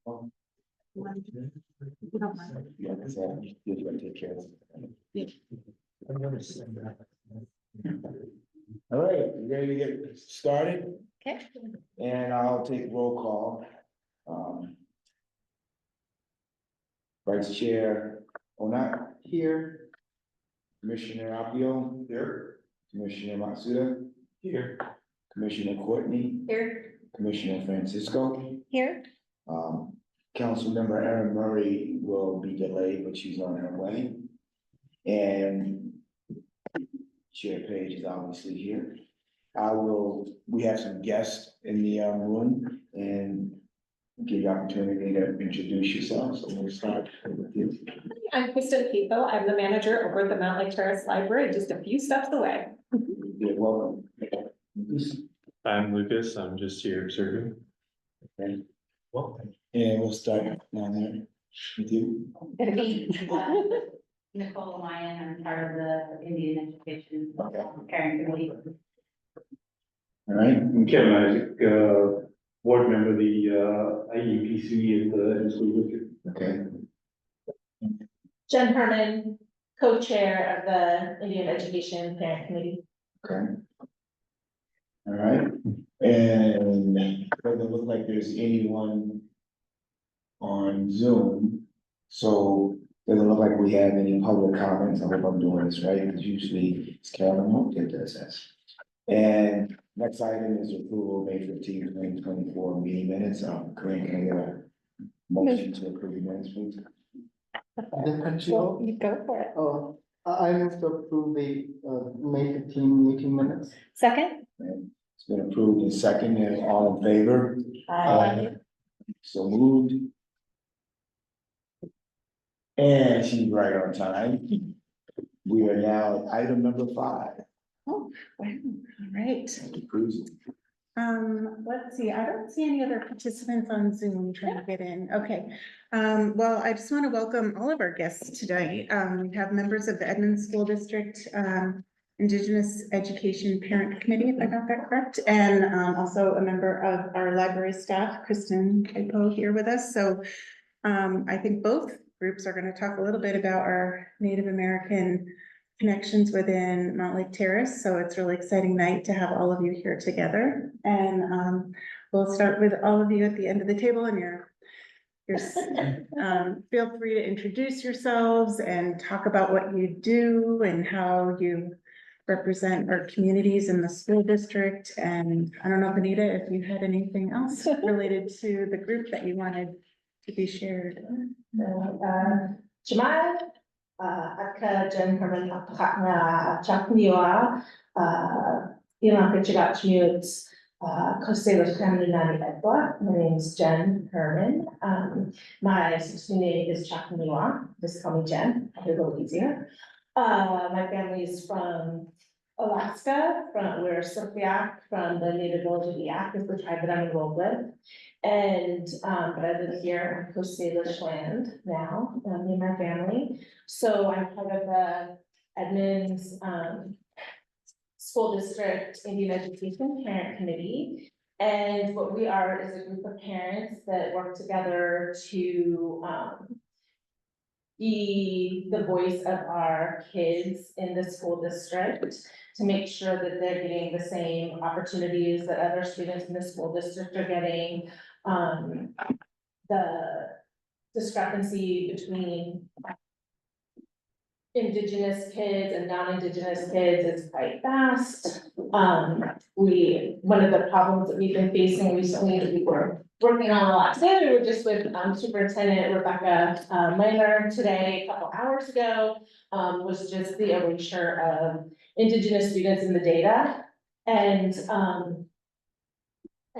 You don't mind. Yeah, because you're going to take care of it. All right, we ready to get started? Okay. And I'll take roll call. Vice Chair Onak here. Commissioner Apio here. Commissioner Matsuda here. Commissioner Courtney, Here. Commissioner Francisco. Here. Councilmember Erin Murray will be delayed, but she's on her way. And Chair Page is obviously here. We have some guests in the room and give you opportunity to introduce yourself. So we'll start with you. I'm Kristen Pico. I'm the manager over at the Mountlake Terrace Library, just a few steps away. You're welcome. I'm Lucas, I'm just here observing. Okay. Welcome. And we'll start down there with you. Nicole Mayan, I'm part of the Indian Education Parent Committee. All right. Kevin Isaac, board member of the IEPC and the school district. Okay. Jen Herman, co-chair of the Indian Education Parent Committee. Okay. All right, and it doesn't look like there's anyone on Zoom, so doesn't look like we have any public comments. I hope I'm doing this right, because usually it's Carolyn Mountlake that does this. And next item is approval of May 15, 2024 meeting minutes. Corinne, can I get a motion to approve the minutes, please? Well, you go for it. Oh, I move to approve the May 15 meeting minutes. Second? And it's been approved in second, and all in favor? So moved. And she's right on time. We are now at item number 5. Oh, wow, all right. Cruising. Let's see, I don't see any other participants on Zoom trying to get in. Okay. Well, I just want to welcome all of our guests tonight. We have members of the Edmonds School District, Indigenous Education Parent Committee, if I got that correct, and also a member of our library staff, Kristen Kaipo, here with us. So I think both groups are going to talk a little bit about our Native American connections within Mountlake Terrace. So it's a really exciting night to have all of you here together. And we'll start with all of you at the end of the table, and feel free to introduce yourselves and talk about what you do and how you represent our communities in the school district. And I don't know, Benita, if you had anything else related to the group that you wanted to be shared. Jamal, Aka Jen Herman, Chapniwa, Ilan Pichigat Mutes, Costello Family Nani Edward. My name is Jen Herman. My 16 name is Chapniwa. Just call me Jen, a little easier. My family is from Alaska, we're Sukyak from the native village of Yak, is the tribe that I'm enrolled with. And, but I live here on Coast Salish land now, me and my family. So I'm part of the Edmonds, School District Indian Education Parent Committee. And what we are is a group of parents that work together to, be the voice of our kids in the school district to make sure that they're getting the same opportunities that other students in the school district are getting. The discrepancy between Indigenous kids and non-Indigenous kids is quite vast. One of the problems that we've been facing recently that we were working on a lot today, we were just with Superintendent Rebecca Miner today, a couple hours ago, was just the erasure of Indigenous students in the data. And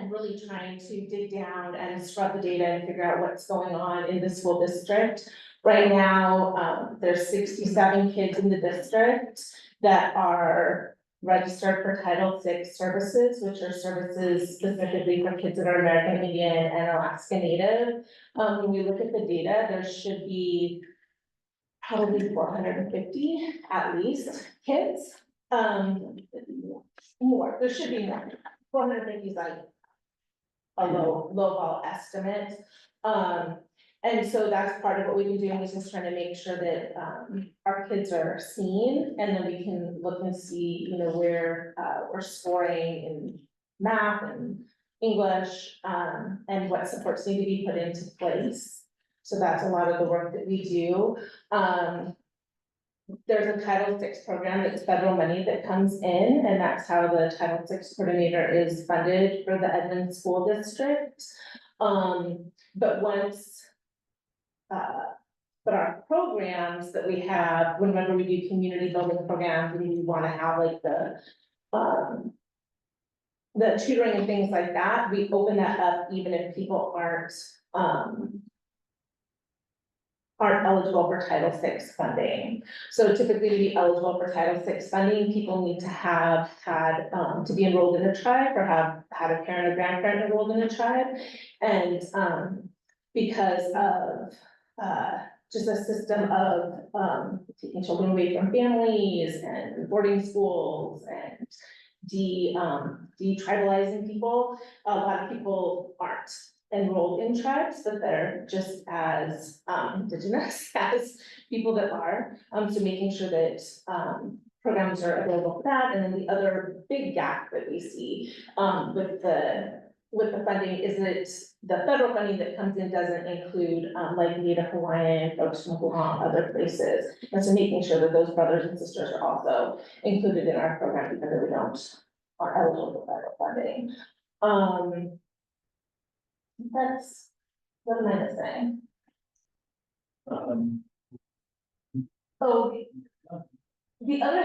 really trying to dig down and scrub the data and figure out what's going on in the school district. Right now, there's 67 kids in the district that are registered for Title VI services, which are services specifically for kids that are American Indian and Alaska Native. When we look at the data, there should be probably 450 at least kids. More, there should be more. 450 is like low ball estimate. And so that's part of what we've been doing, is just trying to make sure that, our kids are seen, and then we can look and see, you know, where, we're scoring in math and English, and what supports need to be put into place. So that's a lot of the work that we do. There's a Title VI program that's federal money that comes in, and that's how the Title VI coordinator is funded for the Edmond School District. But once, but our programs that we have, whenever we do community building programs, we wanna have like the tutoring and things like that, we open that up even if people aren't eligible for Title VI funding. So typically to be eligible for Title VI funding, people need to have had, to be enrolled in a tribe or have had a parent or grandparent enrolled in a tribe. And, because of, just a system of, taking children away from families and boarding schools and detribalizing people, a lot of people aren't enrolled in tribes, but they're just as indigenous as people that are. So making sure that programs are available for that. And then the other big gap that we see with the funding is that the federal funding that comes in doesn't include like Native Hawaiian folks from Guam, other places. And so making sure that those brothers and sisters are also included in our program because we are eligible for federal funding. That's, what am I missing? Oh, the other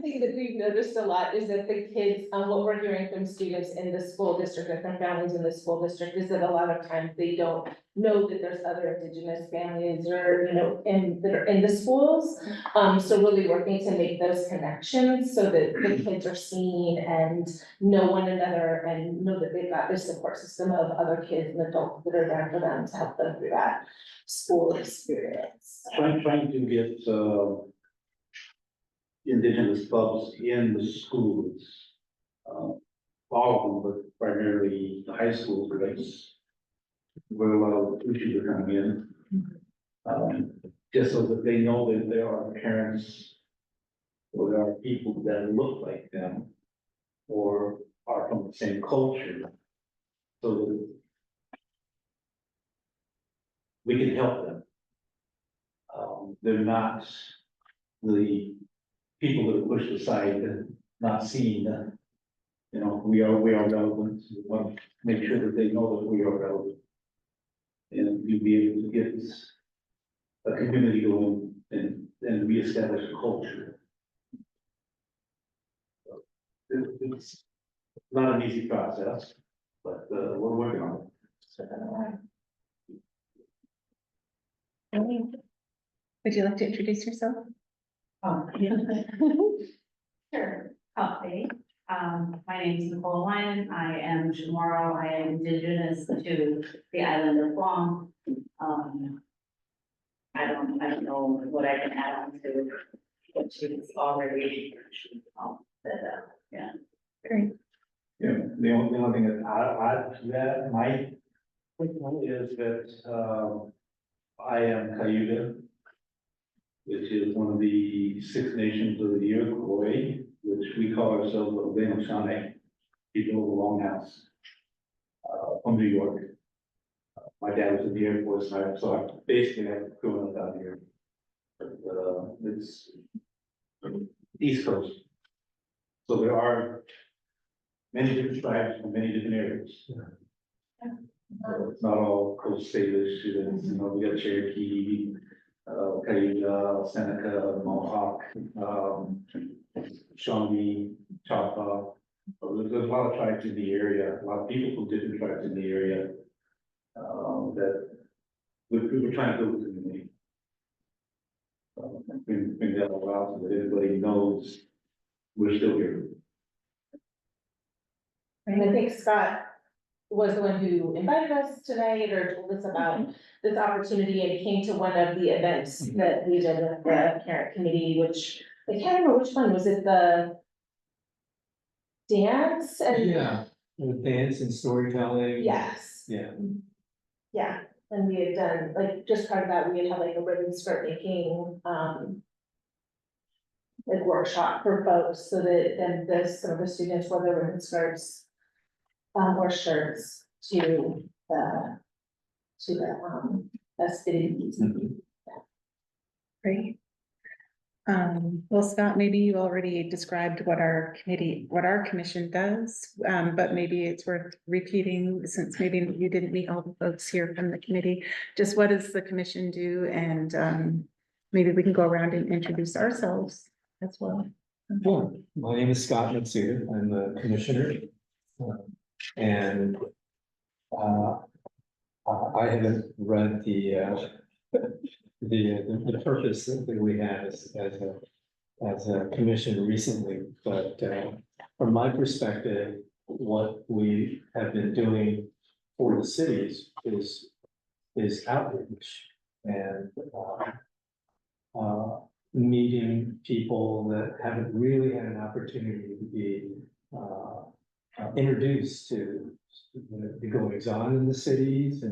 thing that we've noticed a lot is that the kids, what we're hearing from students in the school district and from families in the school district is that a lot of times they don't know that there's other Indigenous families or, you know, that are in the schools. So really working to make those connections so that the kids are seen and know one another and know that they've got this support system of other kids and adults that are there for them to help them through that school experience. Trying to get, indigenous clubs in the schools. All of them, but primarily the high school, because where a lot of issues are coming in. Just so that they know that there are parents or there are people that look like them or are from the same culture. So that we can help them. They're not the people that are pushed aside and not seen that, you know, we are relevant. We want to make sure that they know that we are relevant. And we'll be able to get a community going and reestablish a culture. It's not an easy process, but we're working on it. Would you like to introduce yourself? Sure, okay. My name is Nicole Lyon. I am Chamorro. I am indigenous to the island of Guam. I don't know what I can add on to what she's already, yeah. Great. Yeah, the only thing that I add to that might is that I am Cayuga, which is one of the 6 nations of the Iroquois, which we call ourselves the Benishane, people of the Longhouse, from New York. My dad was in the Air Force, so I basically have grown up out here. But it's East Coast. So there are many different tribes from many different areas. So it's not all Coast Salish, it's, you know, we got Cherokee, Cayuga, Seneca, Mohawk, Shawnee, Choctaw. There's a lot of tribes in the area, a lot of people from different tribes in the area. That we're trying to build a community. Bring that all out so that everybody knows we're still here. And I think Scott was the one who invited us tonight or told us about this opportunity and came to one of the events that we did with the parent committee, which I can't remember which one, was it the dance and. Yeah, with dance and storytelling. Yes. Yeah, Yeah, and we had done, like, just part of that, we had had like a ribbon skirt making, like workshop for folks, so that then some of the students wore their ribbon skirts, or shirts to festivities. Great. Well, Scott, maybe you already described what our commission does, but maybe it's worth repeating since maybe you didn't meet all the folks here from the committee. Just what does the commission do? And maybe we can go around and introduce ourselves as well. sure. My name is Scott Matsuda. I'm the commissioner. And I haven't read the purpose that we have as a commission recently, but from my perspective, what we have been doing for the cities is outreach and meeting people that haven't really had an opportunity to be introduced to the goings on in the cities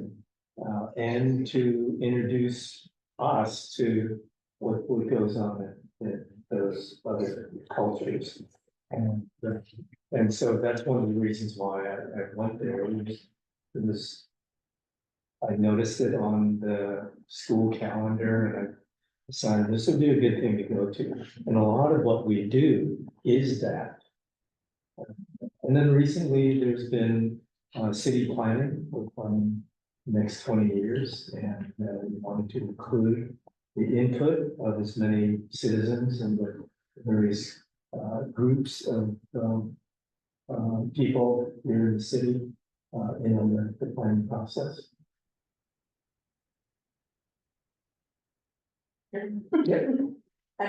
and to introduce us to what goes on in those other cultures. And so that's one of the reasons why I went there. I noticed it on the school calendar and I decided this would be a good thing to go to. And a lot of what we do is that. And then recently there's been city planning for the next 20 years, and we wanted to include the input of as many citizens and the various groups of people here in the city in the planning process. I'm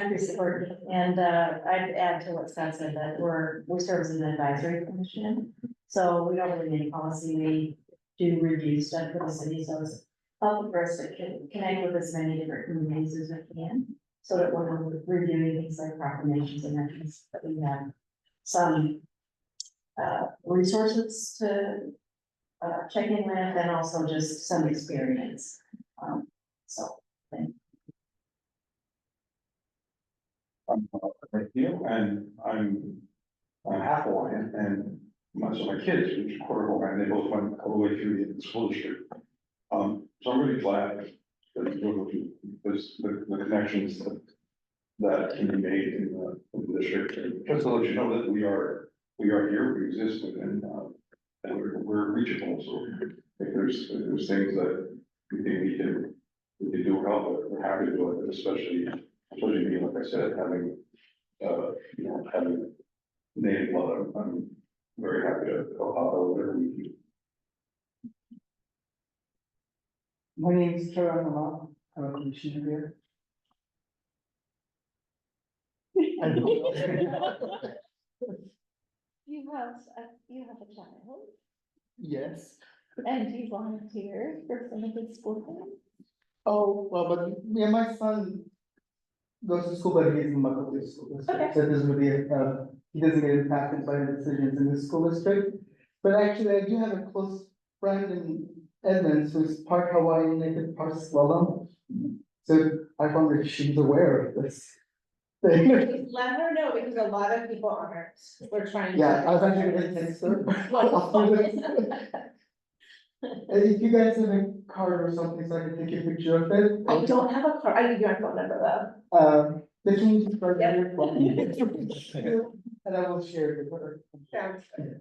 Teresa Burton, and I'd add to what Scott said, that we serve as an advisory commission. So we don't really make policy, we do review stuff for the city, so it's helpful for us to connect with as many different communities as we can. So that when we're reviewing things like proclamations and measures, that we have some resources to check in with, and also just some experience. Thank you, and I'm half Hawaiian, and so my kids, which are quarter Hawaiian, they both went all the way through the school district. So I'm really glad that there's the connections that can be made in the district. And just to let you know that we are here, we exist, and we're reachable. So if there's things that we think we can do or help, we're happy to do it, especially me, like I said, having having native blood, I'm very happy to help out whatever we can. My name is Terrace. I'm a commissioner here. You have a child, Yes. and you volunteer for some of the school things? Oh, well, but me and my son goes to school, but he's in Mountlake school district. Okay. So it doesn't really, he doesn't get impacted by the decisions in the school district. But actually, I do have a close friend in Edmonds who's part Hawaiian, native, part Slalom. So I wonder if she's aware of this. thing. Let her know, because a lot of people aren't, we're trying. Yeah, I was actually gonna text her. If you guys have a card or something, so I can take a picture of it. I don't have a car, I give you my phone number though. The change is for Yep. and I will share it with her. Sounds good.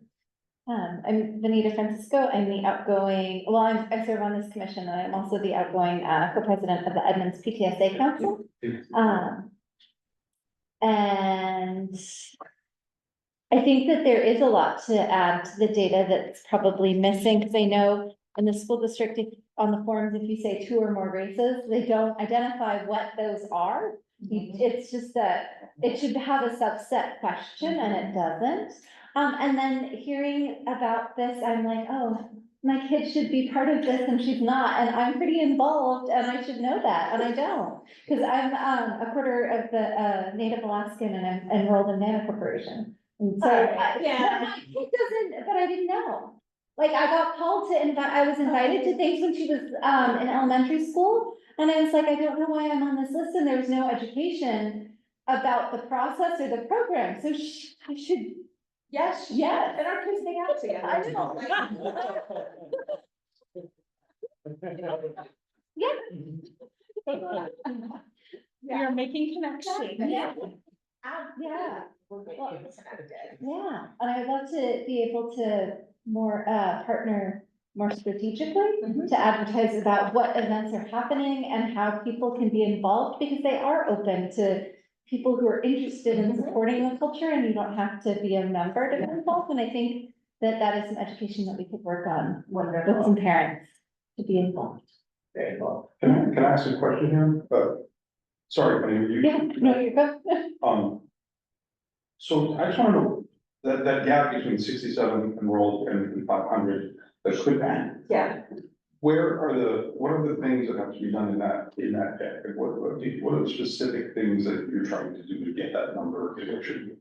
I'm Benita Francisco. I'm the outgoing, well, I serve on this commission, and I'm also the outgoing co-president of the Edmonds PTSA Council. And I think that there is a lot to add to the data that's probably missing, because I know in the school district, on the forms, if you say 2 or more races, they don't identify what those are. It's just that it should have a subset question, and it doesn't. And then hearing about this, I'm like, oh, my kid should be part of this, and she's not, and I'm pretty involved, and I should know that, and I don't. Because I'm a quarter of the Native Alaskan, and I'm enrolled in Nana Corporation. And so, Alright, yeah. it doesn't, but I didn't know. Like, I got called to invite, I was invited to things when she was, in elementary school. And I was like, I don't know why I'm on this list, and there was no education about the process or the program, so I should, Yes, yes. and our kids hang out together. I know. Yeah. You're making connections. Yeah. Yeah. We're making it connected. Yeah, and I'd love to be able to more, partner more strategically to advertise about what events are happening and how people can be involved, because they are open to people who are interested in supporting the culture, and you don't have to be a member to be involved, and I think that that is some education that we could work on with some parents to be involved. Okay, well, can I ask a question here? Sorry, buddy, you. Yeah, no, you're good. So I just want to know, that gap between 67 enrolled and 500, that could be, Yeah, what are the things that have to be done in that gap? Like, what are the specific things that you're trying to do to get that number? It should be.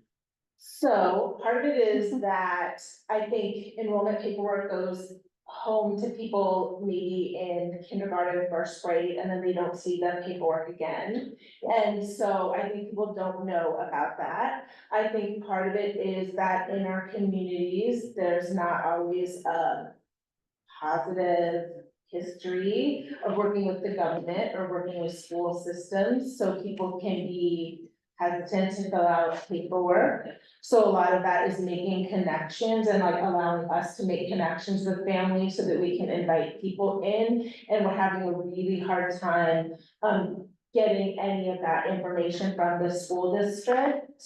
so part of it is that I think enrollment paperwork goes home to people maybe in kindergarten, first grade, and then they don't see the paperwork again. And so I think people don't know about that. I think part of it is that in our communities, there's not always a positive history of working with the government or working with school systems, so people can be hesitant to fill out paperwork. So a lot of that is making connections and like allowing us to make connections with families so that we can invite people in. And we're having a really hard time getting any of that information from the school district.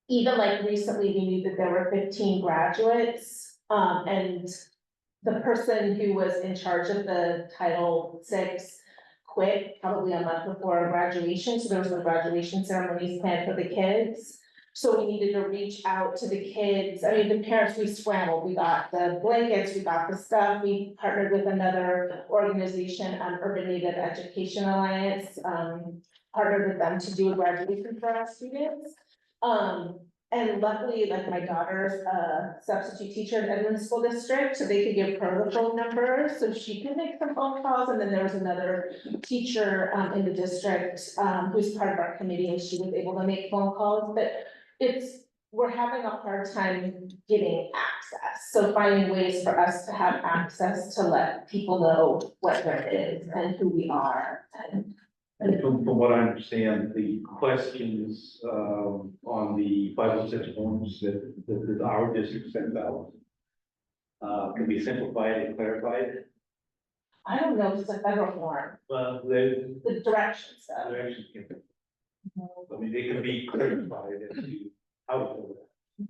Even like recently, we knew that there were 15 graduates, and the person who was in charge of the Title VI quit probably a month before graduation, so there was no graduation ceremonies planned for the kids. So we needed to reach out to the kids, I mean, the parents, we scrambled, we got the blankets, we got the stuff, we partnered with another organization, Urban Native Education Alliance, partnered with them to do a graduation for our students. And luckily, like my daughter's a substitute teacher in Edmond School District, so they could give her the phone number, so she could make some phone calls. And then there was another teacher in the district who's part of our committee, and she was able to make phone calls. But we're having a hard time getting access, so finding ways for us to have access to let people know what there is and who we are. And from what I understand, the questions, on the 506 forms that our district sends out, can be simplified and clarified. I don't know if it's a federal form, Well, the directions stuff. actually can, I mean, they can be clarified as to how to do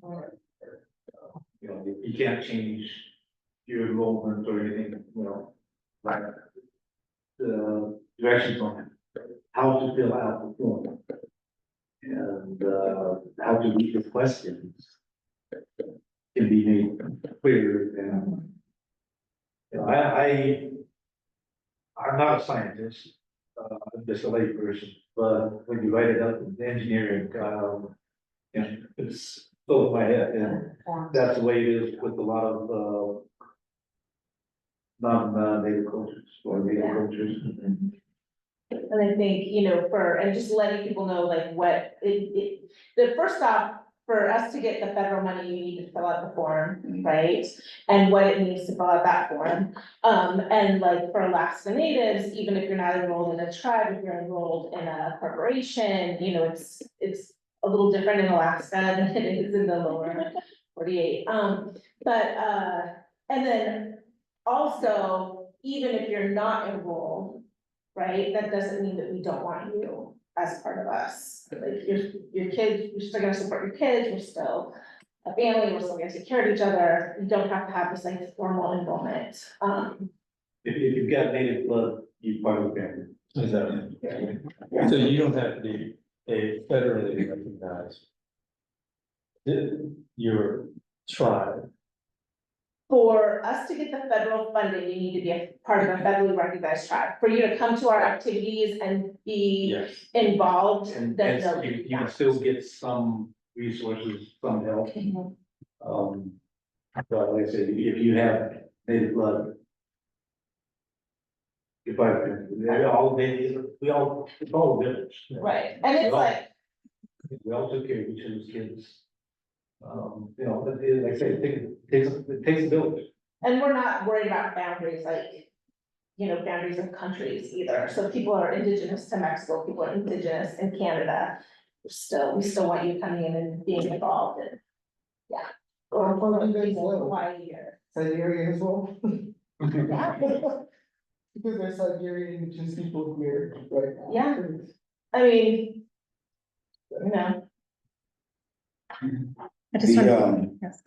that. You know, you can't change your enrollment or anything, you know, like the directions on it. How to fill out the form. And, how to meet the questions. Can be made clearer and. You know, I'm not a scientist, I'm just a layperson, but when you write it up in engineering, you know, it's over my head, and that's the way it is with a lot of, non-native cultures or native cultures. And I think, and just letting people know like what the first off, for us to get the federal money, you need to fill out the form, right? And what it means to fill out that form. And like for Alaska Natives, even if you're not enrolled in a tribe, if you're enrolled in a corporation, it's a little different in Alaska than it is in the lower 48. And then also, even if you're not enrolled, right, that doesn't mean that we don't want you as part of us. Like your kids, you're still gonna support your kids, we're still a family, we're still gonna take care of each other. You don't have to have this like formal enrollment. If you've got native blood, you part of the family. Exactly. So you don't have to be a federally recognized. Your tribe. For us to get the federal funding, you need to be a part of a federally recognized tribe. For you to come to our activities and be Yes. involved, And then no. you can still get some resources, some help. But like I said, if you have native blood. If they're all native, it's all village. Right, and it's like, We all took care of each other's kids. You know, but like I say, it takes a village. and we're not worried about boundaries, like, you know, boundaries of countries either. So people are indigenous to Mexico, people are indigenous in Canada. We still want you coming in and being involved in, yeah. Or for You guys people in will. Hawaii or, Siberia as well. yeah, Because there's Siberian indigenous people here, right? now. Yeah. I mean, you know, I just The, want to, yes.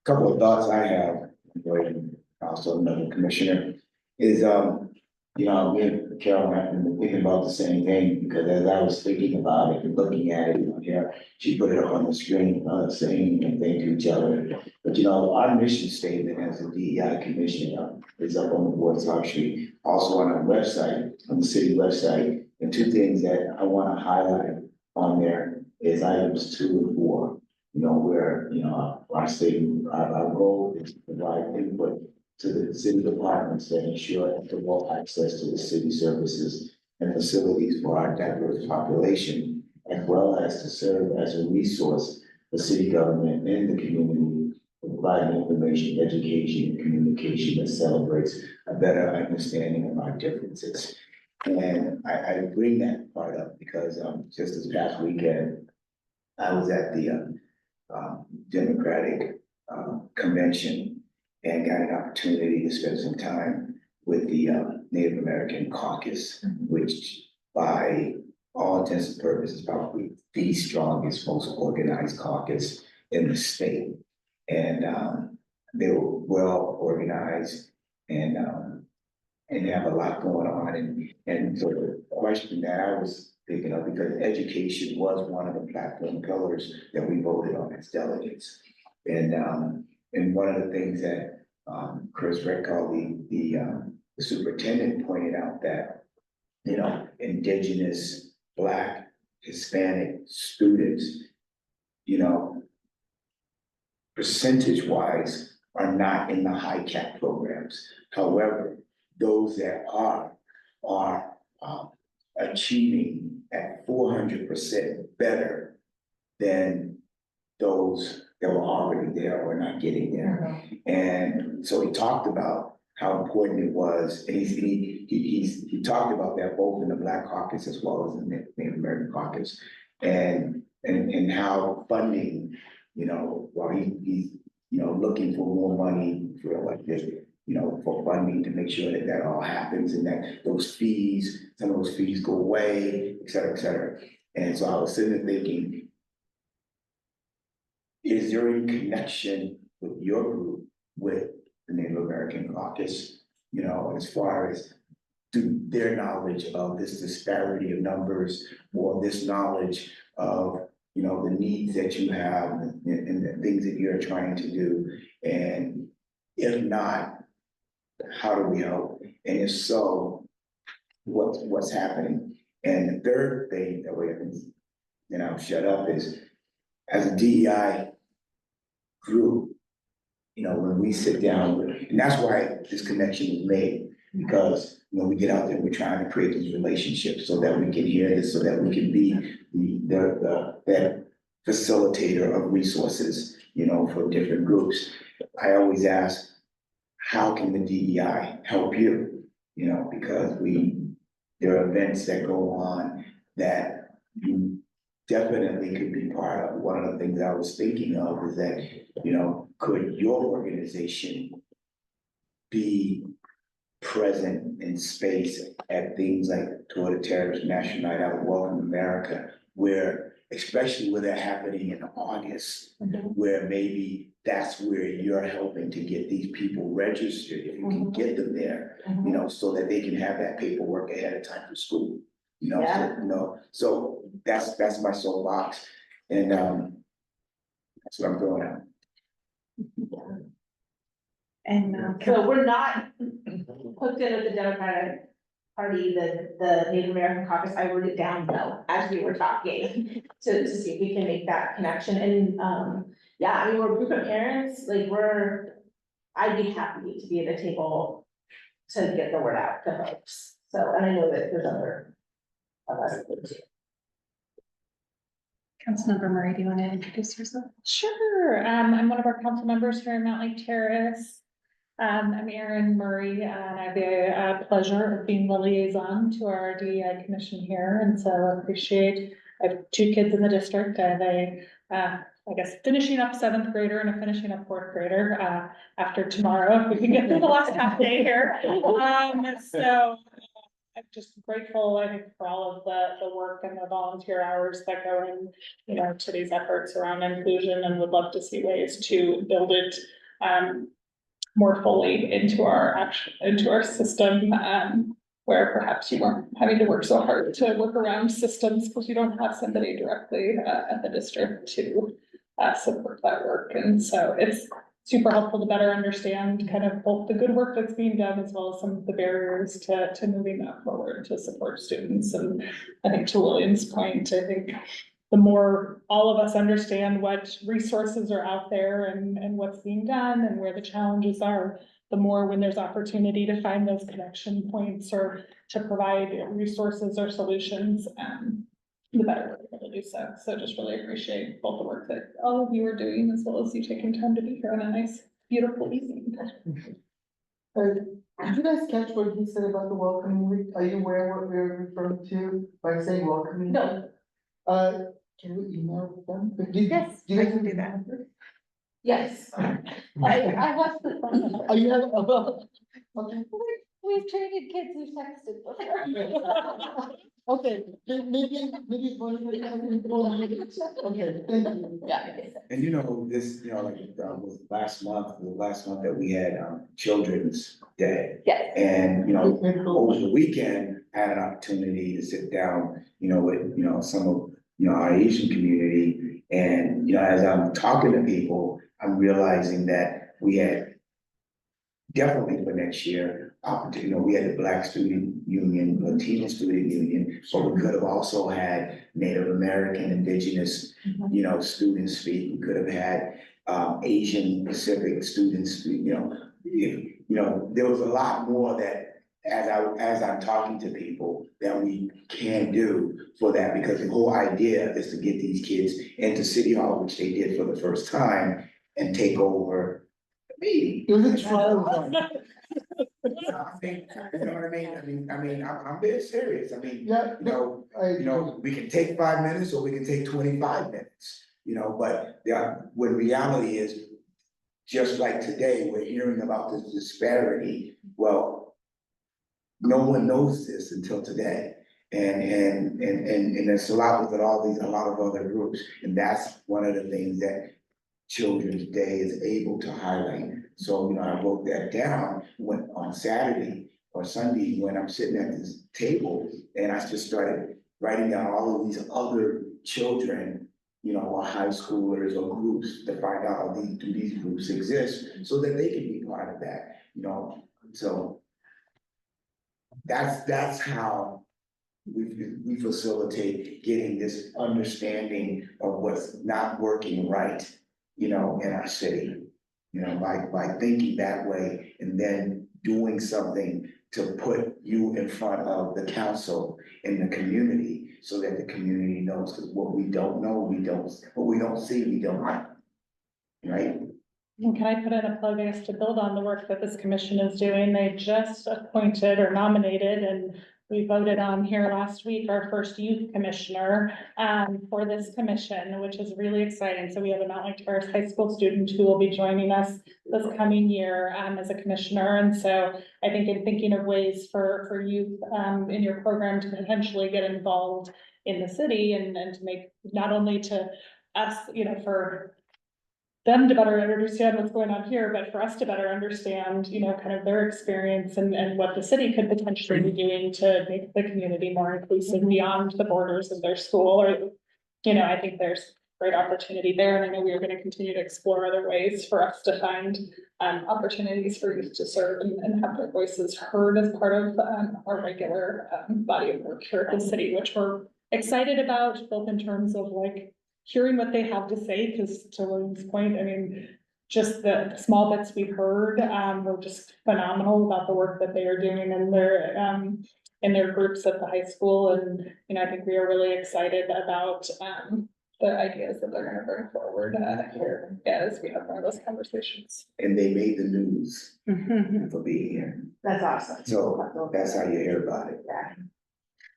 couple of thoughts I have, and also another commissioner, is, you know, me and Carol have been thinking about the same thing, because as I was thinking about it and looking at it, you know, here, she put it up on the screen, saying and thank each other. But you know, our mission statement as a DEI commissioner is up on the board's talk sheet, also on our website, on the city website. And two things that I want to highlight on there is items 2 and 4. You know, where, you know, our state, our goal is to provide input to the city departments that ensure equitable access to the city services and facilities for our diverse population, as well as to serve as a resource for city government and the community, providing information, education, and communication that celebrates a better understanding of our differences. And I bring that part up because, just this past weekend, I was at the, Democratic convention and got an opportunity to spend some time with the Native American caucus, which by all intents and purposes is probably the strongest, most organized caucus in the state. And they were well organized and they have a lot going on. And so the question that I was thinking of, because education was one of the platform pillars that we voted on as delegates. And one of the things that Chris Redcall, the superintendent, pointed out that, you know, indigenous, Black, Hispanic students, you know, percentage wise are not in the high cap programs. However, those that are achieving at 400% better than those that were already there or not getting there. And so he talked about how important it was, and he talked about that both in the Black caucus as well as in the Native American caucus, and how funding, you know, while he's you know, looking for more money for like this, you know, for funding to make sure that that all happens and that those fees, some of those fees go away, et cetera, et cetera. And so I was sitting there thinking, is there any connection with your group with the Native American caucus? You know, as far as their knowledge of this disparity of numbers, or this knowledge of, you know, the needs that you have and the things that you're trying to do. And if not, how do we help? And if so, what's happening? And the third thing that we have, and I'll shut up, is as a DEI group, you know, when we sit down, and that's why this connection was made, because, you know, we get out there, we're trying to create these relationships so that we can hear this, so that we can be that facilitator of resources, you know, for different groups. I always ask, how can the DEI help you? You know, because there are events that go on that you definitely could be part of. One of the things I was thinking of is that, you know, could your organization be present in space at things like Tour de Terrace, National Night Out, Welcome America, where, especially where they're happening in August, where maybe that's where you're helping to get these people registered, if you can get them there, you know, so that they can have that paperwork ahead of time for school. You know, Yeah. so, you know, so that's my soapbox, and that's what I'm throwing out. And, So we're not hooked in with the Democratic party, the Native American caucus, I wrote it down though, as we were talking. To see if we can make that connection, and, yeah, I mean, we're a group of parents, like, I'd be happy to be at the table to get the word out to folks, so, and I know that there's other of us that would too. Councilmember Murray, do you want to introduce yourself? Sure, I'm one of our council members here in Mountlake Terrace. I'm Erin Murray, and I have the pleasure of being the liaison to our DEI commission here, and so I appreciate, I have 2 kids in the district, I have a, I guess, finishing up 7th grader and a finishing up 4th grader, after tomorrow, if we can get through the last half day here. So I'm just grateful, I think, for all of the work and the volunteer hours that go in, you know, to these efforts around inclusion, and would love to see ways to build it, more fully into our system, where perhaps you weren't having to work so hard to work around systems because you don't have somebody directly at the district to support that work. And so it's super helpful to better understand kind of both the good work that's being done as well as some of the barriers to moving that forward to support students. And I think to William's point, I think the more all of us understand what resources are out there and what's being done and where the challenges are, the more when there's opportunity to find those connection points or to provide resources or solutions, the better we're able to do so. So just really appreciate both the work that all of you are doing as well as you taking time to be here on a nice, beautiful evening. Did you guys catch what he said about the welcoming week? Are you aware what we're referring to by saying welcoming? No. Can we email them? Yes, Do you I guys can do have that. the number? Yes. I have the phone. Oh, you have, okay. We've traded kids who texted before. Okay, maybe one of the, okay, thank you. Yeah. And you know, this, you know, like, was the last month that we had, Children's Day. Yes. And, you know, over the weekend, I had an opportunity to sit down, you know, with, you know, some of, you know, our Asian community. And, you know, as I'm talking to people, I'm realizing that we had definitely for next year, you know, we had the Black Student Union, Latino Student Union, but we could have also had Native American, Indigenous, you know, students speak. We could have had Asian Pacific students, you know, there was a lot more that as I'm talking to people that we can do for that, because the whole idea is to get these kids into City Hall, which they did for the first time, and take over the meeting. It was a trial run. I think, you know what I mean, I'm being serious. I mean, Yeah, you know, we can take 5 minutes or we can take 25 minutes, you know, but when reality is, just like today, we're hearing about this disparity. Well, no one knows this until today. And there's a lot with a lot of other groups. And that's one of the things that Children's Day is able to highlight. So, you know, I wrote that down on Saturday or Sunday when I'm sitting at this table, and I just started writing down all of these other children, you know, or high schoolers or groups to find out do these groups exist so that they can be part of that, you know. So that's how we facilitate getting this understanding of what's not working right, you know, in our city. You know, by thinking that way and then doing something to put you in front of the council and the community so that the community knows, because what we don't know, what we don't see, we don't know. Right? And can I put in a plug, I guess, to build on the work that this commission is doing? They just appointed or nominated, and we voted on here last week, our first youth commissioner for this commission, which is really exciting. So we have a Mountlake Terrace High School student who will be joining us this coming year as a commissioner. And so I think in thinking of ways for youth in your program to potentially get involved in the city and to make not only to us, you know, for them to better understand what's going on here, but for us to better understand, you know, kind of their experience and what the city could potentially be doing to make the community more inclusive beyond the borders of their school. Or, you know, I think there's great opportunity there, and I know we are gonna continue to explore other ways for us to find opportunities for youth to serve and have their voices heard as part of our regular body of work here at the city, which we're excited about, both in terms of like hearing what they have to say, because to William's point, I mean, just the small bits we've heard were just phenomenal about the work that they are doing in their groups at the high school, and I think we are really excited about the ideas that they're gonna bring forward here as we have one of those conversations. And they made the news Mhm. for being here, That's awesome. so that's how you hear about it.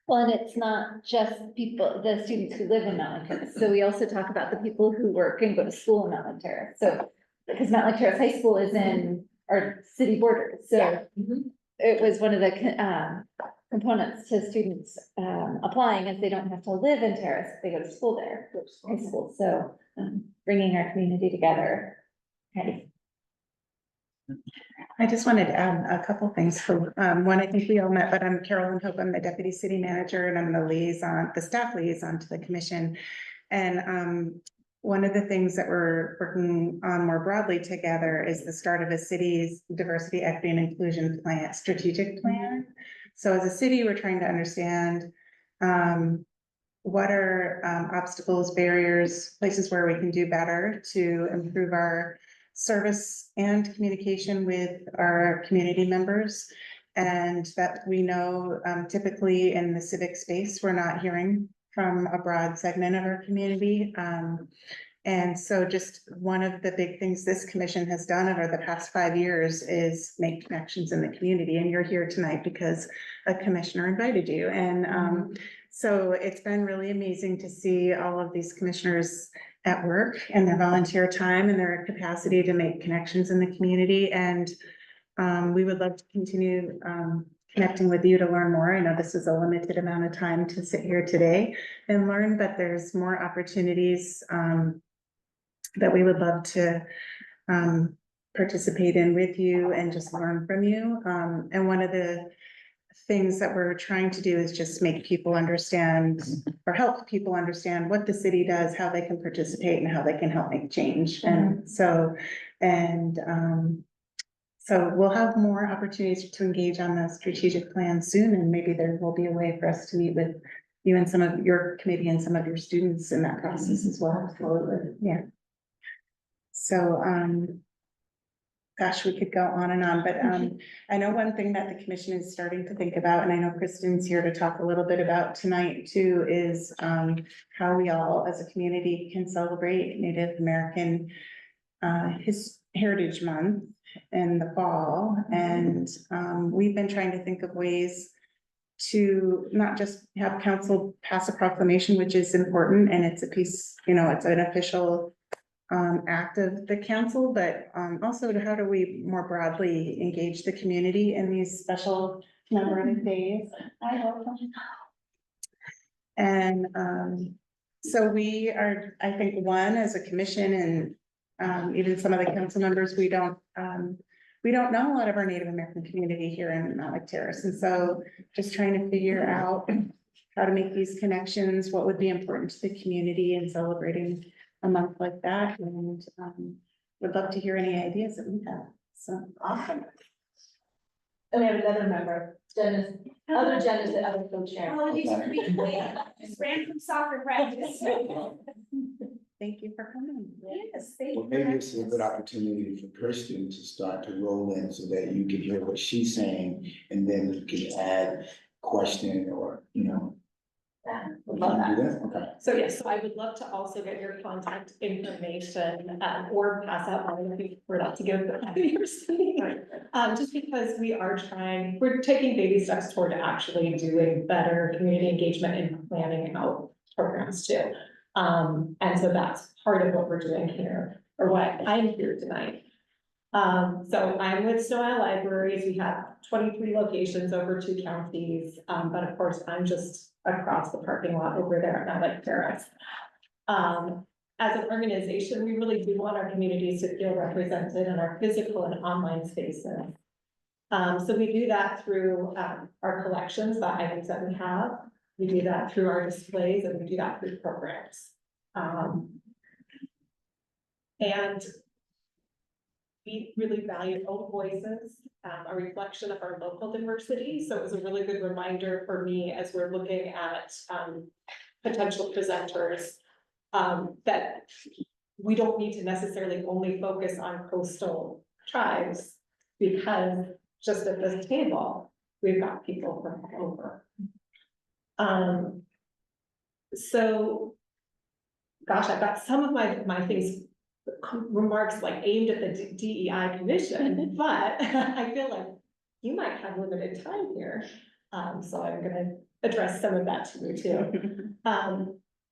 Well, and it's not just people, the students who live in Mountlake Terrace, so we also talk about the people who work and go to school in Mountlake Terrace, so. Because Mountlake Terrace High School is in our city borders, so Yeah. Mhm. it was one of the components to students applying, as they don't have to live in Terrace, they go to school there, high school, so bringing our community together. Okay. I just wanted to add a couple things for, one, I think we all met, but I'm Carolyn Hope, I'm the deputy city manager, and I'm the liaison, the staff liaison to the commission. And, one of the things that we're working on more broadly together is the start of a city's diversity, equity, and inclusion plan, strategic plan. So as a city, we're trying to understand, what are, obstacles, barriers, places where we can do better to improve our service and communication with our community members. And that we know, typically in the civic space, we're not hearing from a broad segment of our community. And so just one of the big things this commission has done over the past 5 years is make connections in the community. And you're here tonight because a commissioner invited you. And so it's been really amazing to see all of these commissioners at work and their volunteer time and their capacity to make connections in the community. And we would love to continue connecting with you to learn more. I know this is a limited amount of time to sit here today and learn, but there's more opportunities that we would love to participate in with you and just learn from you. And one of the things that we're trying to do is just make people understand or help people understand what the city does, how they can participate, and how they can help make change. And so we'll have more opportunities to engage on the strategic plan soon, and maybe there will be a way for us to meet with you and some of your committee and some of your students in that process as well. Absolutely. Yeah. So, gosh, we could go on and on, but I know one thing that the commission is starting to think about, and I know Kristen's here to talk a little bit about tonight too, is how we all as a community can celebrate Native American Heritage Month in the fall. And we've been trying to think of ways to not just have council pass a proclamation, which is important, and it's a piece, it's an official act of the council, but also how do we more broadly engage the community in these special commemorative days? I hope. And so we are, I think, one, as a commission, and even some of the council members, we don't know a lot of our Native American community here in Mountlake Terrace. And so just trying to figure out how to make these connections, what would be important to the community in celebrating a month like that. And would love to hear any ideas that we have. So Awesome. And we have another member, Jen is the other co-chair. Apologies for being late. Just ran from soccer practice. thank you for coming. Yes, thank Well, maybe it's a good opportunity for Kristen to start to roll in so that you can hear what she's saying, and then you can add question or, Would love that. Do that? Okay. So yes, so I would love to also get your contact information, or pass out mine if you prefer not to give yours to me. Just because we're taking baby steps toward actually doing better community engagement and planning out programs too. And so that's part of what we're doing here, or why I'm here tonight. So I'm with Snow Isle Libraries. We have 23 locations over 2 counties, but of course, I'm just across the parking lot over there at Mountlake Terrace. As an organization, we really do want our communities to feel represented in our physical and online spaces. So we do that through our collections, the items that we have. We do that through our displays, and we do that through programs. And we really value all voices, a reflection of our local diversity. So it was a really good reminder for me as we're looking at potential presenters, that we don't need to necessarily only focus on coastal tribes, because just at this table, we've got people from all over. So, gosh, I've got some of my things, remarks like aimed at the DEI commission, but I feel like you might have limited time here. So I'm gonna address some of that to you too.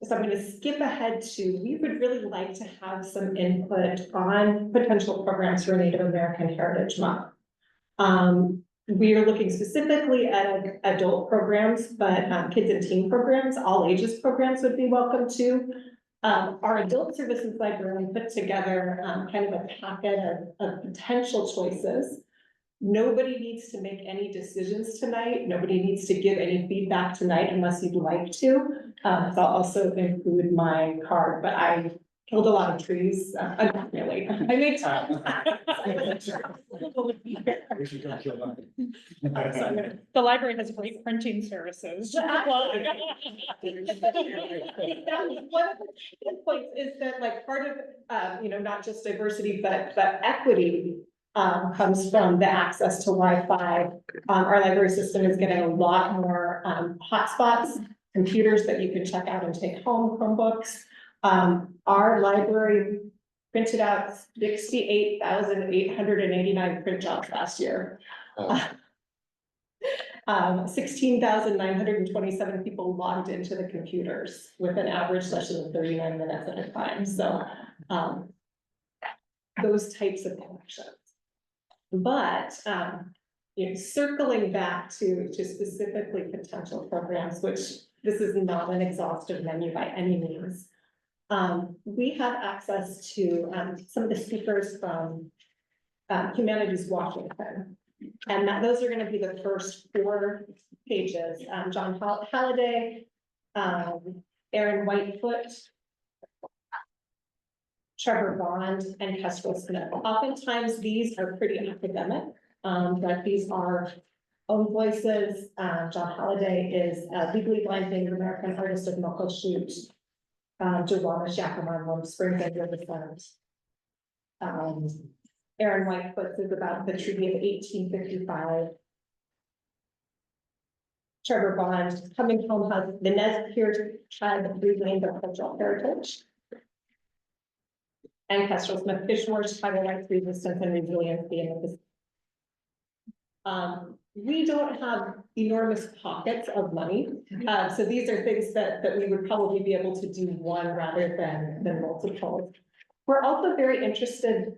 So I'm gonna skip ahead to, we would really like to have some input on potential programs for Native American Heritage Month. We are looking specifically at adult programs, but kids and teen programs, all ages programs would be welcome too. Our adult services librarian put together kind of a packet of potential choices. Nobody needs to make any decisions tonight. Nobody needs to give any feedback tonight unless you'd like to. I'll also include my card, but I killed a lot of trees. Not really. I made time. The library has great printing services. One of the points is that like part of, not just diversity, but equity comes from the access to Wi-Fi. Our library system is getting a lot more hotspots, computers that you can check out and take home, Chromebooks. Our library printed out 68,889 print jobs last year. 16,927 people logged into the computers with an average session of 39 minutes at a time. So those types of connections. But circling back to specifically potential programs, which this is not an exhaustive menu by any means. We have access to some of the speakers from Humanities Washington. And those are going to be the first 4 pages. John Halliday, Aaron Whitefoot, Trevor Bond, and Kestrel Smith. Oftentimes these are pretty academic, but these are own voices. John Halliday is a legally blind Native American artist of Muckleshoot, Jawamish Yakima, Warm Springs, and Riverside. Aaron Whitefoot is about the Treaty of 1855. Trevor Bond, Coming Home, has the Nez Perce tribe regained their cultural heritage. And Kestrel Smith, Fishwash, tribal rights, resistance, and resiliency in the Pacific. We don't have enormous pockets of money, so these are things that we would probably be able to do one rather than multiple. We're also very interested.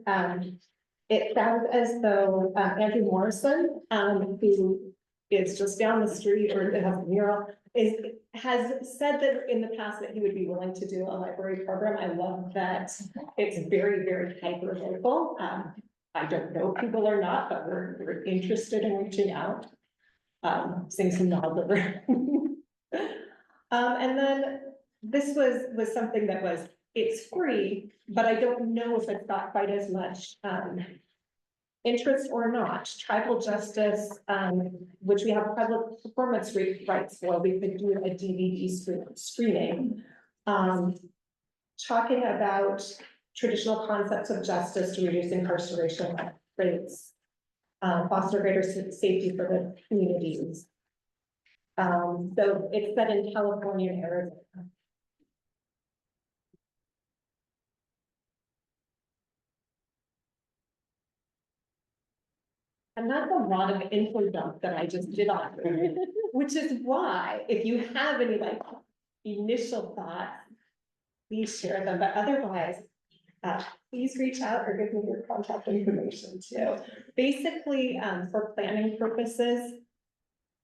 It sounds as though Andrew Morrison, who is just down the street or has a mural, has said that in the past that he would be willing to do a library program. I love that it's very, very hyper local. I don't know people or not, but we're interested in reaching out. Seeing some nod over. And then this was something that it's free, but I don't know if it's got quite as much interest or not. Tribal justice, which we have public performance rights for, we could do a DVD screening. Talking about traditional concepts of justice to reduce incarceration rates, foster greater safety for the communities. So it's set in California and Arizona. And that's a lot of info dump that I just did on, which is why if you have any initial thoughts, please share them, but otherwise, please reach out or give me your contact information too. Basically, for planning purposes,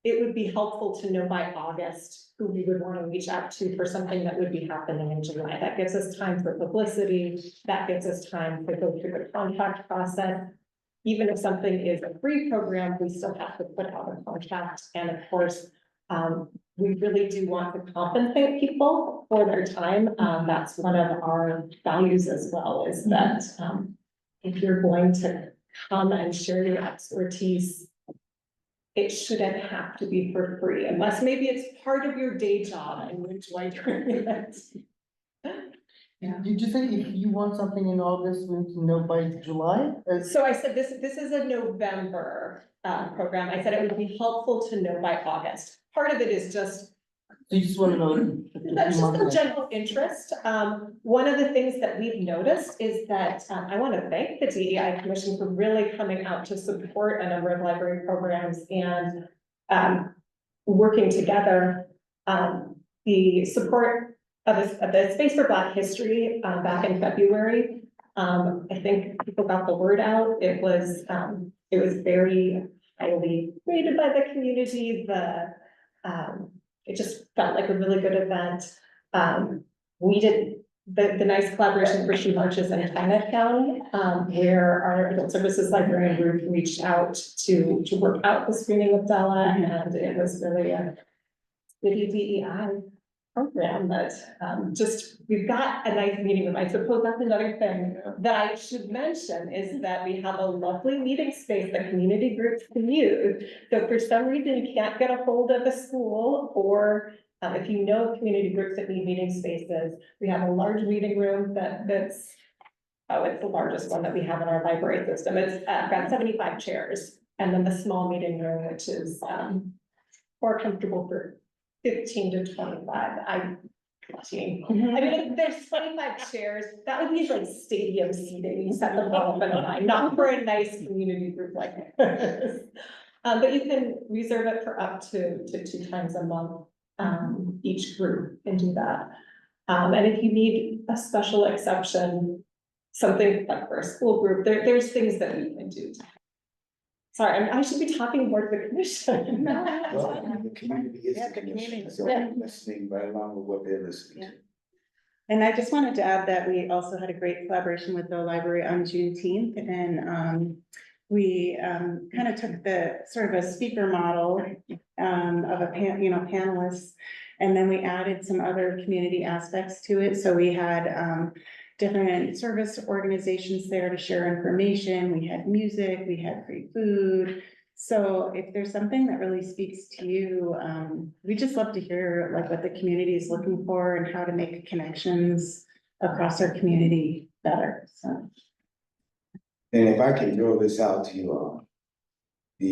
it would be helpful to know by August who we would want to reach out to for something that would be happening in July. That gives us time for publicity. That gives us time to go through the contract process. Even if something is a free program, we still have to put out a contract. And of course, we really do want to compensate people for their time. That's one of our values as well, is that, if you're going to come and share your expertise, it shouldn't have to be for free, unless maybe it's part of your day job and you enjoy doing it. Did you say if you want something in August, we need to know by July? So I said, this is a November, program. I said it would be helpful to know by August. Part of it is just So you just wanna know. that's just the general interest. One of the things that we've noticed is that, I want to thank the DEI Commission for really coming out to support a number of library programs and, working together. The support of the Space for Black History, back in February. I think people got the word out. It was very highly rated by the community. It just felt like a really good event. We did the nice collaboration for She Marches in Chinatown, where our adult services librarian group reached out to work out the screening of Della, and it was really a really DEI program that, we've got a nice meeting room. I suppose that's another thing that I should mention, is that we have a lovely meeting space that community groups can use. So if for some reason you can't get a hold of a school, or if you know community groups that need meeting spaces, we have a large meeting room it's the largest one that we have in our library system. It's got 75 chairs, and then the small meeting room, which is more comfortable for 15 to 25. I mean, if there's 25 chairs, that would be like stadium seating. You set them all up in a line, not for a nice community group like this. But you can reserve it for up to 2 times a month. Each group can do that. And if you need a special exception, something like for a school group, there's things that we can do. Sorry, I should be talking more to the commission. Well, the community is the commission, so I'm listening right along with what they're listening to. And I just wanted to add that we also had a great collaboration with the library on Juneteenth, and we kind of took the sort of a speaker model of a panelists, and then we added some other community aspects to it. So we had different service organizations there to share information. We had music, we had free food. So if there's something that really speaks to you, we just love to hear like what the community is looking for and how to make connections across our community better, so. And if I can throw this out to you all, I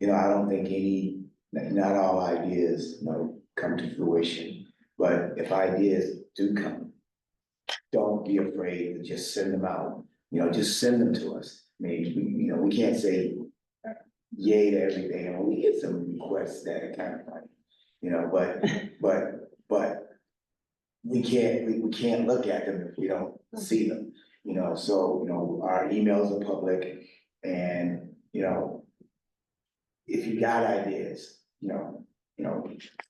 don't think not all ideas, come to fruition, but if ideas do come, don't be afraid to just send them out, just send them to us. I mean, we can't say yay to everything, and we get some requests that are kind of funny, but we can't look at them if we don't see them, so, our emails are public, and, if you got ideas,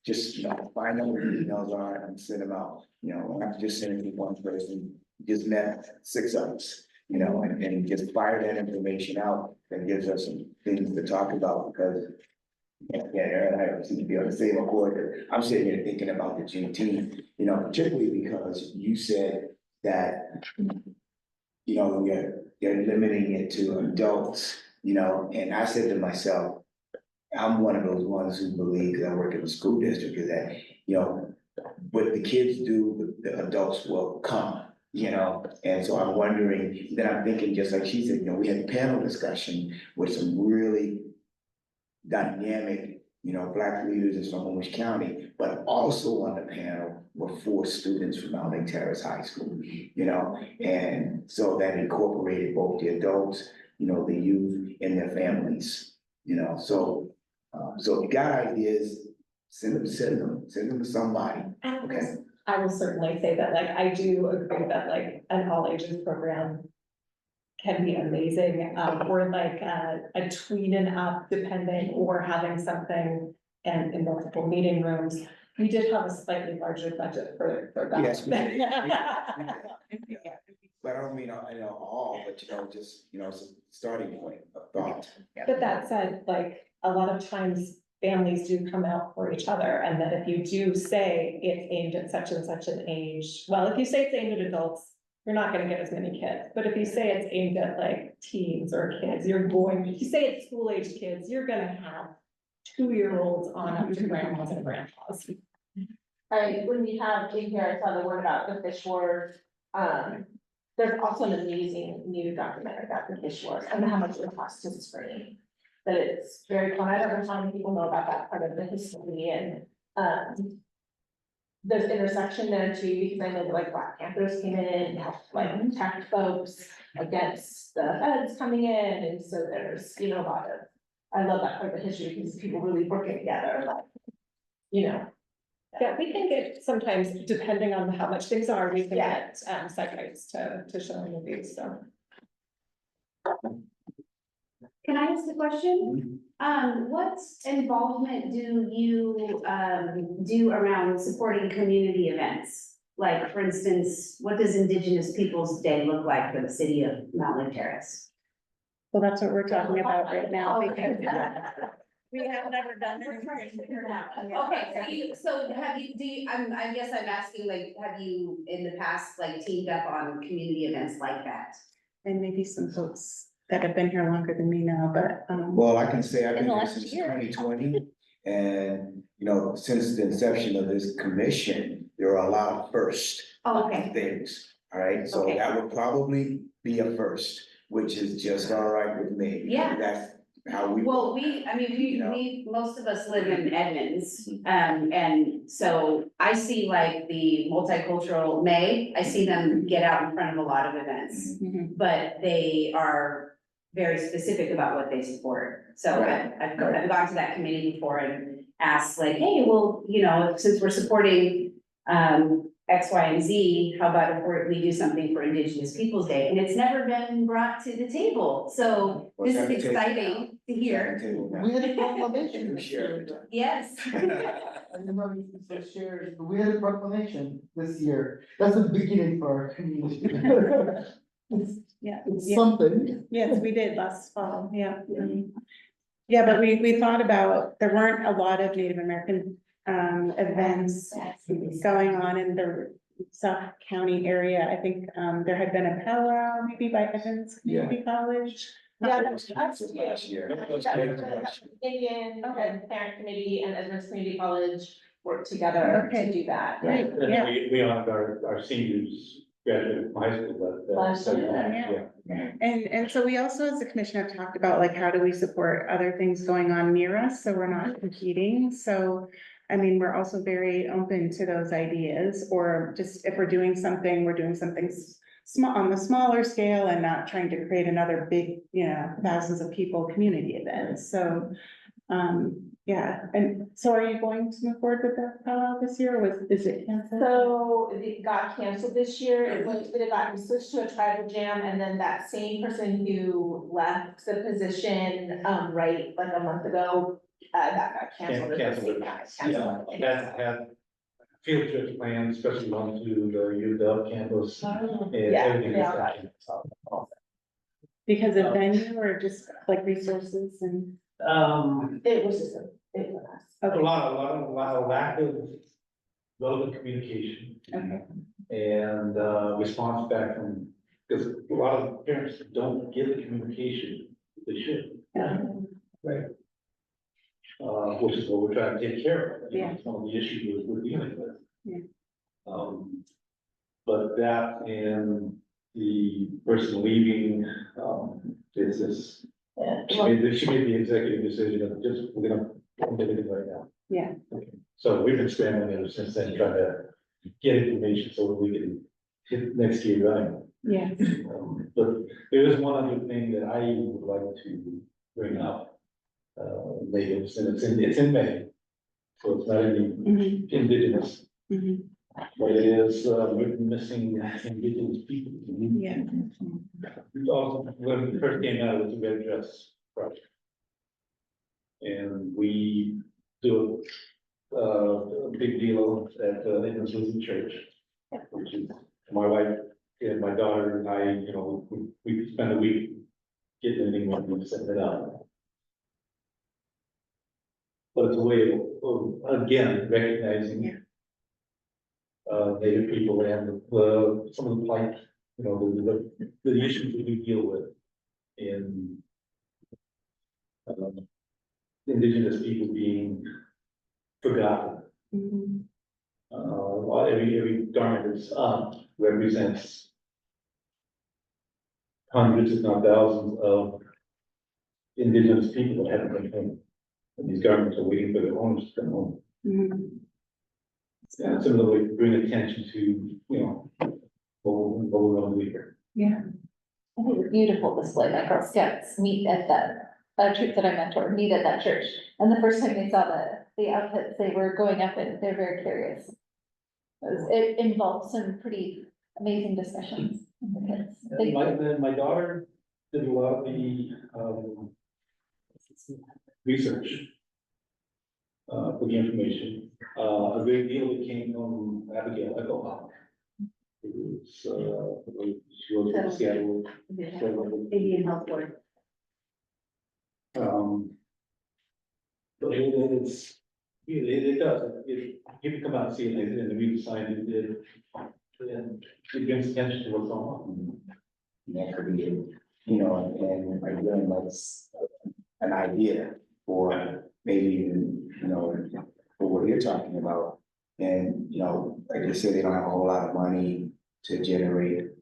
just, find out what the emails are and send them out, not just send it to one person, just met 6 others, and just fire that information out, that gives us some things to talk about, because Aaron, I seem to be on the same accord. I'm sitting here thinking about the Juneteenth, particularly because you said that, you're limiting it to adults, and I said to myself, I'm one of those ones who believe, because I work in the school district, is that, what the kids do, the adults will come, and so I'm wondering, then I'm thinking, just like she said, we had a panel discussion with some really dynamic, Black leaders from Orange County, but also on the panel were 4 students from Mountlake Terrace High School, and so that incorporated both the adults, the youth and their families, so if you got ideas, send them to somebody. Okay. I will certainly say that, I do agree that an all ages program can be amazing, or a tween and up, depending, or having something in multiple meeting rooms. We did have a slightly larger budget for that. Yes, we did. But I don't mean, all, but just, it's a starting point of thought. But that said, a lot of times families do come out for each other, and that if you do say it's aimed at such and such an age, well, if you say it's aimed at adults, you're not gonna get as many kids, but if you say it's aimed at like teens or kids, if you say it's school-aged kids, you're gonna have 2-year-olds on up to grandmas and grandpas. When we have in here, I saw the word about the fish wars, there's also an amazing new documentary about the fish wars, and how much it costs to screen. That it's very fun, I don't know how many people know about that part of the history and, there's intersection there too, because I know that like Black Panthers came in and helped like protect folks against the feds coming in, and so there's, you know, a lot of, I love that part of the history, because people really working together, like, you know. Yeah, we can get, sometimes, depending on how much things are, we can Yeah. get, sidelights to show movies, so. Can I ask a question? What involvement do you, do around supporting community events? Like, for instance, what does Indigenous Peoples' Day look like for the city of Mountlake Terrace? Well, that's what we're talking about right now. Okay. We have never done it. Okay, so have you, I guess I'm asking, like, have you in the past, like, teamed up on community events like that? And maybe some folks that have been here longer than me now, but, Well, I can say I've In been the here last since year. 2020, and, you know, since the inception of this commission, there are a lot of first Oh, okay. things, all right? So Okay. that would probably be a first, which is just all right with me. Yeah. That's how we. Well, most of us live in Edmonds, and so I see like the multicultural May, I see them get out in front of a lot of events. Mhm. But they are very specific about what they support. So Right. I've gone to that committee before and asked like, hey, well, you know, since we're supporting X, Y, and Z, how about if we do something for Indigenous Peoples' Day? And it's never been brought to the table. So What's this at is the table exciting to hear. We had a proclamation. You share it. Yes. I remember you shared, we had a proclamation this year, that's the beginning for our community. It's Yeah. it's Yeah. something. Yes, we did last fall, yeah. Yeah, but we thought about, there weren't a lot of Native American events going on in the South County area. I think there had been a powwow maybe by Evans Community College. Yeah, Last year. Indian and parent committee and Edmonds Community College work together to Okay. do that. Right, And yeah. we honored our seniors graduated from high school, but. Last year, Yeah. And so we also, as a commission, have talked about like, how do we support other things going on near us, so we're not competing, so. I mean, we're also very open to those ideas, or just if we're doing something small, on the smaller scale, and not trying to create another big, you know, thousands of people community events, so. Yeah, and so are you going to move forward with the powwow this year, or is it canceled? So it got canceled this year, it got switched to a tribal jam, and then that same person who left the position, right, like a month ago, that got canceled. at the same time. Yeah, had field trips planned, especially one to the UW campus. And Yeah, everything is yeah. happening. Because of venue or just like resources and? It was just it was us. A lot of lack of relevant communication. Okay. And response back from, because a lot of parents don't get the communication they should. Right. Which is what we're trying to take care of. You know, some of the issues we're dealing with. Yeah. But that and the person leaving, is this. She made the executive decision of just, we're gonna do it right now. Yeah. Okay. So we've been scrambling ever since then, trying to get information so that we can hit next year running. Yeah. But there is one other thing that I would like to bring up. Natives, and it's in May. So it's not any Mhm, indigenous, mhm, but it is, we're missing indigenous people. yeah. Also, when it first came out, it was a red dress project. And we do a big deal at Nathan's Lutheran Church, which is my wife and my daughter and I, you know, we spend a week getting everything ready and setting it up. But it's a way of, again, recognizing. Native people and some of the plight, you know, the issues that we deal with in. Indigenous people being forgotten. Every garment that's up represents hundreds, if not thousands, of indigenous people that haven't been home. And these garments are waiting for their owners to come home. And similarly, bring attention to, you know, what we're gonna do here. I think it's a beautiful display, my Girl Scouts meet at that troop that I mentor, meet at that church. And the first time they saw the outfits they were going up in, they're very curious. It involves some pretty amazing discussions with the kids. My daughter did a lot of the, research. For the information, a great deal that came from Abigail Echo. It was, she was in Seattle. Indian Health Board. But it does, people come out and see it, and we decide it, and it brings attention to what's going on. That could be, you know, and again, that's an idea for maybe even, you know, for what you're talking about. And, you know, like you said, they don't have a whole lot of money to generate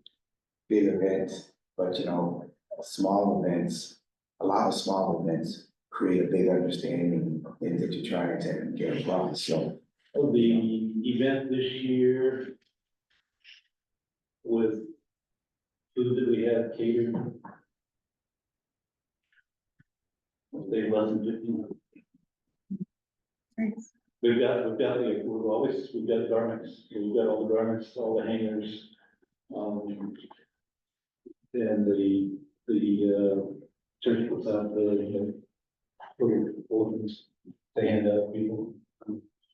big events, but, you know, small events, a lot of small events create a big understanding of things that you're trying to get across. So The event this year with food that we had catered. They wasn't 15. We've got, we've got garments, we've got all the garments, all the hangers. And the church puts out the little orphans, they hand out people.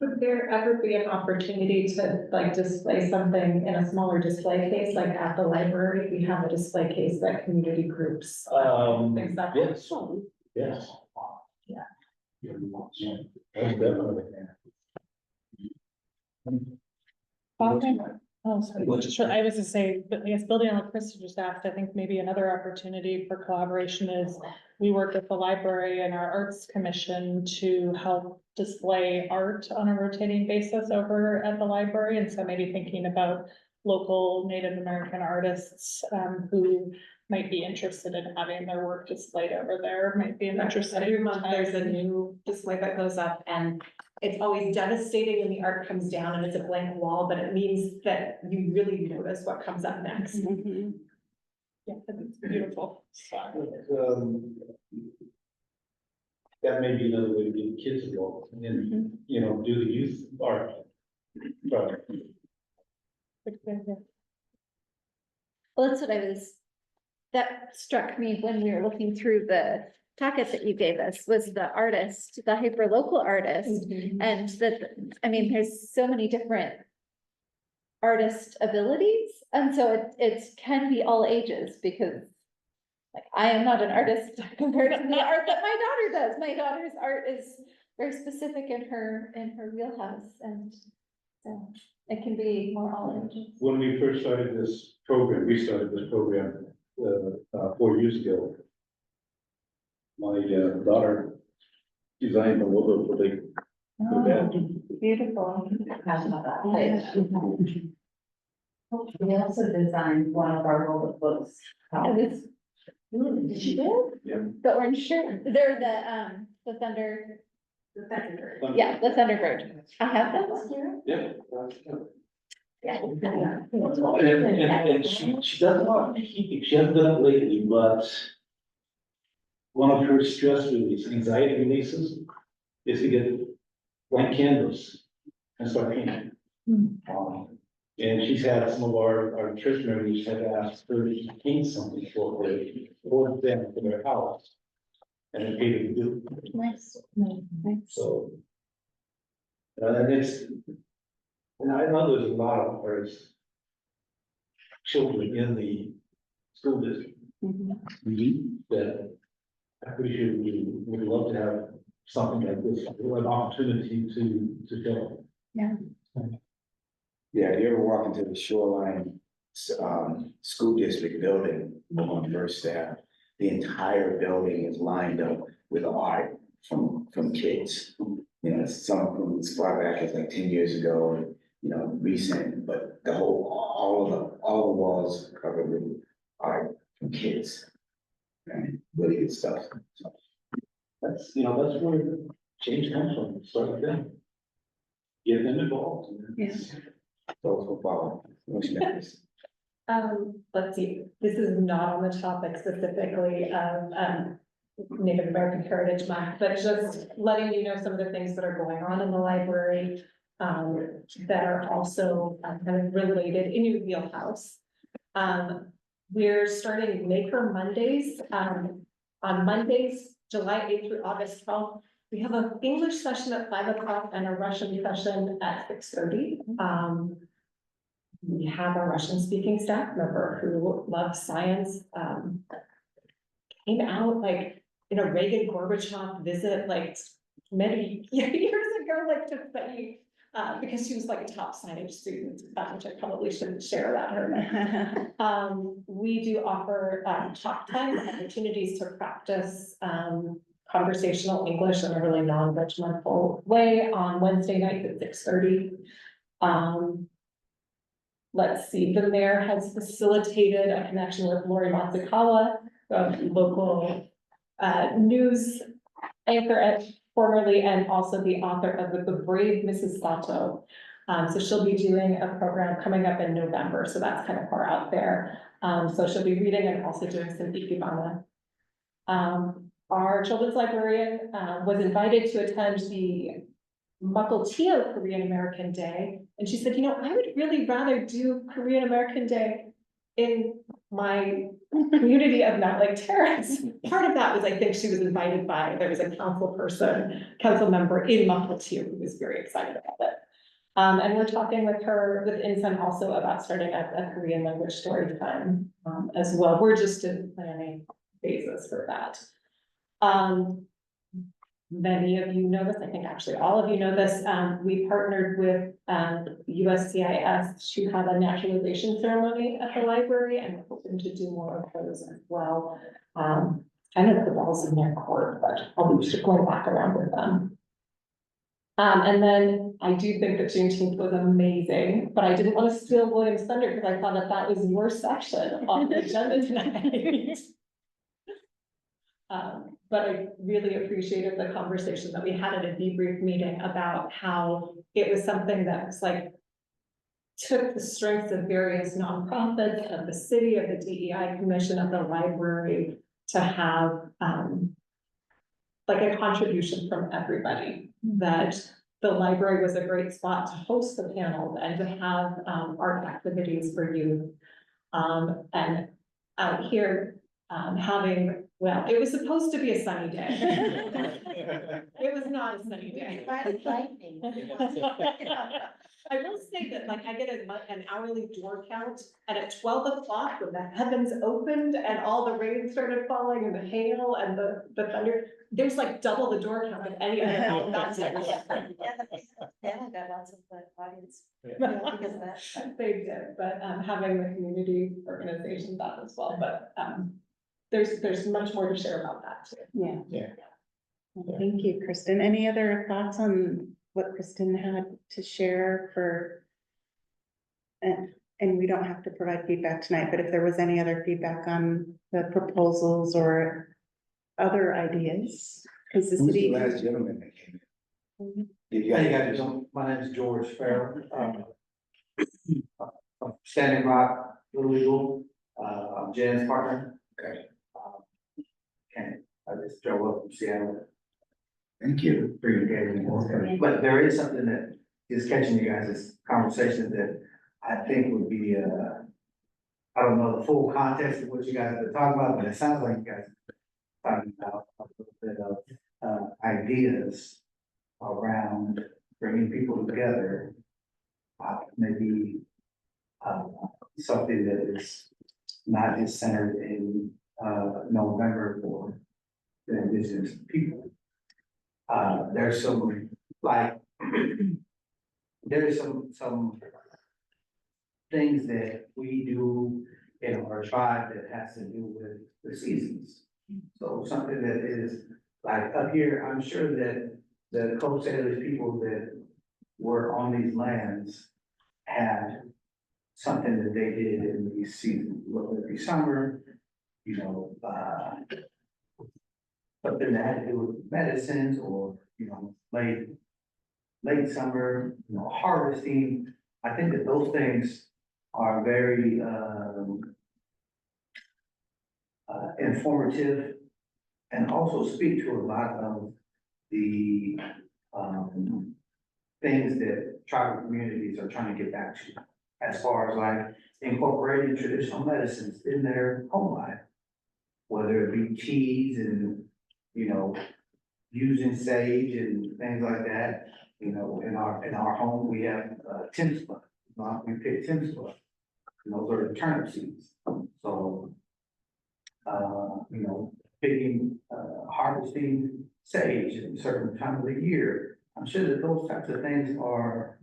Would there ever be an opportunity to like display something in a smaller display case, like at the library, we have a display case that community groups? Things that. Yes, yes. Yeah. That's definitely. Oh, sorry. Sure, I was to say, but I guess building on what Chris just asked, I think maybe another opportunity for collaboration is we work with the library and our arts commission to help display art on a rotating basis over at the library. And so maybe thinking about local Native American artists who might be interested in having their work displayed over there, might be an interesting. Every month there's a new display that goes up, and it's always devastating when the art comes down and it's a blank wall, but it means that you really notice what comes up next. Yeah, it's beautiful. So, That may be another way to get kids involved and, you know, do the youth art. But Well, that's what that struck me when we were looking through the packet that you gave us, was the artist, the hyper-local artist. And that, I mean, there's so many different artist abilities. And so it can be all ages, because like, I am not an artist compared to the art that my daughter does. My daughter's art is very specific in her wheelhouse, and so it can be more all ages. when we first started this program, 4 years ago. My daughter designed the logo for the Beautiful. We also designed one of our role books. Did she do? Yeah. The orange shirt, they're the thunder, The second. yeah, the Thunderbird. I have those here. Yeah. Yeah. And she does a lot of keeping, she hasn't done it lately, but one of her stress release, anxiety releases, is to get blank canvas and start painting. And she's had some of our church members have asked her to paint something for them, for their house. And they paid her to do it. Nice. So. And and I know there's a lot of artists. Children in the school district that I'm pretty sure we would love to have something like this, an opportunity to go. Yeah, if you ever walk into the Shoreline, school district building on First Staff, the entire building is lined up with art from kids. You know, some from as far back as like 10 years ago, and, you know, recent, but all the walls are covered with art from kids. And really good stuff. So, That's where change comes from, sort of thing. Get them involved. Yeah. so football, motion pictures. Let's see, this is not on the topic specifically of, Native American Heritage Month, but just letting you know some of the things that are going on in the library. That are also kind of related in your wheelhouse. We're starting Maker Mondays, on Mondays, July 8th through August 12th. We have an English session at 5 o'clock and a Russian session at 6:30. We have a Russian speaking staff member who loves science, came out like in a Reagan Gorbachev visit, like many years ago, like to study, because she was like a top science student, which I probably shouldn't share about her. We do offer talk time opportunities to practice conversational English in a really non-judgmental way on Wednesday nights at 6:30. Let's see, the mayor has facilitated a connection with Lori Matsukawa, a local news anchor formerly, and also the author of The Brave Mrs. Sato. So she'll be doing a program coming up in November, so that's kind of far out there. So she'll be reading and also doing some ikebana. Our children's librarian was invited to attend the Mukilteo Korean American Day, and she said, you know, I would really rather do Korean American Day in my community of Mountlake Terrace. Part of that was, I think she was invited by, there was a council member in Mukilteo who was very excited about it. And we're talking with her, with Insun also about starting a Korean language story time as well. We're just in planning phases for that. Many of you know this, I think actually all of you know this, we partnered with USCIS to have a naturalization ceremony at the library, and we're hoping to do more of those as well. I know the ball's in their court, but I'll be going back around with them. And then I do think that Juneteenth was amazing, but I didn't want to steal William's thunder because I thought that that was your section on the agenda tonight. But I really appreciated the conversation that we had at a debrief meeting about how it was something that was like, took the strengths of various nonprofits, of the city, of the DEI commission, of the library, to have like a contribution from everybody, that the library was a great spot to host the panel and to have art activities for youth. And out here, having, well, it was supposed to be a sunny day. It was not a sunny day. I will say that, like, I get an hourly door count, and at 12 o'clock, when the heavens opened and all the rain started falling and the hail and the thunder, there's like double the door count of any other hour that time. Yeah, I got lots of audience. Because of that. They did, but having the community organizations up as well, but there's much more to share about that too. Yeah. Yeah. Well, thank you, Kristen. Any other thoughts on what Kristen had to share for? And we don't have to provide feedback tonight, but if there was any other feedback on the proposals or other ideas, because the Who's the city. last gentleman that came in? Did you Hey guys- guys, my name is George Farrell. I'm Standing Rock Little Eagle, I'm Jan's partner. Okay, And I just drove up from Seattle, thank you. bringing Gary. But there is something that is catching you guys' conversation that I think would be, I don't know the full context of what you guys are talking about, but it sounds like you guys are talking about a little bit of ideas around bringing people together. Maybe something that is not just centered in November for the indigenous people. there's some, like, there's some things that we do in our tribe that has to do with the seasons. So something that is, like, up here, I'm sure that the Coast Salish people that were on these lands had something that they did in these seasons, whether it be summer, you know, something that had to do with medicines or, you know, late summer, you know, harvesting. I think that those things are very, informative and also speak to a lot of the, things that tribal communities are trying to get back to. As far as like incorporating traditional medicines in their home life. Whether it be teas and, you know, using sage and things like that. You know, in our home, we have tinsel. We pick tinsel. And those are the turnip seeds. So, you know, picking, harvesting sage at a certain time of the year. I'm sure that those types of things are,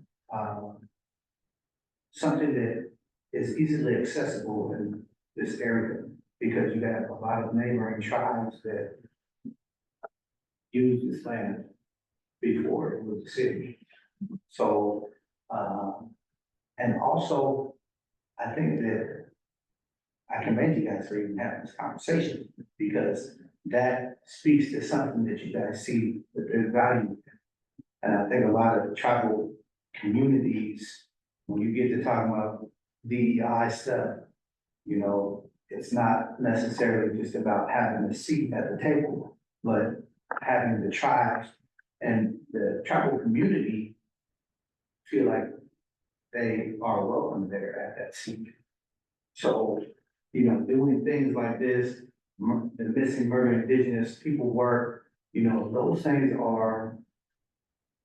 something that is easily accessible in this area. Because you have a lot of neighboring tribes that used this land before it was a city. So, and also, I think that I commend you guys for even having this conversation, because that speaks to something that you guys see that there's value in. And I think a lot of tribal communities, when you get to talking about DEI stuff, you know, it's not necessarily just about having a seat at the table, but having the tribes and the tribal community feel like they are welcome there at that seat. So, you know, doing things like this, the Missing Murder Indigenous People work, you know, those things are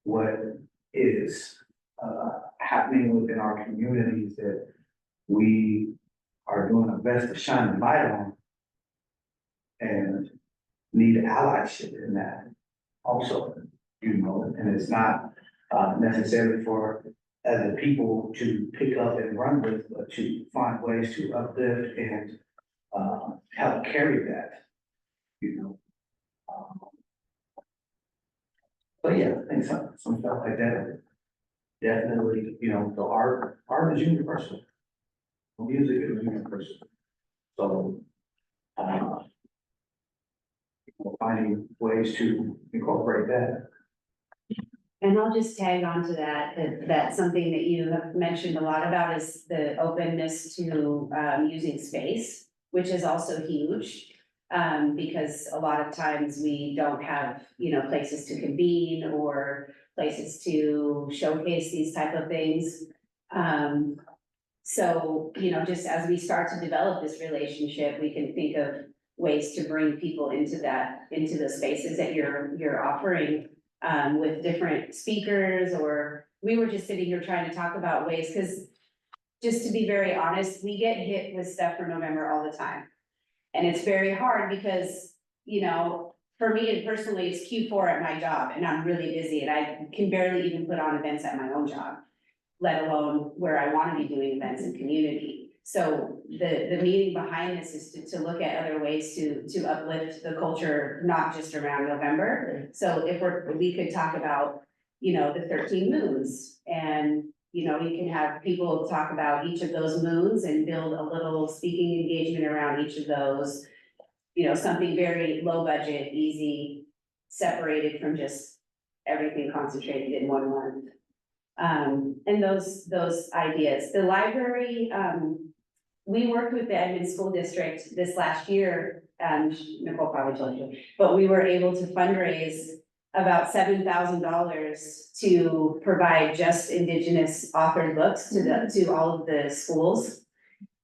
what is happening within our communities that we are doing our best to shine a light on and need allyship in that also, you know, and it's not necessarily for other people to pick up and run with, but to find ways to uplift and help carry that, you know. But yeah, I think some stuff like that, definitely, you know, the art is universal. Music is universal. So, finding ways to incorporate that. And I'll just tag on to that, that's something that you have mentioned a lot about is the openness to using space, which is also huge. Because a lot of times we don't have, you know, places to convene or places to showcase these type of things. So, you know, just as we start to develop this relationship, we can think of ways to bring people into the spaces that you're offering. With different speakers, or we were just sitting here trying to talk about ways, because just to be very honest, we get hit with stuff for November all the time. And it's very hard because, you know, for me and personally, it's Q4 at my job and I'm really busy and I can barely even put on events at my own job, let alone where I want to be doing events in community. So the meaning behind this is to look at other ways to uplift the culture, not just around November. So if we could talk about, you know, the 13 moons, and, you know, we can have people talk about each of those moons and build a little speaking engagement around each of those. You know, something very low budget, easy, separated from just everything concentrated in one month. And those ideas, the library, we worked with the Edmond School District this last year, Nicole probably told you, but we were able to fundraise about $7,000 to provide just Indigenous authored books to all of the schools.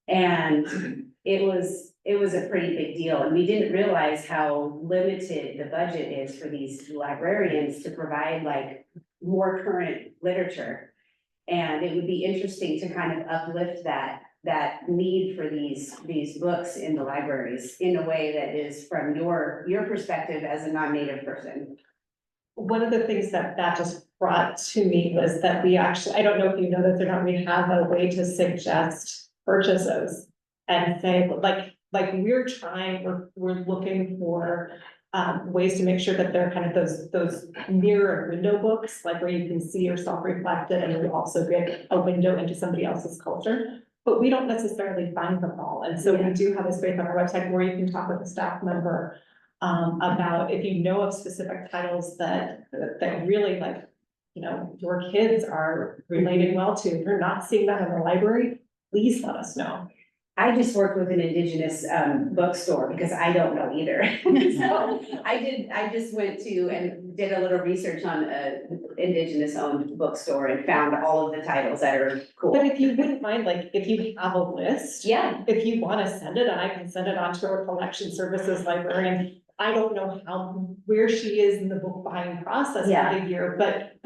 And it was a pretty big deal, and we didn't realize how limited the budget is for these librarians to provide like more current literature. And it would be interesting to kind of uplift that need for these books in the libraries in a way that is from your perspective as a non-native person. one of the things that just brought to me was that we actually, I don't know if you know this or not, we have a way to suggest purchases. And say, like we're trying, we're looking for ways to make sure that they're kind of those mirror window books, like where you can see yourself reflected and you also get a window into somebody else's culture. But we don't necessarily find them all. And so we do have a space on our website where you can talk with a staff member about if you know of specific titles that really like, you know, your kids are relating well to, if you're not seeing that in the library, please let us know. I just worked with an indigenous bookstore because I don't know either. So I just went to and did a little research on a indigenous owned bookstore and found all of the titles that are cool. But if you wouldn't mind, like, if you have a list. Yeah. If you wanna send it, and I can send it on to our collection services librarian. I don't know where she is in the book buying process every year, but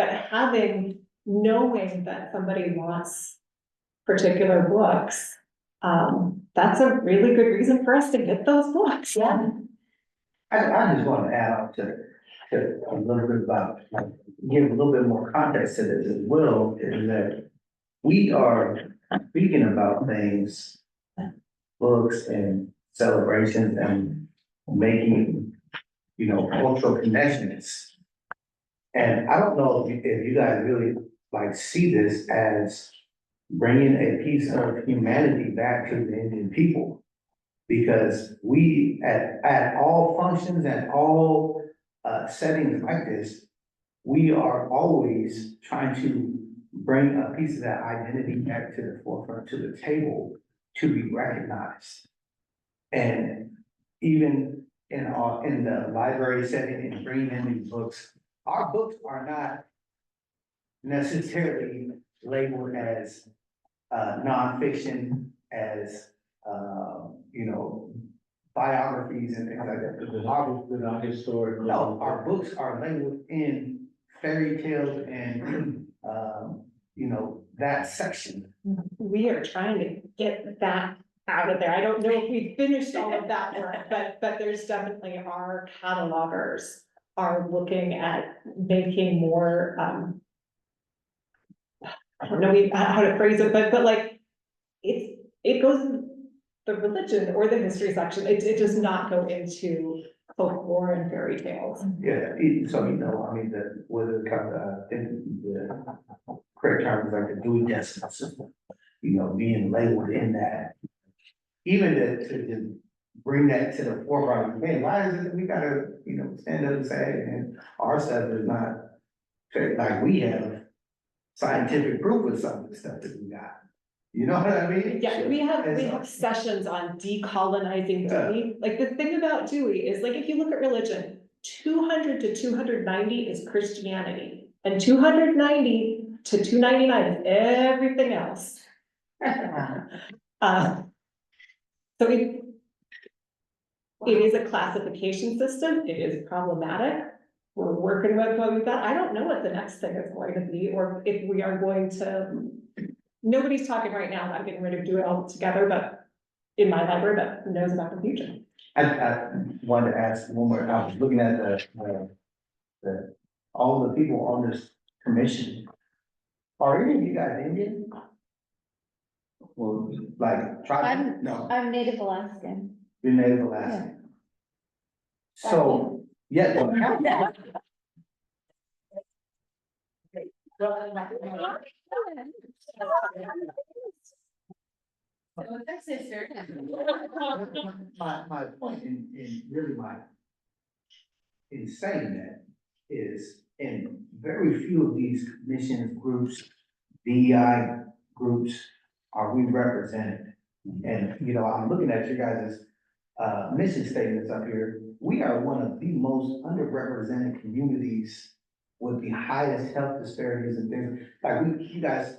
knowing that somebody wants particular books. That's a really good reason for us to get those books. Yeah. I just want to add on to a little bit about, like, give a little bit more context to this as well, is that we are speaking about things, books and celebrations and making, you know, cultural connections. And I don't know if you guys really like see this as bringing a piece of humanity back to the Indian people. Because we, at all functions and all settings like this, we are always trying to bring a piece of that identity back to the forefront, to the table, to be recognized. And even in the library setting and bringing in these books, our books are not necessarily labeled as nonfiction, as you know, biographies and things like that. They're not historical. No, our books are labeled in fairy tales and you know, that section. We are trying to get that out of there. I don't know if we've finished all of that work, but there's definitely our catalogers are looking at making more, I don't know how to phrase it, but like, it goes in the religion or the history section. It does not go into folklore and fairy tales. Yeah, so, you know, I mean, whether it comes, the correct term is like the Dewey Decimal System, you know, being labeled in that. Even to bring that to the forefront, man, why is it that we gotta, you know, stand up and say, and our stuff is not, like, we have scientific proof of some of the stuff that we got. You know what I mean? Yeah, we have sessions on decolonizing Dewey. Like the thing about Dewey is like, if you look at religion, 200 to 290 is Christianity and 290 to 299 is everything else. So it is a classification system. It is problematic. We're working with what we've got. I don't know what the next thing is going to be, or if we are going to, nobody's talking right now about getting rid of Dewey altogether, but in my library, but who knows about the future. I wanted to ask one more, I was looking at all the people on this commission. Are any of you guys Indian? Well, like, tribe? No, I'm Native Alaskan. you're Native Alaskan. So, yeah. My point in really in saying that is in very few of these commissions, groups, DEI groups, are we represented? And, you know, I'm looking at you guys' mission statements up here. We are one of the most underrepresented communities with the highest health disparities and things. Like, you guys,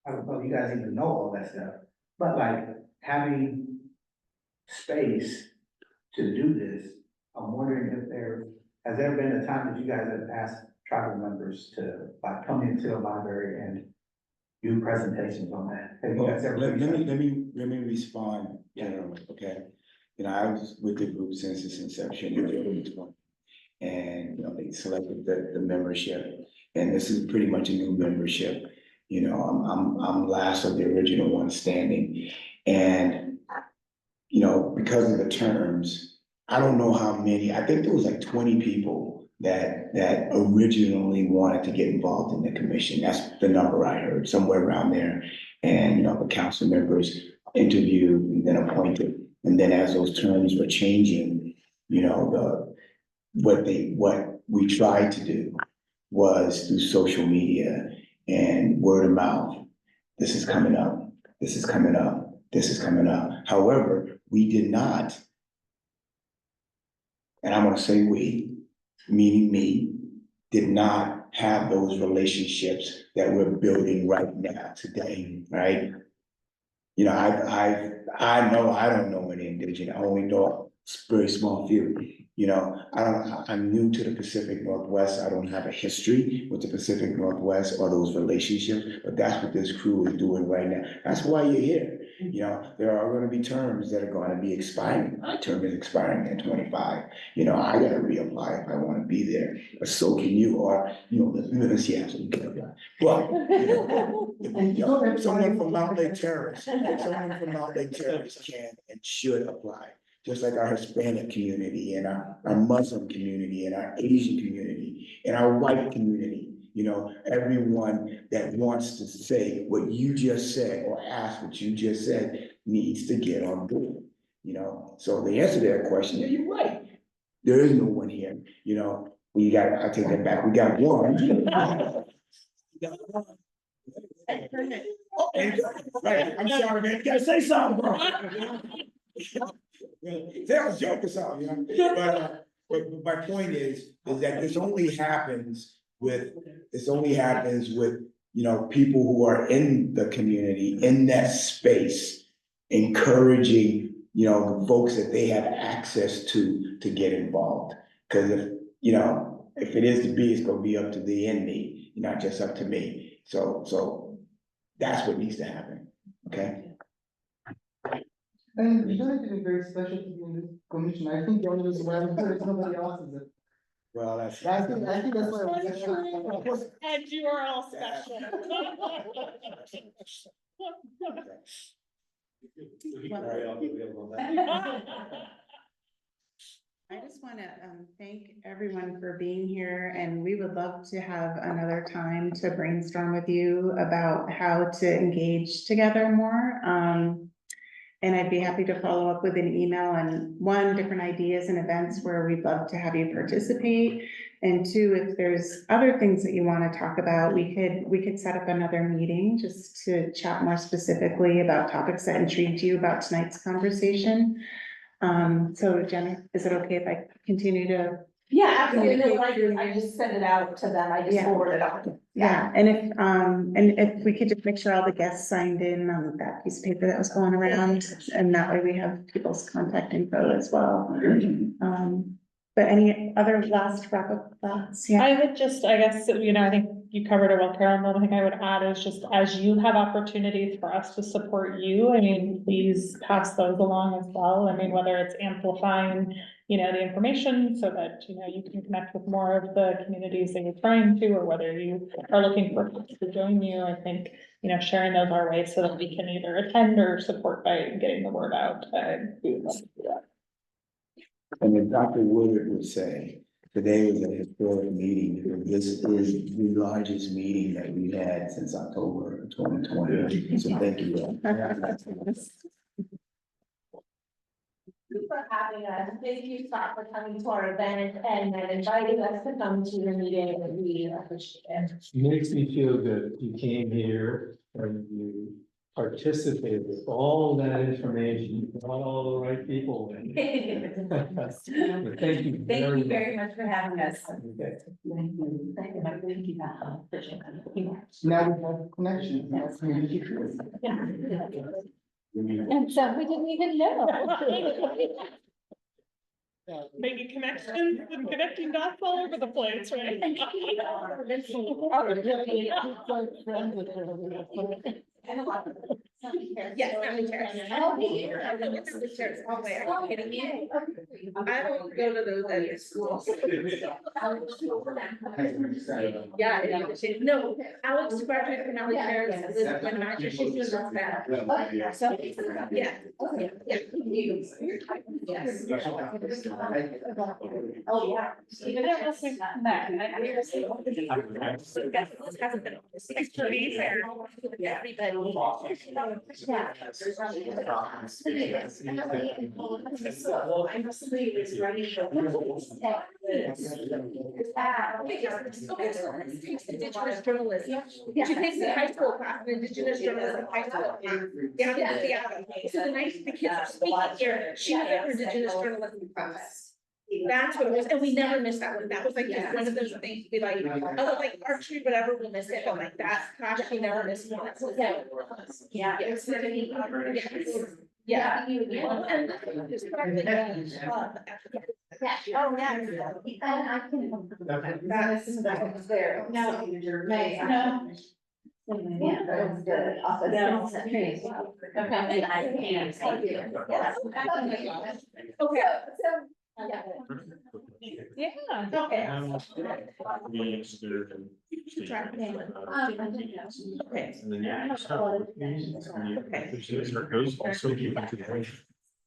I don't know if you guys even know all that stuff, but like having space to do this, I'm wondering if has there been a time that you guys have asked tribal members to like come into a library and do presentations on that? Have you guys ever? Let me respond generally, okay? You know, I was with the group since its inception in 2020. And, they selected the membership, and this is pretty much a new membership. I'm last of the original one standing, and, because of the terms, I don't know how many, I think there was like 20 people that originally wanted to get involved in the commission. That's the number I heard, somewhere around there. And, the council members interviewed and then appointed. And then as those terms were changing, what we tried to do was through social media and word of mouth. This is coming up, this is coming up, this is coming up. However, we did not, and I'm gonna say we, meaning me, did not have those relationships that we're building right now today, right? I know I don't know any indigenous, I only know a very small few. I'm new to the Pacific Northwest. I don't have a history with the Pacific Northwest or those relationships, but that's what this crew is doing right now. That's why you're here. There are gonna be terms that are gonna be expiring. My term is expiring at 25. I gotta reapply if I wanna be there, or so can you, or, let's yeah, so you can apply. But, someone from Mountlake Terrace, can and should apply. Just like our Hispanic community and our Muslim community and our Asian community and our white community. Everyone that wants to say what you just said or ask what you just said needs to get on board. So the answer to that question, yeah, you're right. There is no one here, I take that back, we got one. We got one. Oh, right, I'm sorry, man, you gotta say something, bro. That was joke or something, but my point is that this only happens with, people who are in the community, in that space, encouraging, the folks that they have access to get involved. Cause if it is to be, it's gonna be up to the end me, not just up to me. So that's what needs to happen, okay? And you don't have to be very special to be in this commission. I think the only reason why I'm here is nobody else is it. Well, I think that's why I was. And you are all special. I just want to thank everyone for being here, and we would love to have another time to brainstorm with you about how to engage together more. And I'd be happy to follow up with an email on different ideas and events where we'd love to have you participate. And two, if there's other things that you want to talk about, we could set up another meeting just to chat more specifically about topics that intrigued you about tonight's conversation. So Jenna, is it okay if I continue to? Yeah, absolutely. I just send it out to them. I just Yeah. forward it on. Yeah, and if we could just make sure all the guests signed in on that piece of paper that was going around, and that way we have people's contact info as well. But any other last wrap up thoughts? Yeah. I would just, I guess, I think you covered it well, Carol. Another thing I would add is just as you have opportunities for us to support you, please pass those along as well. Whether it's amplifying, the information so that, you can connect with more of the communities that you're trying to, or whether you are looking for folks to join you. I think, sharing those our way so that we can either attend or support by getting the word out. We would love to do that. And then Dr. Woodard would say, today was a historic meeting, because this is the largest meeting that we've had since October 2020. So thank you. For having us. Thank you, Scott, for coming to our event and then inviting us to come to your meeting. We appreciate it. Makes me feel good. You came here and you participated with all that information, you brought all the right people. Thank you. Thank you very much for having us. Okay. Thank you. Thank you. Appreciate it. Now we have connections. That's community. And so we didn't even know. Making connections and connecting dots all over the place, right? Yes, Family Terrace. Oh, I don't know the Terrace all the way. Are you kidding me? I don't go to those at school. Yeah, no, Alex graduated from Mountlake Terrace, and this is when she's doing this now. So, yeah. Yes. Oh, yeah. I don't know if we've met. Hasn't been. It's pretty fair. Indigenous journalism. She takes the high school class, in Indigenous journalism, high school. Down in Seattle. So the night the kids are speaking here, she was in her Indigenous journalism class. That's what it was, and we never missed that one. That was like just one of those things, we like, other like archery, whatever, we'll miss it, but like that, gosh, we never missed one. Yeah. Yes. Yeah. And it's probably, Yeah, oh, yeah, and I can. That's there. No, no. Yeah, that's good. No. Okay, I can't. Thank you. okay. So, yeah. Yeah. Okay.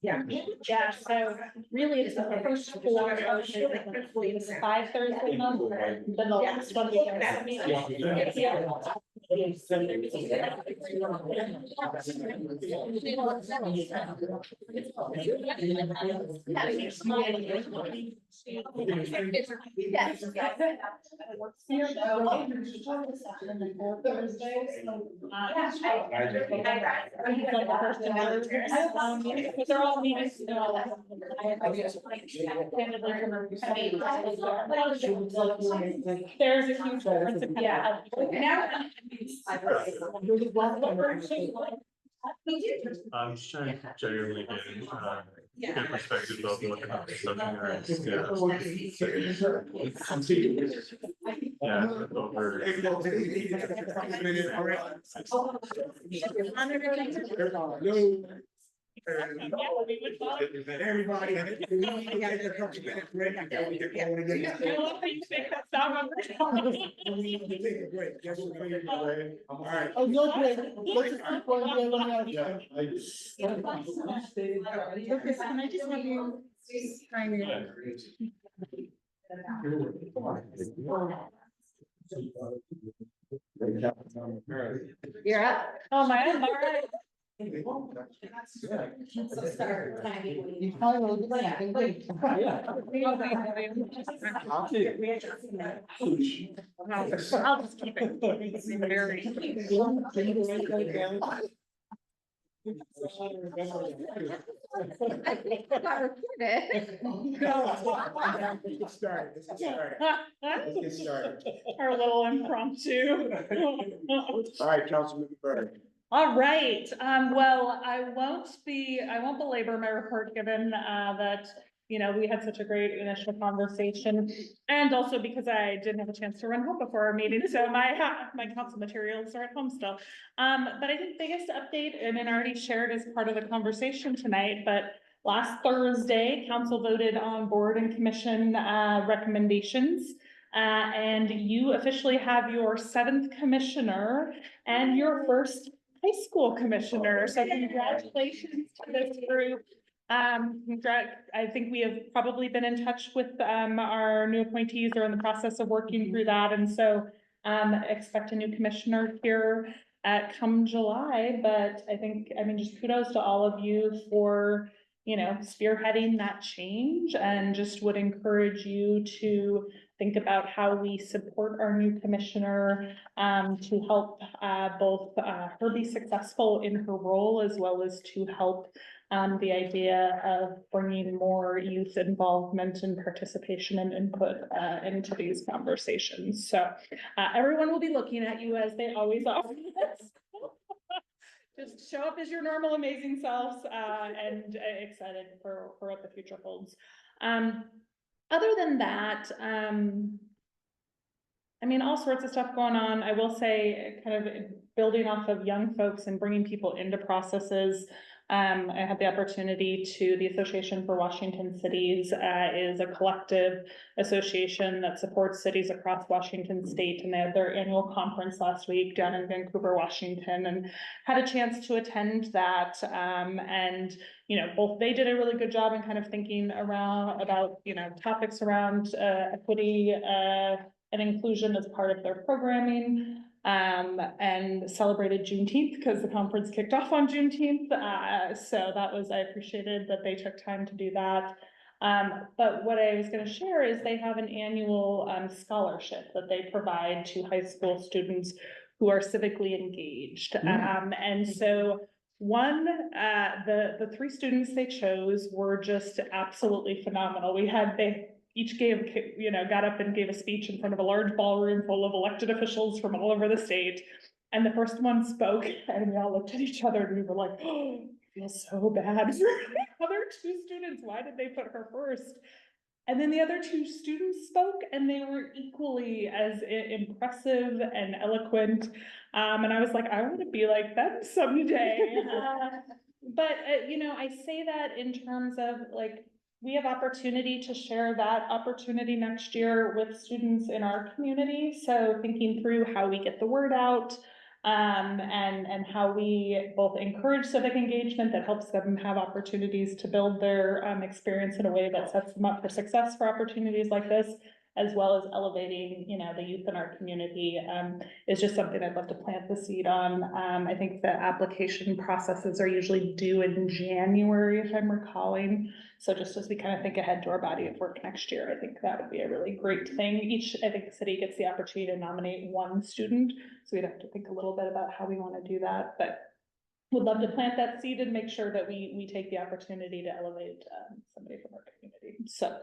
Yeah. Yeah, so really it's the first 4 of 5 Thursday months, then the last one. They're all meetings. There's a huge difference. Yeah. I'm just trying to generally get perspective of what kind of subject Everybody. Oh, no, great. Let's just keep going. Lucas, can I just have you sign it? You're up. Oh, my, all right. You finally look like you can I'll just keep it. Very. I think I got recorded. Let's get started. Let's get started. Our little impromptu. All right, Councilman Bird. All right, well, I won't belabor my report, given that, you know, we had such a great initial conversation. And also because I didn't have a chance to run home before our meeting, so my council materials are at home still. But I think the biggest update, and I already shared as part of the conversation tonight, but last Thursday, council voted on board and commission recommendations. And you officially have your 7th commissioner and your first high school commissioner. So congratulations to this group. I think we have probably been in touch with our new appointees. They're in the process of working through that. And so expect a new commissioner here come July. But I mean, just kudos to all of you for, you know, spearheading that change, and just would encourage you to think about how we support our new commissioner to help both her be successful in her role, as well as to help the idea of bringing more youth involvement and participation and input into these conversations. So everyone will be looking at you, as they always are. Just show up as your normal, amazing selves, and excited for what the future holds. Other than that, I mean, all sorts of stuff going on. I will say, kind of building off of young folks and bringing people into processes. I had the opportunity to, the Association for Washington Cities is a collective association that supports cities across Washington state. And they had their annual conference last week down in Vancouver, Washington, and had a chance to attend that. And, you know, both they did a really good job in kind of thinking about, you know, topics around equity and inclusion as part of their programming. And celebrated Juneteenth because the conference kicked off on Juneteenth. So that was, I appreciated that they took time to do that. But what I was going to share is they have an annual scholarship that they provide to high school students who are civically engaged. And so the 3 students they chose were just absolutely phenomenal. They each got up and gave a speech in front of a large ballroom full of elected officials from all over the state. And the first one spoke and we all looked at each other and we were like, oh, I feel so bad for the other 2 students. Why did they put her first? And then the other 2 students spoke and they were equally as impressive and eloquent. And I was like, I want to be like them someday. But, you know, I say that in terms of like, we have opportunity to share that opportunity next year with students in our community. So thinking through how we get the word out, and how we both encourage civic engagement that helps them have opportunities to build their experience in a way that sets them up for success for opportunities like this, as well as elevating, you know, the youth in our community, is just something I'd love to plant the seed on. I think the application processes are usually due in January, if I'm recalling. So just as we kind of think ahead to our body of work next year, I think that would be a really great thing. I think the city gets the opportunity to nominate 1 student. So we'd have to think a little bit about how we want to do that, but would love to plant that seed and make sure that we take the opportunity to elevate somebody from our community. So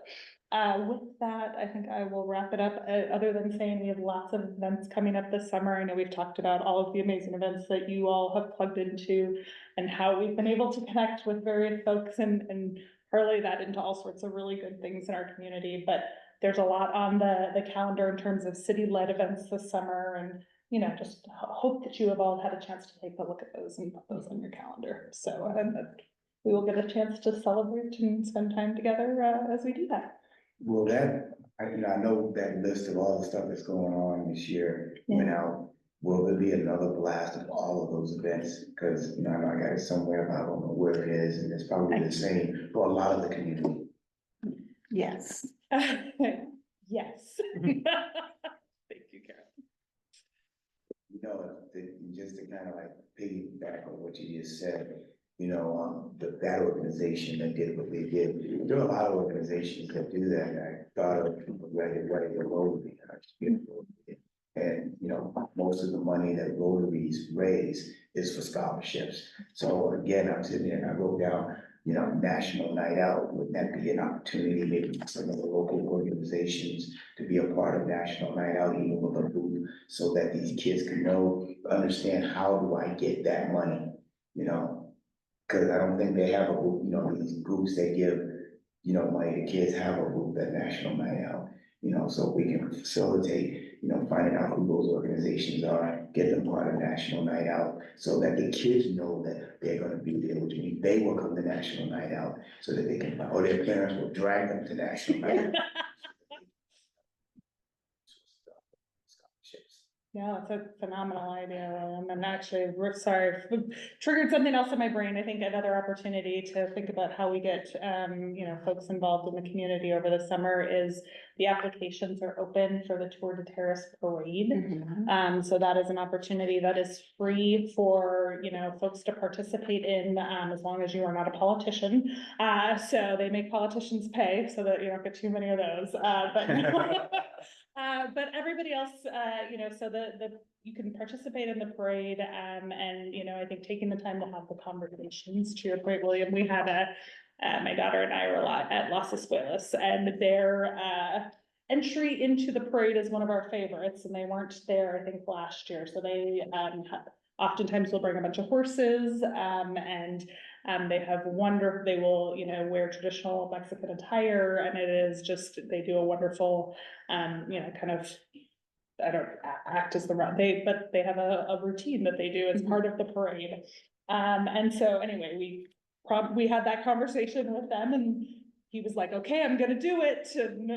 with that, I think I will wrap it up, other than saying we have lots of events coming up this summer. I know we've talked about all of the amazing events that you all have plugged into and how we've been able to connect with various folks and parlay that into all sorts of really good things in our community. But there's a lot on the calendar in terms of city-led events this summer, and you know, just hope that you have all had a chance to take a look at those and put those on your calendar. So we will get a chance to celebrate and spend time together as we do that. Well, I know that list of all the stuff that's going on this year went out. Will there be another blast of all of those events? Because, you know, I know I got it somewhere, but I don't know where it is, and it's probably the same for a lot of the community. Yes. Yes. Thank you, Karen. You know, just to kind of like piggyback on what you just said, you know, that organization that did what they did. There are a lot of organizations that do that. I thought of the Rotary. And, you know, most of the money that Rotaries raise is for scholarships. So again, I'm sitting there and I wrote down, you know, National Night Out. Would that be an opportunity, maybe for some of the local organizations to be a part of National Night Out, even with a booth, so that these kids can understand how do I get that money, you know? Because I don't think they have a booth, you know, these groups they give, you know, money to kids have a booth at National Night Out, you know, so we can facilitate, you know, finding out who those organizations are, get them part of National Night Out, so that the kids know that they're gonna be there, which means they will come to National Night Out, so that they can, or their parents will drag them to National Night Out. Yeah, it's a phenomenal idea. And actually, we're sorry, triggered something else in my brain. I think another opportunity to think about how we get, you know, folks involved in the community over the summer is the applications are open for the Tour de Terrace parade. So that is an opportunity that is free for, you know, folks to participate in, as long as you are not a politician. So they make politicians pay so that you don't get too many of those. But everybody else, you know, so you can participate in the parade, and, you know, I think taking the time to have the conversations, to your point, William, we had my daughter and I were at Las Escuelas, and their entry into the parade is one of our favorites, and they weren't there, I think, last year. So they oftentimes will bring a bunch of horses, and they will, you know, wear traditional Mexican attire, and it is just, they do a wonderful, you know, kind of I don't act as the run, but they have a routine that they do as part of the parade. And so anyway, we had that conversation with them and he was like, okay, I'm gonna do it. And,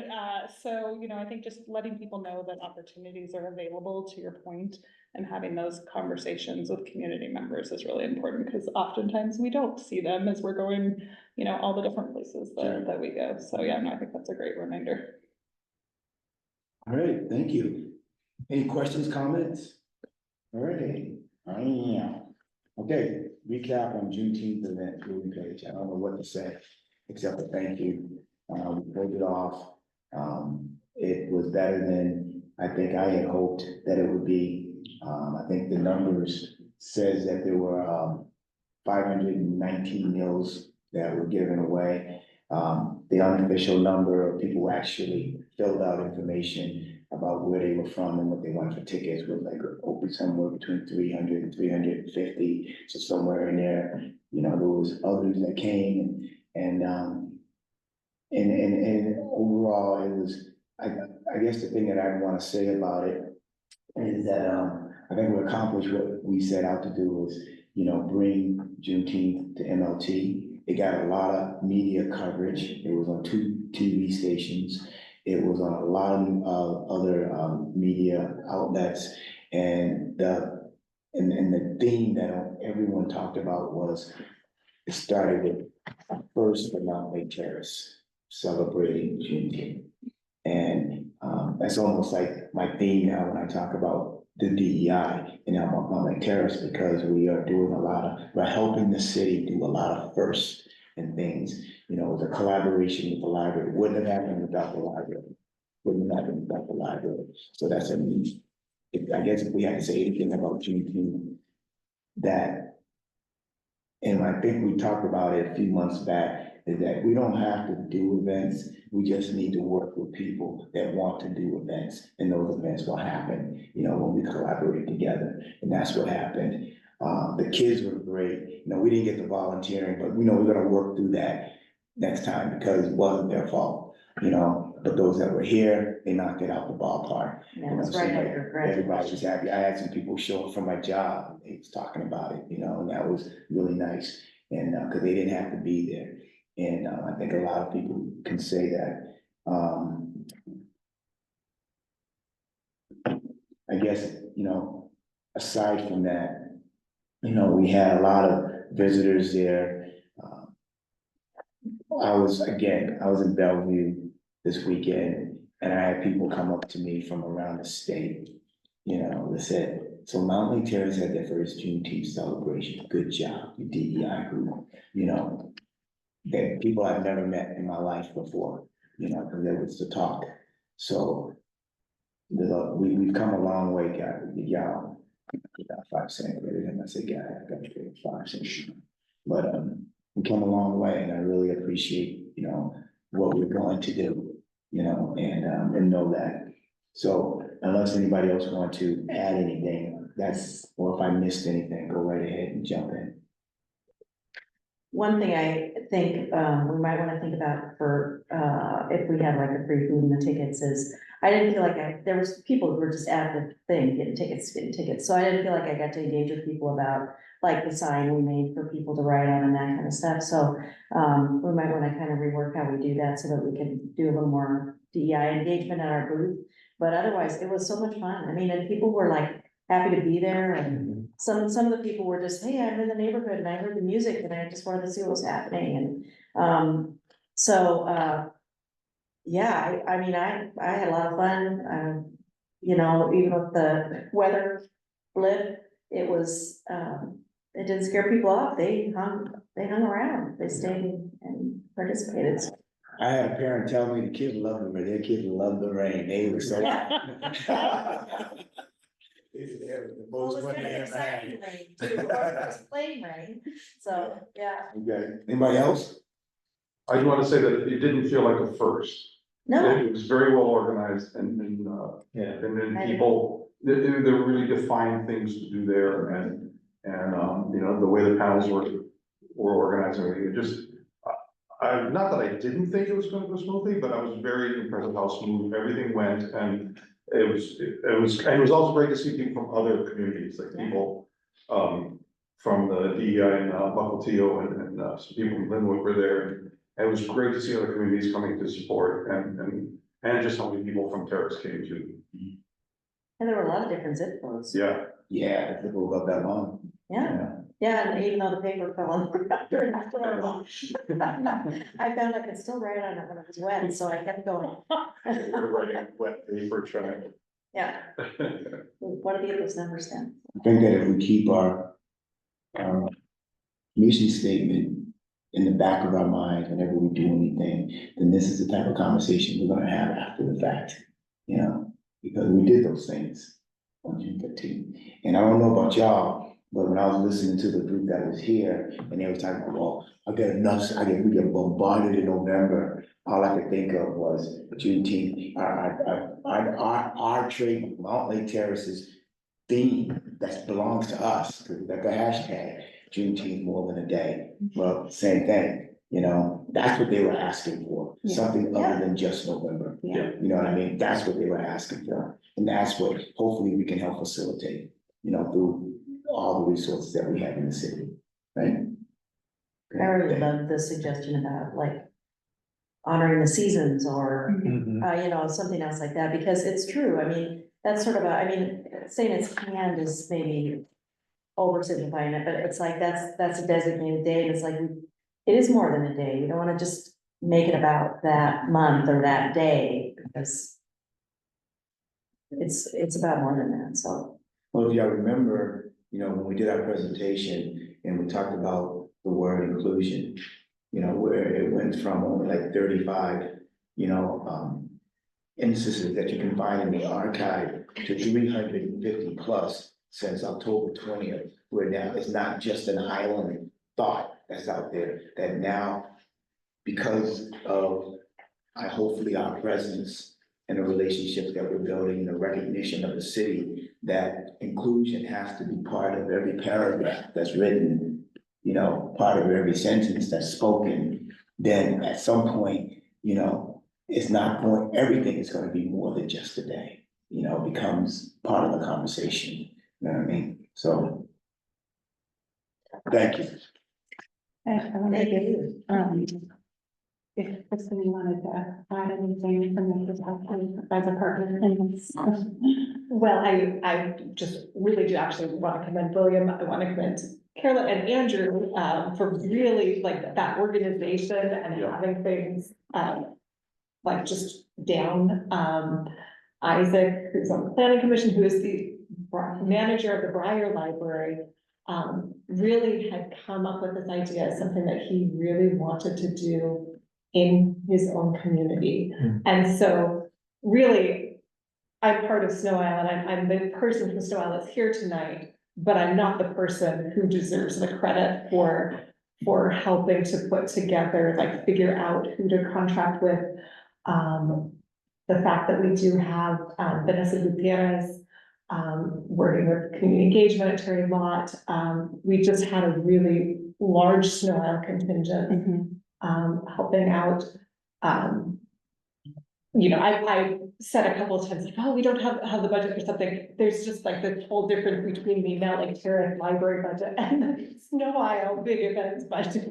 so, you know, I think just letting people know that opportunities are available, to your point, and having those conversations with community members is really important, because oftentimes we don't see them as we're going, you know, all the different places that we go. So yeah, no, I think that's a great reminder. All right, thank you. Any questions, comments? All right, okay, recap on Juneteenth event, moving page. I don't know what to say, except for thank you. We pulled it off. It was better than I think I had hoped that it would be. I think the numbers says that there were 519 meals that were given away. The unofficial number of people who actually filled out information about where they were from and what they wanted for tickets was like open somewhere between 300 and 350. So somewhere in there, you know, there was others that came and overall it was, I guess the thing that I want to say about it is that, I think we accomplished what we set out to do was, you know, bring Juneteenth to MLT. It got a lot of media coverage. It was on 2 TV stations. It was on a lot of other media outlets, and the theme that everyone talked about was, it started with first for Mountlake Terrace, celebrating Juneteenth. And that's almost like my theme now when I talk about the DEI in Mountlake Terrace, because we are doing we're helping the city do a lot of firsts and things. You know, the collaboration with the library wouldn't have happened without the library. So that's I guess if we had to say anything about Juneteenth, that, and I think we talked about it a few months back, is that we don't have to do events. We just need to work with people that want to do events, and those events will happen, you know, when we collaborate together. And that's what happened. The kids were great. You know, we didn't get the volunteering, but we know we're gonna work through that next time, because it wasn't their fault, you know. But those that were here, they knocked it out the ballpark. Yeah, it's right after graduation. Everybody was happy. I had some people show up from my job. They was talking about it, you know, and that was really nice. And, cause they didn't have to be there. And, I think a lot of people can say that. I guess, you know, aside from that, you know, we had a lot of visitors there. I was in Bellevue this weekend, and I had people come up to me from around the state, you know, they said, so Mountlake Terrace had their first Juneteenth celebration. Good job, the DEI group, you know, that people I've never met in my life before, you know, because there was the talk. So we've come a long way, guys, y'all. I got 5 cents greater than I say, guy, I got to pay 5 cents. But we come a long way, and I really appreciate, you know, what we're going to do, you know, and know that. So unless anybody else want to add anything, or if I missed anything, go right ahead and jump in. One thing I think, we might wanna think about for, if we had like a free food and the tickets is, I didn't feel like there was people who were just at the thing, getting tickets. So I didn't feel like I got to engage with people about like the sign we made for people to write on and that kind of stuff. So, we might wanna kind of rework how we do that so that we can do a little more DEI engagement at our booth. But otherwise, it was so much fun. I mean, and people were like happy to be there, and some of the people were just, hey, I'm in the neighborhood and I heard the music and I just wanted to see what was happening. And yeah, I mean, I had a lot of fun. You know, even with the weather blip, it was, it didn't scare people off. They hung around, they stayed and participated. I had a parent tell me the kids love the rain, their kids love the rain, they were so. The most fun they ever had. Plain rain, so, yeah. Okay, anybody else? I do want to say that it didn't feel like a first. No, It was very well organized and then people, there were really defined things to do there and, you know, the way the panels were organized and everything, it just, not that I didn't think it was going to go smoothly, but I was very impressed with how smooth everything went, and it was also great to see people from other communities, like people, from the DEI in Mukilteo and some people from Linwood were there. And it was great to see other communities coming to support and just how many people from Terrace came too. And there were a lot of different zip codes. Yeah. Yeah, if it was up that long. Yeah, and even though the paper fell on. I found I could still write on it when it was wet, so I kept going. We're writing wet paper trying. Yeah. What do those numbers then? I think that if we keep our mission statement in the back of our mind whenever we do anything, then this is the type of conversation we're gonna have after the fact, you know, because we did those things on June 15th. And I don't know about y'all, but when I was listening to the group that was here and they were talking about, well, we get bombarded in November. All I could think of was Juneteenth, our trade, Mountlake Terrace's theme that belongs to us, because like a hashtag, Juneteenth more than a day. Well, same thing, you know, that's what they were asking for, something other than just November. Yeah. You know what I mean? That's what they were asking for. And that's what hopefully we can help facilitate, you know, through all the resources that we have in the city, right? I really love the suggestion about like honoring the seasons or, you know, something else like that, because it's true. I mean, that's sort of saying it's canned is maybe oversimplifying it, but it's like, that's a designated day. And it's like, it is more than a day. You don't want to just make it about that month or that day, because it's about more than that, so. Well, if y'all remember, you know, when we did our presentation and we talked about the word inclusion, you know, where it went from only like 35, you know, instances that you can find in the archive to 350 plus since October 20th, where now it's not just an island thought that's out there, that now, because of hopefully our presence and the relationships that we're building, the recognition of the city, that inclusion has to be part of every paragraph that's written, you know, part of every sentence that's spoken, then at some point, you know, it's not going, everything is going to be more than just a day, you know, it becomes part of the conversation, you know what I mean? So, thank you. I want to give, if Kristen wanted to add anything from this perspective as a partner in this. Well, I just really do actually want to commend William. I want to commend Carolyn and Andrew, for really like that organization and having things, like just down. Isaac, who's on the planning commission, who is the manager of the Breyer Library, really had come up with this idea as something that he really wanted to do in his own community. And so really, I'm part of Snow Island. I'm the person from Snow Island that's here tonight, but I'm not the person who deserves the credit for helping to put together, like figure out who to contract with. The fact that we do have Vanessa Gutierrez working with community engagement at Terry Mott. We just had a really large Snow Island contingent helping out. You know, I said a couple of times, like, oh, we don't have the budget for something. There's just like the whole difference between the Mountlake Terrace library budget and the Snow Isle big events budget.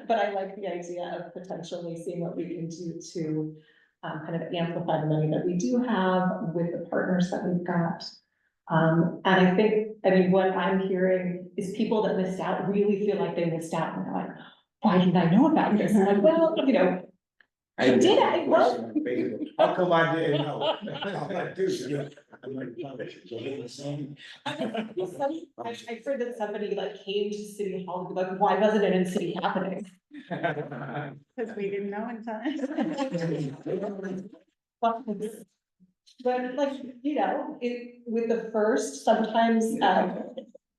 But I like the idea of potentially seeing what we can do to kind of amplify the money that we do have with the partners that we've got. And I think, I mean, what I'm hearing is people that missed out really feel like they missed out, and they're like, why didn't I know about this? I'm like, well, you know, did I? Well, How come I didn't know? I'm like, dude, I'm like, so they were saying. I've heard that somebody like came to City Hall and be like, why wasn't it in city happening? Because we didn't know in time. But like, you know, with the first, sometimes,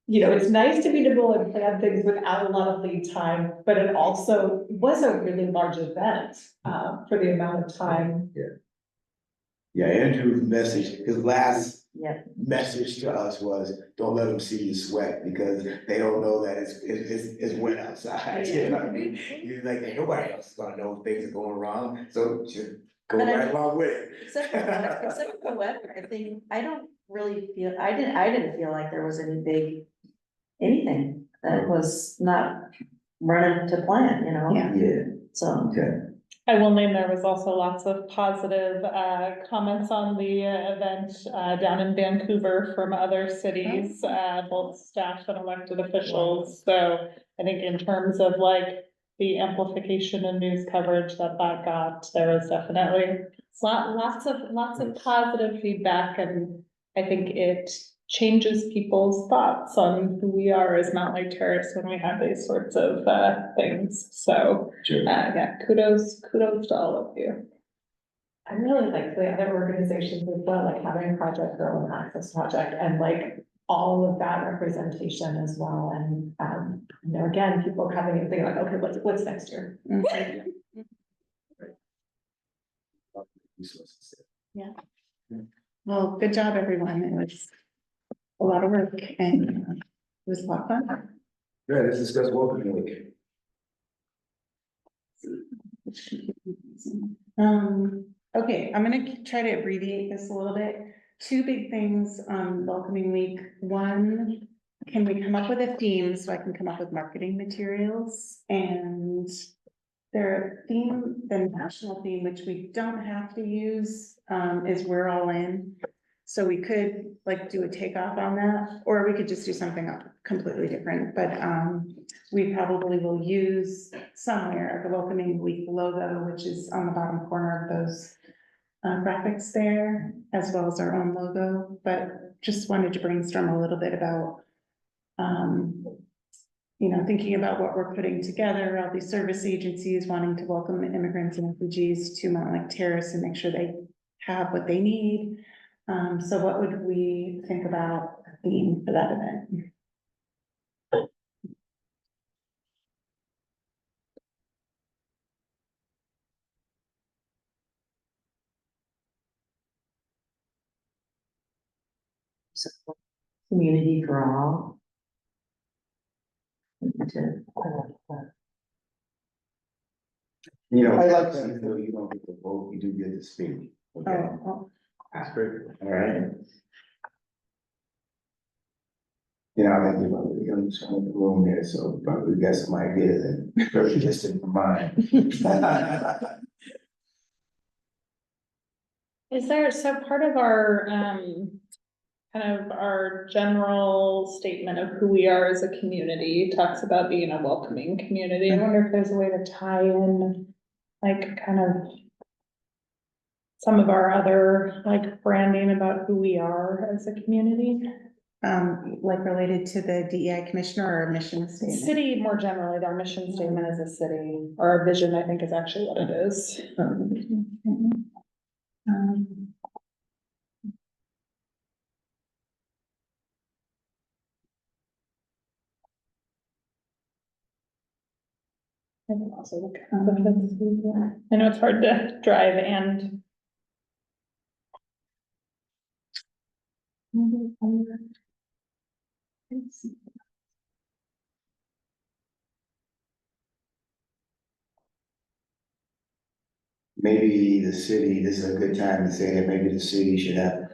you know, it's nice to be nimble and plan things without a lot of lead time, but it also was a really large event, for the amount of time. Yeah, Andrew's message, his last Yeah. message to us was, don't let them see you sweat, because they don't know that it's wet outside, you know what I mean? He's like, nobody else is gonna know if things are going wrong, so just go But I- right along with it. Except for the weather, I think, I don't really feel, I didn't feel like there was any big, anything that was not running to plan, you know? Yeah. Yeah, So, okay. I will name, there was also lots of positive comments on the event down in Vancouver from other cities, both staff and elected officials. So I think in terms of like the amplification and news coverage that got, there was definitely lots of positive feedback, and I think it changes people's thoughts on who we are as Mountlake Terrace when we have these sorts of things. So Sure. yeah, kudos to all of you. I really like the other organizations as well, like having Project Girl and Access Project and like all of that representation as well. And, you know, again, people coming and thinking like, okay, what's next year? Mhm. Yeah. Well, good job, everyone. It was a lot of work and it was a lot of fun. Yeah, let's discuss welcoming week. Okay, I'm gonna try to abbreviate this a little bit. Two big things on welcoming week. One, can we come up with a theme so I can come up with marketing materials? And their theme, the national theme, which we don't have to use, is We're All In. So we could like do a takeoff on that, or we could just do something completely different, but we probably will use somewhere the welcoming week logo, which is on the bottom corner of those graphics there, as well as our own logo, but just wanted to brainstorm a little bit about you know, thinking about what we're putting together, all these service agencies wanting to welcome immigrants and refugees to Mountlake Terrace and make sure they have what they need. So what would we think about a theme for that event? community for all. You know, I like that. even though you don't get to vote, you do get to speak. Okay, Oh, that's great. All right. You know, I like the young in the room there, so probably got some ideas and very distant from mine. Is there, so part of our, kind of our general statement of who we are as a community talks about being a welcoming community. I wonder if there's a way to tie in, like, kind of some of our other, like, branding about who we are as a community. like related to the DEI commissioner or mission statement? City more generally, our mission statement as a city, or our vision, I think, is actually what it is. I can also look at the I know it's hard to drive and. Maybe the city, this is a good time to say that maybe the city should have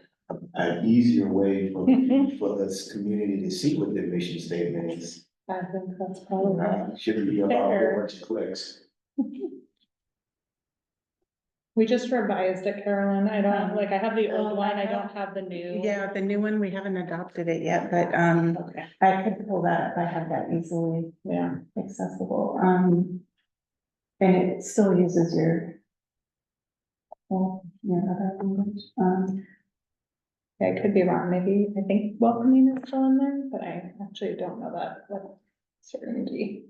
an easier way for this community to see what their mission statement is. I think that's probably. Shouldn't be about a Fair. whole bunch of clicks. We just revised it, Carolyn. I don't, like, I have the old one, I don't have the new. Yeah, the new one, we haven't adopted it yet, but Okay. I could pull that if I have that easily Yeah. accessible. And it still uses your. Well, yeah, other language. Yeah, I could be wrong, maybe, I think welcoming is still in there, but I actually don't know that with certainty.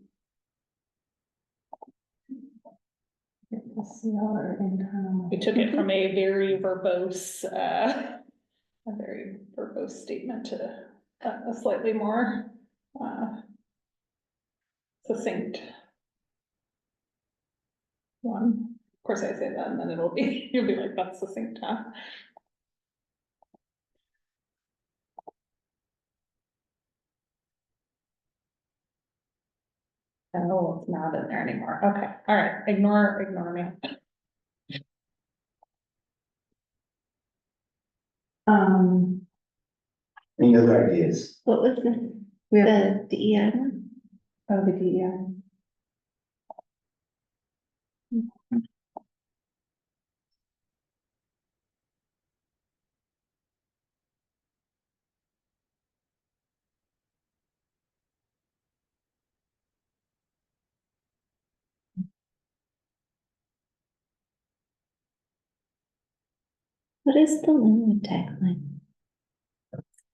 We took it from a very verbose, statement to a slightly more, succinct one. Of course, I say that and then you'll be like, that's succinct, huh? Oh, it's not in there anymore. Okay, all right, ignore me. Any other ideas? What was the, we have, the DEI one? oh, the DEI. What is the line tagline?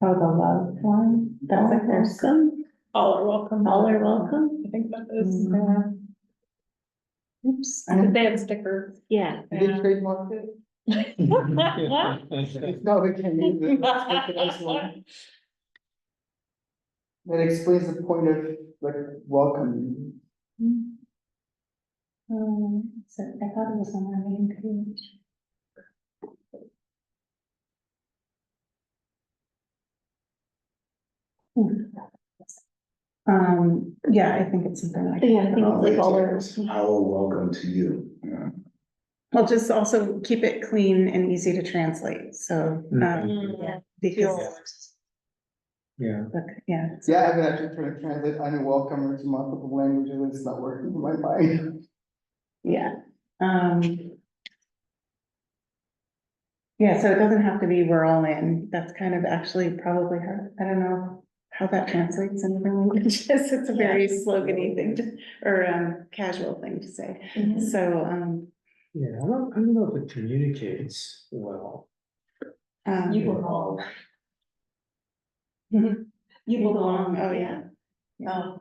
Oh, the love one, that's like their. Welcome, All are welcome. all are welcome. I think that is, Oops. they have stickers. Yeah. Did you trademark it? If not, we can use it. Let's make a nice one. That explains the point of like welcome. So I thought it was on our main page. Yeah, I think it's something like. Yeah, I think it's like all are. How welcome to you. Well, just also keep it clean and easy to translate, so, Yeah. because, Yeah. look, yeah. Yeah, I've been actually trying to translate unwelcome to multiple languages, and it's not working in my mind. Yeah, yeah, so it doesn't have to be we're all in, that's kind of actually probably hard, I don't know how that translates in other languages, it's a very slogany thing to, or, casual thing to say, so, Yeah, I don't know if it communicates well. You belong. You belong, oh, yeah. Oh,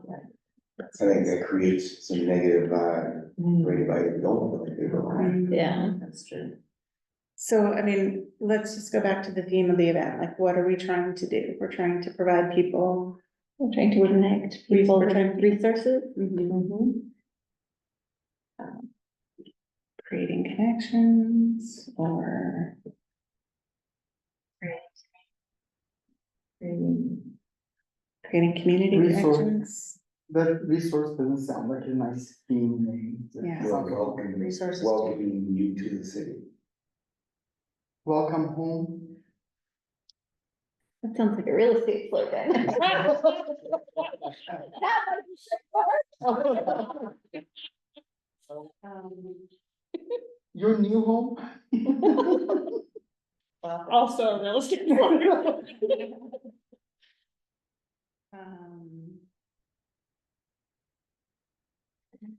I think that creates some negative vibe, for anybody who don't feel like they belong. Yeah. that's true. So, I mean, let's just go back to the theme of the event, like, what are we trying to do? We're trying to provide people. We're trying to connect people We're with trying to- resources. Creating connections or. Creating community Resource. connections. That resource doesn't sound like a nice theme name. Yeah. It sounds like Resources. Welcoming you to the city. welcome home. That sounds like a real estate slogan. Your new home? Also a real estate.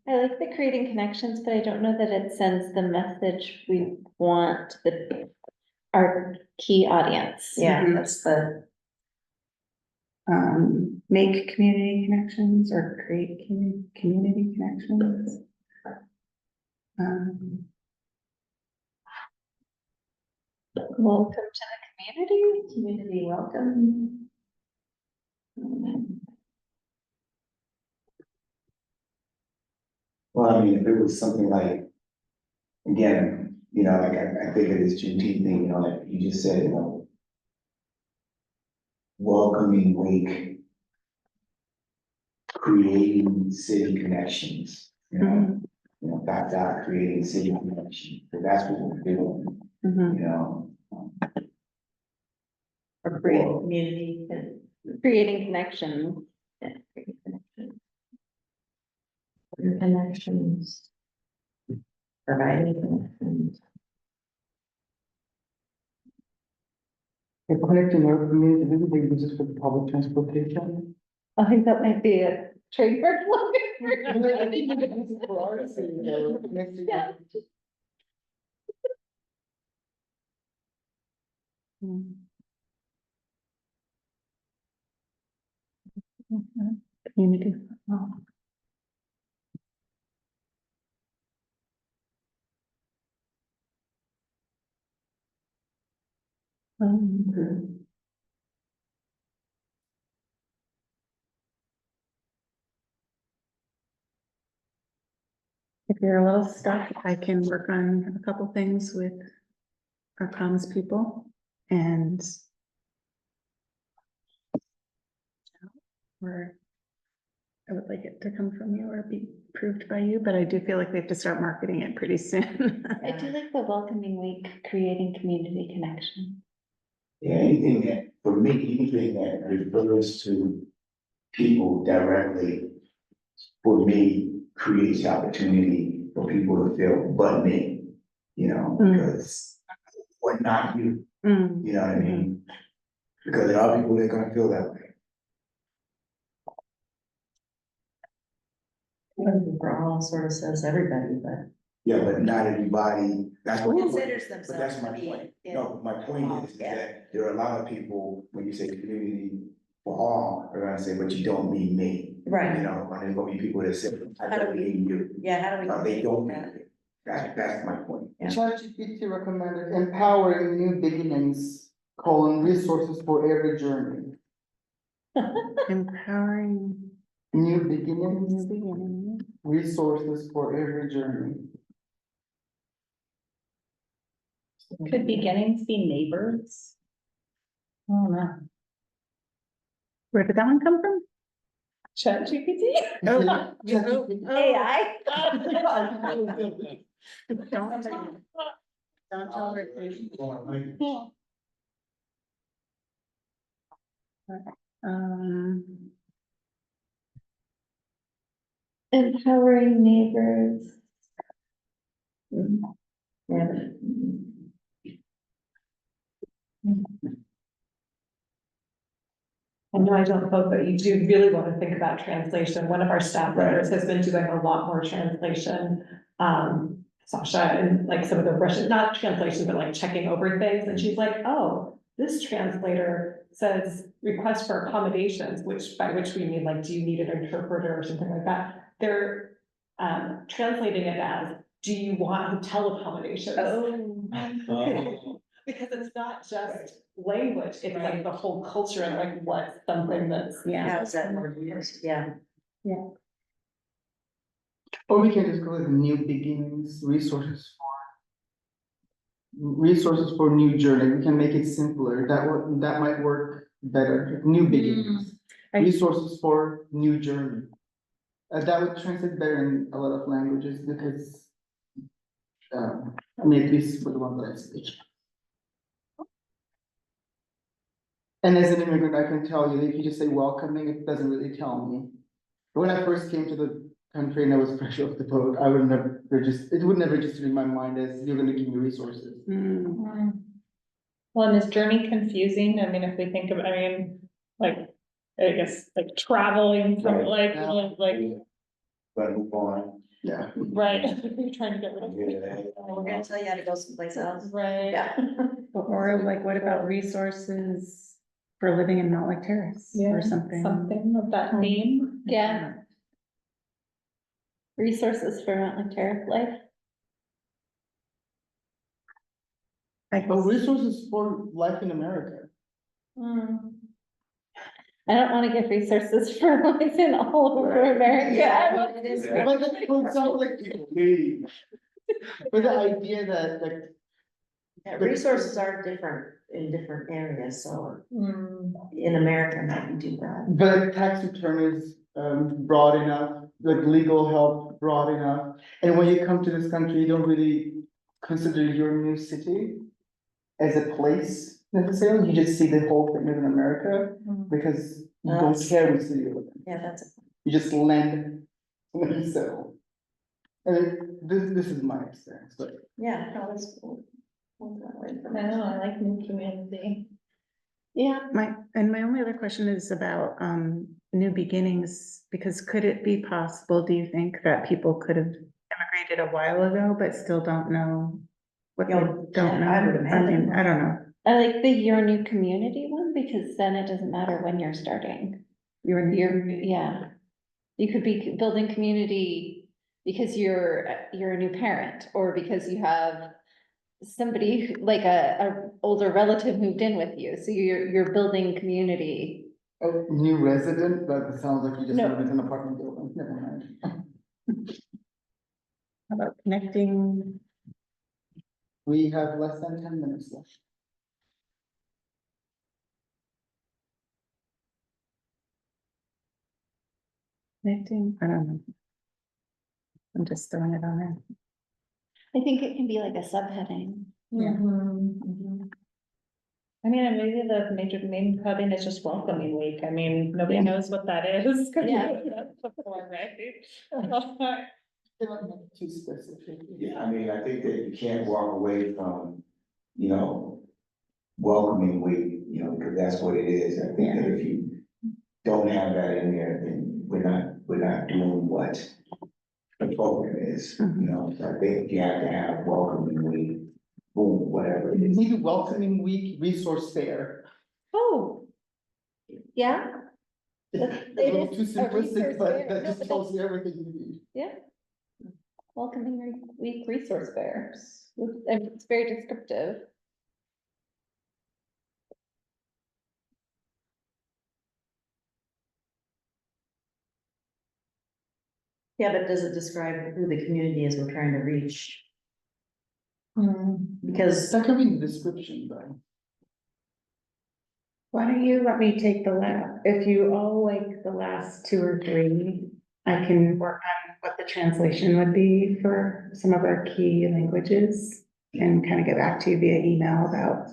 I like the creating connections, but I don't know that it sends the message we want our key audience. Yeah, Mhm. that's the, Make community connections or create community connections. Welcome to the community welcome. Well, I mean, if it was something like, again, you know, like I think of this Juneteenth thing, you know, like you just said, you know, welcoming wake, creating city connections, you know, creating city connections, because that's what we're doing, Mhm. you know. Or create community. creating connections. Yeah, creating connections. Connections. Providing connections. If connecting our community, we use it for public transportation. I think that might be a trademark slogan. I think we could use it for our city, connecting- Yeah. Community. Oh. If you're a little stuck, I can work on a couple things with our comms people and or I would like it to come from you or be approved by you, but I do feel like we have to start marketing it pretty soon. I do like the welcoming week, creating community connection. Yeah, anything that, for me, anything that refers to people directly, for me, creates opportunity for people to feel but me, you know, because what not you, Mm. you know what I mean? Because there are people that are gonna feel that way. For all sort of says everybody, but. Yeah, but not everybody, that's Who what. considers But that's themselves my to be point. in- No, my point is Yeah. that there are a lot of people, when you say community for all, are gonna say, but you don't mean me. Right. You know, and there's gonna be people that say, I don't mean you. Yeah, how do we? They don't mean you. That's my point. Yeah. ChatGPT recommended empowering new beginnings, resources for every journey. Empowering New new beginnings, beginnings. resources for every journey. Could beginnings be neighbors? I don't know. Where did that one come from? ChatGPT? Oh, AI. Don't tell her. Um, Empowering neighbors. I know I don't vote, but you do really want to think about translation. One of our staff members has been doing a lot more translation. Sasha, and like some of the Russian, not translation, but like checking over things. And she's like, oh, this translator says request for accommodations, by which we mean like, do you need an interpreter or something like that? They're translating it as, do you want hotel accommodations? oh. Because it's not just language, it's like the whole culture and like what's something that's. Yeah. How's that word used? Yeah. Or we can just go with new beginnings, resources for new journey. We can make it simpler. That might work better. New beginnings, resources for new journey. That would translate better in a lot of languages because, I mean, at least for the one that I speak. And as an immigrant, I can tell you, if you just say welcoming, it doesn't really tell me. When I first came to the country and I was fresh off the boat, it would never register in my mind as you're gonna give me resources. Well, and is journey confusing? I mean, if we think of, like, I guess, like traveling from like, But move on. Yeah. right, you're trying to get rid of. We're gonna tell you how to go someplace else. Right. Yeah. Or like, what about resources for living in Mountlake Terrace Yeah, or something? something of that theme. Yeah. Resources for Mountlake Terrace life. Like, But resources for life in America. I don't want to give resources for life in all over America. It is. But that would sound like people leave. But the idea that, like, Yeah, resources are different in different areas, so Mm. in America, now we do that. but tax return is broad enough, like legal help broad enough. And when you come to this country, you don't really consider your new city as a place necessarily. You just see the whole thing as in America because you don't care which city you live in. Yeah, that's. You just land and settle. And this is my experience, but. Yeah, no, that's cool. I know, I like new community. Yeah. my only other question is about, new beginnings, because could it be possible, do you think, that people could have immigrated a while ago, but still don't know what they don't know? I would imagine. I don't know. I like the your new community one because then it doesn't matter when you're starting. Yeah. You could be building community because you're a new parent or because you have somebody like a older relative moved in with you. So you're building community. A new resident, that sounds like you just No. live in an apartment building, never mind. How about connecting? We have less than 10 minutes left. Connecting, I don't know. I'm just throwing it on there. I think it can be like a subheading. Mhm, mhm. I mean, and maybe the major main cutting is just welcoming week. I mean, nobody Yeah. knows what that is. 'Cause Yeah. that's before, right? They're not too specific. Yeah, I mean, I think that you can't walk away from, you know, welcoming week, you know, because that's what it is. I think that if you don't have that in there, then we're not doing what the program is, you know. So I think you have to have welcoming week, boom, whatever it is. Maybe welcoming week resource fair. Oh. Yeah, A It little is too a resource simplistic, fair. but that No, just but tells you everything you need. yeah. Welcoming week resource fairs, and it's very descriptive. Yeah, but does it describe who the community is we're trying to reach? Because That could be in the description, but. Why don't you let me take the if you all like the last two or three, I can work on what the translation would be for some of our key languages and kind of get back to you via email about.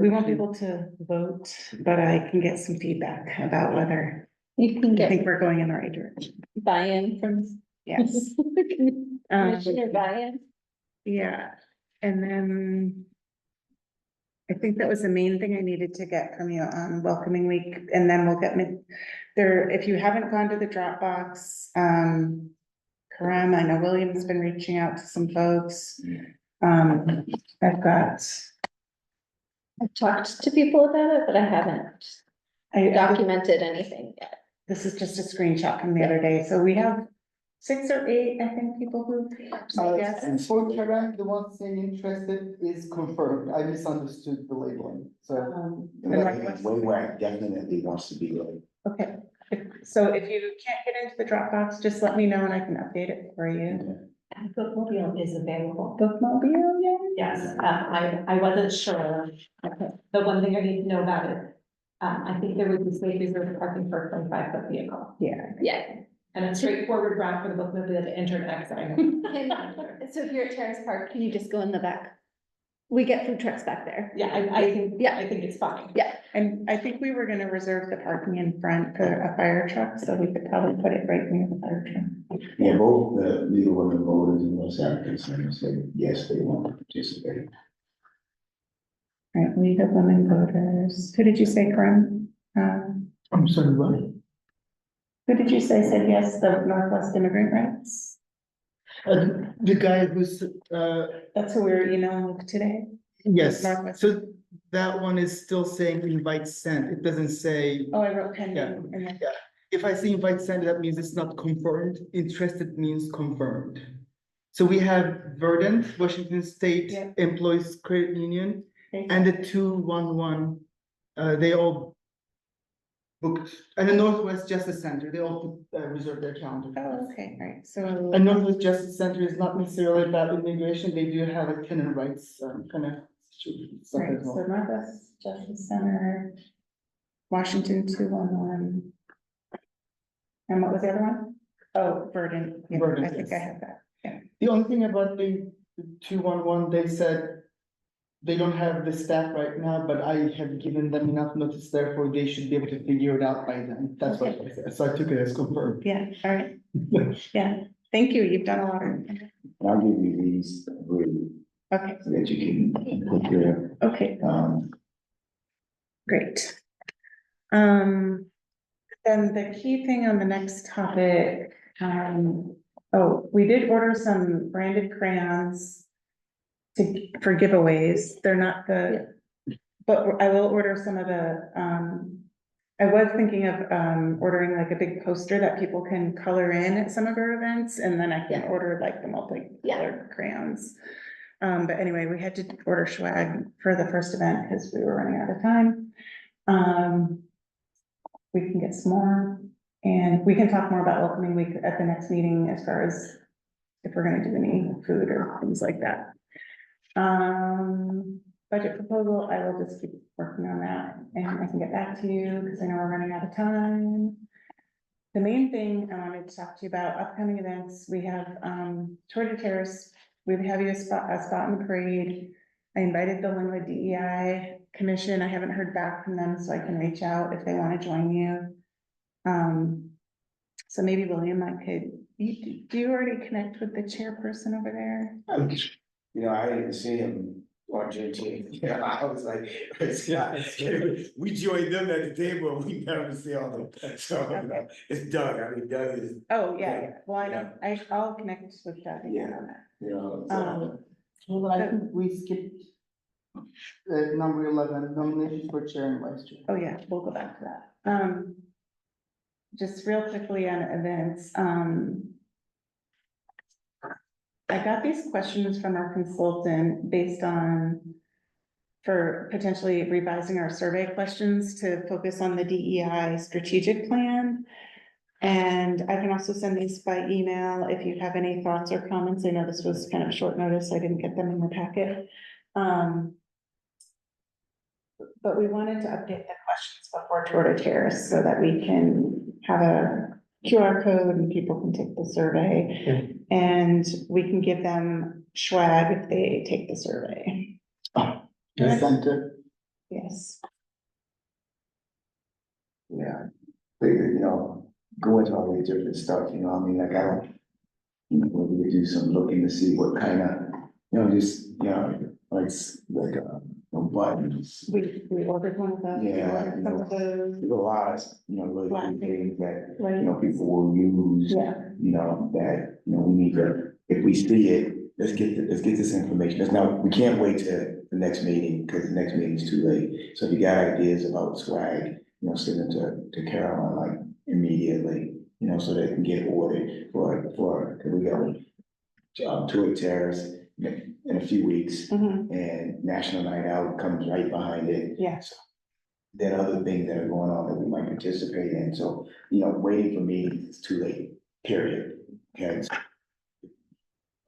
We won't be able to vote, but I can get some feedback about whether You can I get think we're going in the right direction. buy-in from. Yes. Commissioner buy-in. Yeah, and then I think that was the main thing I needed to get from you on welcoming week, and then we'll get there, if you haven't gone to the Dropbox, Karam, I know William's been reaching out to some folks. I've talked to people about it, but I haven't I documented anything yet. This is just a screenshot from the other day, so we have 6 or 8, I think, people who said yes. And for Terrace, the one saying interested is confirmed. I misunderstood the labeling, so. And likewise- Wayward definitely wants to be like. Okay, so if you can't get into the Dropbox, just let me know and I can update it for you. Bookmobile is available. Bookmobile, yeah? Yes, I wasn't sure. Okay, the one thing I need to know about it, I think there would be space reserved parking for a 25-foot vehicle. Yeah. Yeah. And a straightforward route for the bookmobile to enter and exit. I know. So if you're at Terrace Park, can you just go in the back? We get food trucks back there. Yeah, I think, Yeah. I think it's fine. Yeah. And I think we were gonna reserve the parking in front for a fire truck, so we could probably put it right near the fire truck. Yeah, both the League of Women Voters and West African Centers said, yes, they want to participate. Right, League of Women Voters. Who did you say, Karim? I'm sorry, what? Who did you say said yes, the Northwest Immigrant Rights? The guy who's, That's who we were emailing today. yes, Northwest. so that one is still saying invite sent. It doesn't say, Oh, I wrote pending. Yeah. And then- if I see invite sent, that means it's not confirmed. Interested means confirmed. So we have Verdant, Washington State Yeah. Employees Credit Union, Okay. and the 211, they all booked, and the Northwest Justice Center, they all reserved their calendar. Oh, okay, all right, so. And Northwest Justice Center is not necessarily about immigration, they do have a tenant rights, kind of. Right, so Northwest Justice Center, Washington 211. And what was the other one? Oh, Verdant. Yeah, Verdant, I think I yes. have that. Yeah. The only thing about the 211, they said they don't have the staff right now, but I have given them enough notice, therefore they should be able to figure it out by then. That's what I said, so I took it as confirmed. Yeah, all right. Yeah, thank you. You've done a lot. I'll give you these three Okay, so that you can put your, okay, great. Then the key thing on the next topic, oh, we did order some branded crayons for giveaways. They're not but I will order some of the, I was thinking of, ordering like a big poster that people can color in at some of our events, and then I can order like the multi-colored crayons. But anyway, we had to order swag for the first event because we were running out of time. We can get some more, and we can talk more about welcoming week at the next meeting as far as if we're gonna do any food or things like that. Budget proposal, I will just keep working on that, and I can get back to you, because I know we're running out of time. The main thing I wanted to talk to you about, upcoming events, we have, Tour de Terrace, we have you a spot in the parade. I invited the Linwood DEI Commission. I haven't heard back from them, so I can reach out if they want to join you. So maybe William, do you already connect with the chairperson over there? You know, I didn't see him on Juneteenth. Yeah, I was like, we joined them at the table, we never see all them. So, you know, it's Doug, I mean, Doug is, Oh, yeah. Well, I'll connect with Doug again on that. you know, Well, I think we skipped number 11, nominations for chair and vice chair. Oh, yeah, we'll go back to that. Just real quickly on events, I got these questions from our consultant based on for potentially revising our survey questions to focus on the DEI strategic plan. And I can also send these by email if you have any thoughts or comments. I know this was kind of short notice, I didn't get them in the packet. But we wanted to update the questions before tour to Terrace so that we can have a QR code and people can take the survey. And we can give them swag if they take the survey. Center. Yes. yeah, they, you know, go into all these different stuff, you know, I mean, like, I don't, you know, we could do some looking to see what kind of, you know, just, you know, like, buttons. We ordered one of those. We Yeah, ordered you some know, of those. There's a lot of, you know, really Black good things that, Right. you know, people will use. Yeah. You know, that, you know, we need to, if we see it, let's get this information. Let's now, we can't wait to the next meeting, because the next meeting's too late. So if you got ideas about swag, you know, send them to Caroline, like, immediately, you know, so they can get ordered for, we got tour Terrace in a few weeks, and National Night Out comes right behind it. Yes. Then other things that are going on that we might participate in, so, you know, waiting for meetings is too late, period. Okay.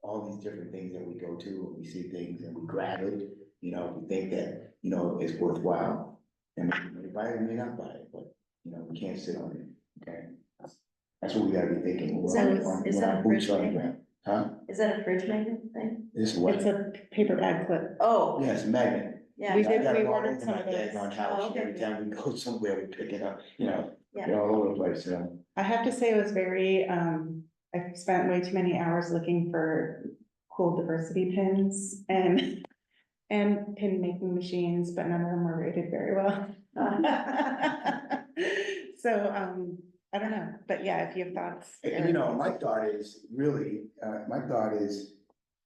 All these different things that we go to, and we see things and we grab it, you know, we think that, you know, it's worthwhile. And everybody may not buy it, but, you know, we can't sit on it, okay? That's what we gotta be thinking. Is that When our a boots fridge on the magnet? ground. Huh? Is that a fridge magnet thing? This is what? It's a paper bag clip. Oh, Yeah, it's a magnet. yeah. We I did, got we them all ordered over some my of those. daggone house, Oh, okay. every time we go somewhere, we pick it up, you know, Yeah. they're all over the place, you know. I have to say it was very, I spent way too many hours looking for cool diversity pins and pin making machines, but none of them were rated very well. So, I don't know, but yeah, if you have thoughts. And you know, my thought is really,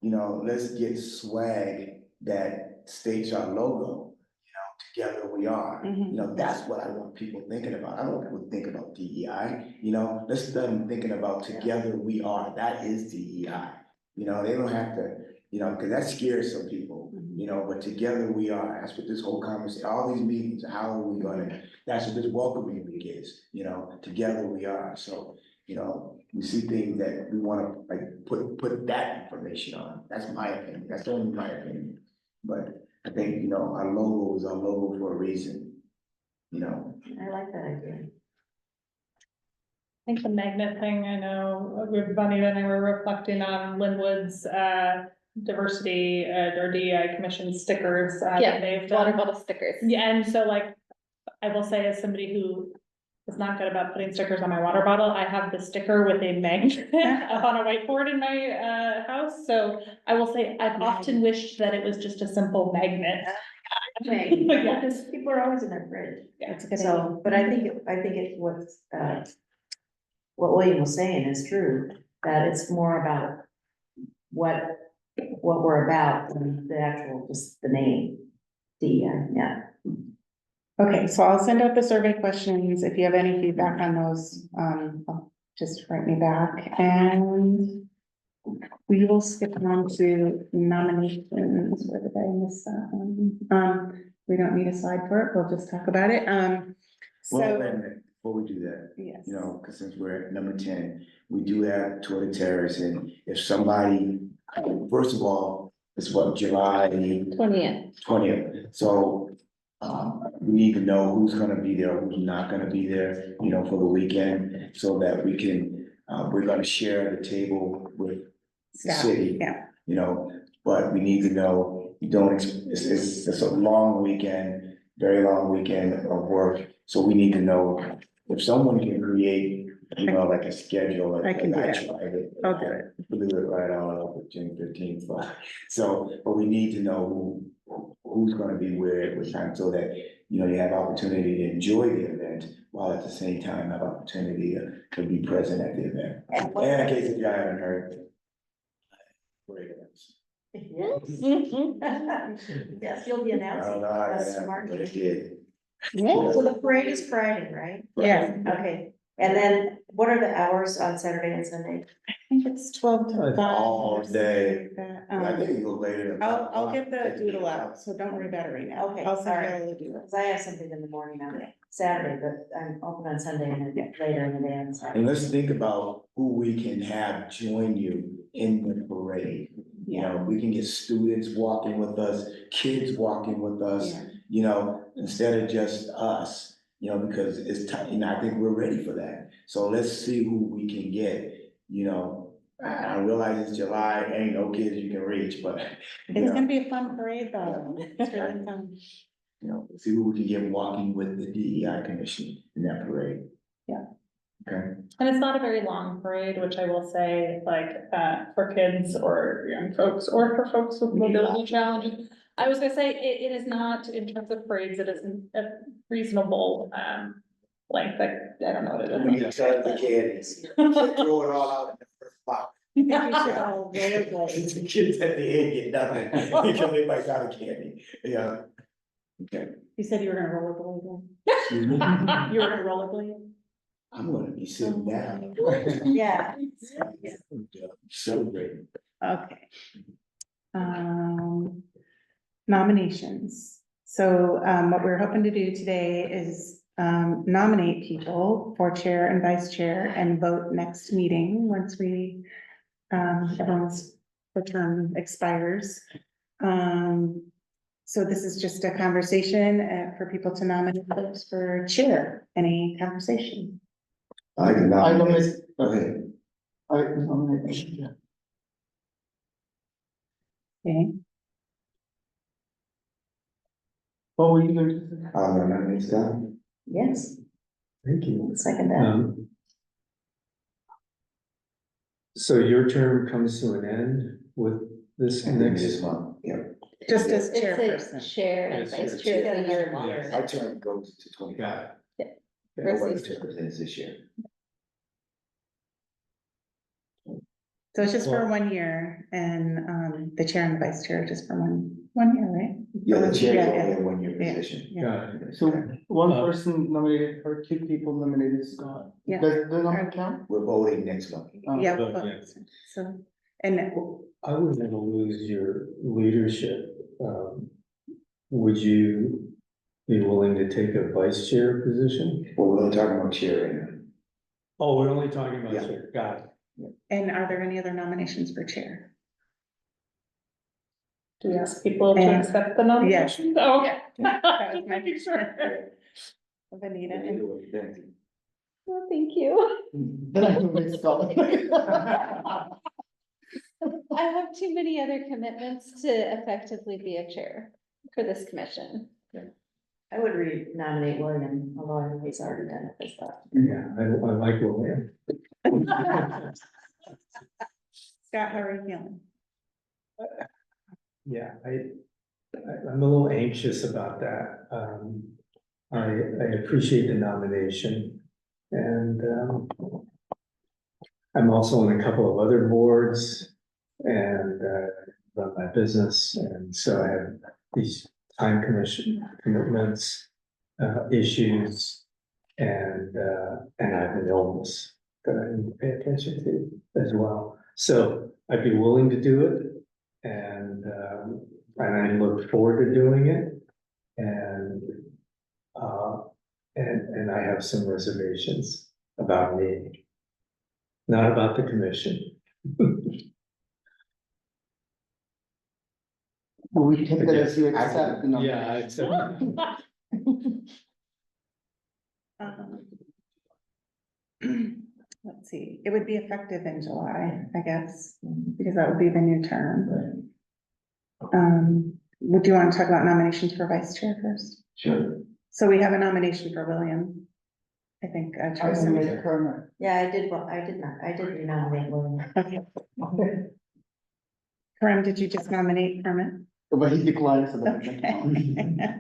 you know, let's get swag that states our logo, you know, together we are. Mhm. You know, that's what I want people thinking about. I don't want people to think about DEI, you know, let's let them thinking about together we are, that is DEI. You know, they don't have to, you know, because that scares some people, you know, but together we are, that's what this whole conversation, all these meetings, how are we gonna, that's what this welcoming week is, you know, together we are, so, you know, we see things that we wanna, like, put that information on, that's my opinion, that's only my opinion. But I think, you know, our logo is our logo for a reason, you know. I like that idea. I think the magnet thing, I know, Bonita and I were reflecting on Linwood's, diversity, or DEI commission stickers. That Yeah, they've water done. bottle stickers. Yeah, and so like, I will say as somebody who is not good about putting stickers on my water bottle, I have the sticker with a magnet up on a whiteboard in my, house, so I will say, I've often wished that it was just a simple magnet. Okay, Yeah. because people are always in their fridge. That's a good idea. So, but I think it was, what William was saying is true, that it's more about what we're about than the actual, just the name. Yeah. Okay, so I'll send out the survey questions. If you have any feedback on those, just write me back and we will skip on to nominations. Where did I miss that one? We don't need a slide for it. We'll just talk about it. Well, So, wait a minute, before we do that, yes. you know, because since we're at number 10, we do have Tour de Terrace, and if somebody, first of all, it's what, July 20th, so we need to know who's gonna be there, who's not gonna be there, you know, for the weekend, so that we can, we're gonna share the table with the Staff, city. yeah. You know, but we need to know it's a long weekend, very long weekend of work. So we need to know if someone can create, like a schedule. I can do that. tried it. I'll do it. We'll do it right on June 15th, but we need to know who's gonna be where at what time, so that, you have opportunity to enjoy the event, while at the same time have opportunity to be present at the event. And in case if y'all haven't heard. Great events. Yes, you'll be I announcing. don't know how That's that smart. happened, but it did. So the parade is Friday, right? Yeah, Okay, and then what are the hours on Saturday and Sunday? I think it's 12 to 5. All or something day. like that. I think it goes later. I'll get the doodle out, so don't worry about it right now. Okay, I'll send alright. you all the doodle. Because I have something in the morning on Saturday, but I'm open on Sunday and then later in the day on And Saturday. let's think about who we can have join you in the parade. We can get students walking with us, kids walking with us, Yeah. instead of just us. Because it's time, I think we're ready for that. So let's see who we can get, I realize it's July, ain't no kids you can reach, but. It's gonna be a fun parade though. It's really fun. See who we can get walking with the DEI commission in that parade. Yeah. Okay. And it's not a very long parade, which I will say, like, for kids or young folks, or for folks with mobility challenges. I was gonna say, it is not, in terms of parades, it isn't a reasonable, length, like, I don't know what it We is. need to tell the kids, throw it all out in the first block. I think you should all rollerblade. The kids at the end get nothing, because they might got a candy, yeah. Okay. You said you were gonna rollerblade Excuse me? then? You were gonna rollerblade? I'm gonna be sitting down. Yeah. Celebrating. Okay. Nominations. So, what we're hoping to do today is, nominate people for chair and vice chair and vote next meeting once we, everyone's term expires. So this is just a conversation, for people to nominate folks for chair. Any conversation? I can I nominate. nominate, Go ahead. I nominate, yeah. Okay, What were you going to say? I'll nominate Scott. Yes, Thank you. second that. So your term comes to an end with this next. This month, yeah. just as It's chairperson. a chair and Yes, vice chair. chair of the year. Yeah. Our term goes to 25. Yeah. Nobody represents this year. So it's just for 1 year and, the chair and the vice chair just for one year, right? Yeah, the chair is Yeah, only yeah. a 1 year Yeah. position. Yeah. Got it. So one Uh, person nominated her, 2 people nominated Scott. Yeah. Does the number count? We're voting next month. Yeah, Oh, well, yeah. so, and I wouldn't want to lose your leadership. Would you be willing to take a vice chair position? Well, we're only talking about chair right now. Oh, we're only talking about Yeah. chair. Got it. And are there any other nominations for chair? Do we ask people to And- accept the nomination? Oh, okay. That was Just my making sure. Vanita, Yeah, and, do what you think. Well, thank you. Then I nominate Scott. I have too many other commitments to effectively be a chair for this commission. I would re-nominate William, although I know he's already done it this time. Yeah, I like William. Scott, how are you feeling? Yeah, I'm a little anxious about that. I appreciate the nomination. And, I'm also on a couple of other boards and, run my business. And so I have these time commitments, issues, and I have an illness that I need to pay attention to as well. So I'd be willing to do it. And I look forward to doing it. And I have some reservations about me, not about the commission. Will we take that as you accept the nomination? Yeah, I accept. Let's see, it would be effective in July, I guess, because that would be the new term. would you want to talk about nominations for vice chair first? Sure. So we have a nomination for William. I think, I Teresa. nominate Kermit. Yeah, I did nominate William. Okay. Karim, did you just nominate Kermit? But he declined, so that. Okay.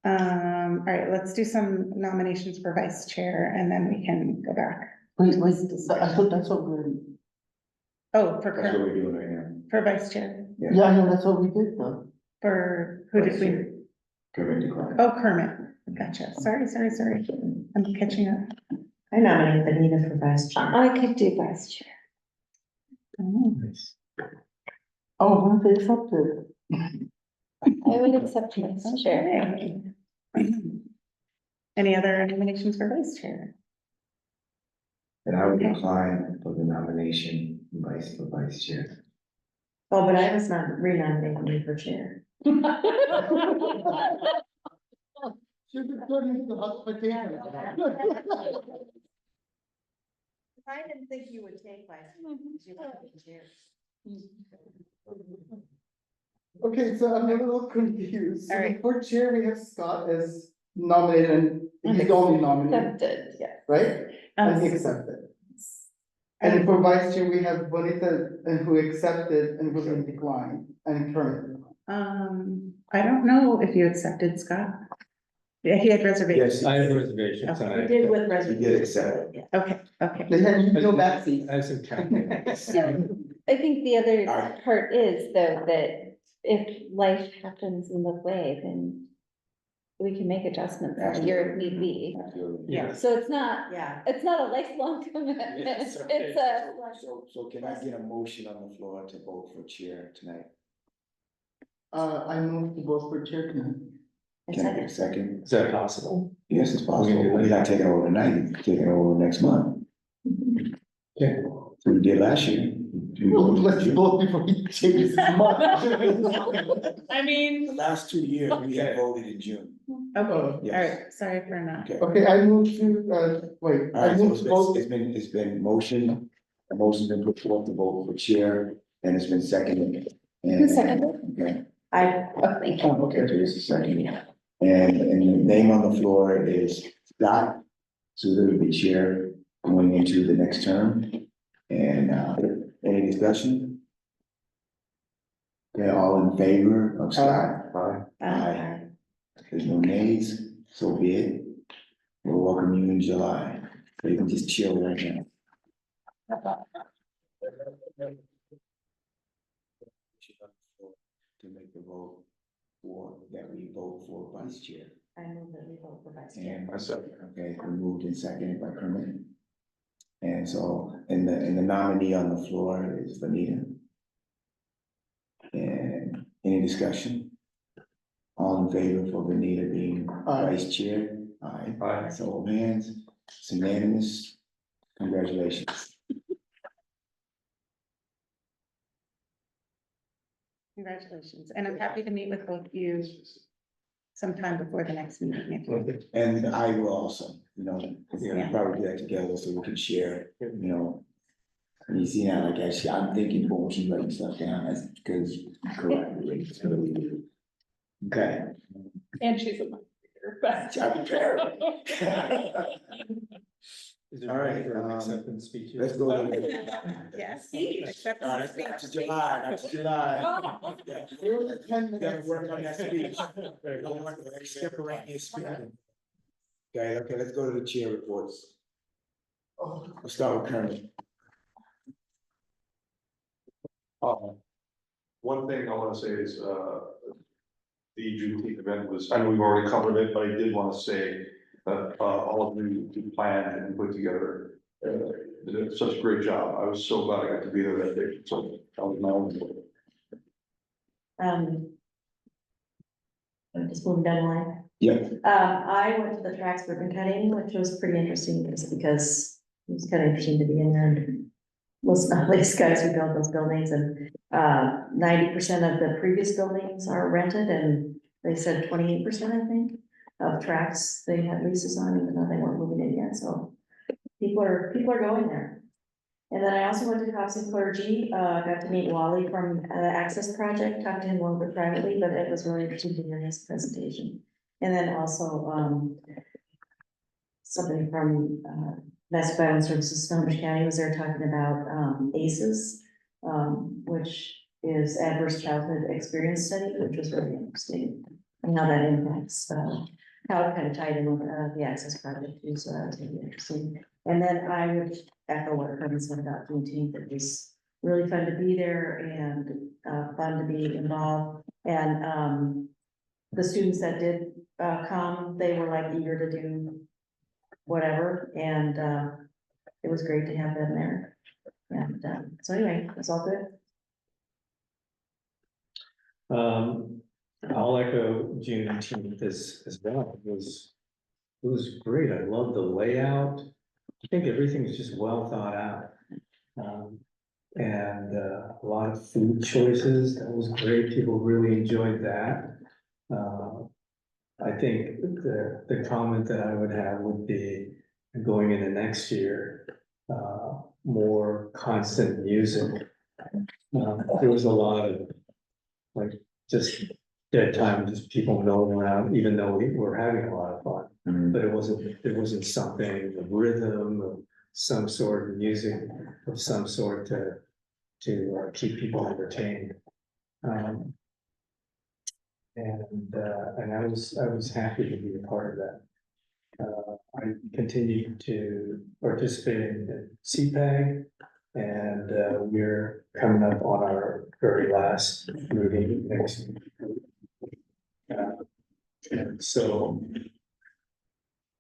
All right, let's do some nominations for vice chair and then we can go back. Wait, I thought that's what we're, Oh, for That's what Kermit, we're doing right now. for vice chair, yeah, I know, that's what we did though. for, who did we? Correct, decline. Oh, Kermit, gotcha, sorry, I'm catching up. I nominated Benita for vice chair. I could do vice chair. Oh, Oh, weren't they accepted? I would accept vice chair. okay. Any other nominations for vice chair? And I would decline for the nomination for vice chair. Oh, but I was not re-nominating me for chair. Should have turned into hospitality. I didn't think you would take vice chair. Okay, so I'm a little confused. So All right. for chair, we have Scott as nominated, and he's only nominated, Accepted, yeah. right? And he accepted. And for vice chair, we have Bonita, who accepted and William declined, and Kermit. I don't know if you accepted, Scott. Yeah, he had reservations. Yes, I have reservations. and We I- did with You reservations. did accept. Okay. They had no backseat. I have some caveats. I think the other Alright. part is though, that if life happens in the way, then we can make adjustments in a year if need be. Absolutely. Yeah. So it's not Yeah. a lifelong commitment, Yes, it's a. So can I get a motion on the floor to vote for chair tonight? I moved to vote for chair tonight. Can I get a second? Is that possible? Yes, it's possible. We're not taking over tonight, we're taking over next month. Okay. We did last year. Well, let's vote before he changes his mind. I mean. The last 2 years, we have voted in June. Okay, all Yes. right, sorry for not. Okay. Okay, I moved to, wait, All I right, so moved to vote. it's been motion, a motion's been put forth to vote for chair, and it's been seconded. And- Who seconded? Okay, Thank you. okay, there's a second. And the name on the floor is Scott, so there will be chair going into the next term. And, any discussion? Okay, all in favor of Scott? Aye. There's no nays, so be it. We'll welcome you in July, so you can just chill right now. To make the vote for, that we vote for vice chair. I move that we vote for vice chair. And myself, okay, we moved and seconded by Kermit. And so, and the nominee on the floor is Bonita. And any discussion? All in favor for Bonita being vice chair? Aye. Aye. So hold hands, it's unanimous. Congratulations. Congratulations, and I'm happy to meet with both of you sometime before the next meeting. if you- And I will also, we'll Yeah. probably do that together so we can share, And you see now, like, actually, I'm thinking, boom, she's writing stuff down, that's because collaborating, it's really good. Okay. And she's a month but. I'm prepared. Is there All right, room for an acceptance speech? Let's go. Yes. All right, that's July, that's July. Yeah. Gotta work on that speech. Don't want to extemporaneous speaking. Okay, let's go to the chair reports. We'll start with Kermit. One thing I wanna say is, the Juneteenth event was, I know we've already covered it, but I did wanna say that, all of you who planned and put together, did such a great job. I was so glad I got to be there that day, so that was my own. I'm just moving down the line. Yep. I went to the tracks ribbon cutting, which was pretty interesting because it was kind of interesting to be in there and listen to all these guys who built those buildings and 90% of the previous buildings are rented and they said 28%, I think, of tracks they had leases on, even though they weren't moving in yet, so people are going there. And then I also went to Cops and Clergy, got to meet Wally from the Access Project, talked to him a little bit privately, but it was really interesting to hear his presentation. And then also, somebody from, Domestic Violence Services, Snohomish County was there talking about, ACEs, which is Adverse Childhood Experience Study, which was really interesting. And how that impacts, how it kind of tied in with, the Access Project too, so that was really interesting. And then I would echo what Herman said about Juneteenth. It was really fun to be there and fun to be involved. And the students that did come, they were like eager to do whatever, and it was great to have them there. And so anyway, it's all good. I'll echo Juneteenth as well. It was great. I love the layout. I think everything's just well thought out. And a lot of food choices. That was great. People really enjoyed that. I think the comment that I would have would be going into next year, more constant music. There was a lot of like just dead time, just people milling around, even though we were having a lot of fun. But it wasn't something, a rhythm of some sort of music of some sort to keep people entertained. And I was happy to be a part of that. I continued to participate in CPAG, and we're coming up on our very last meeting next week. And so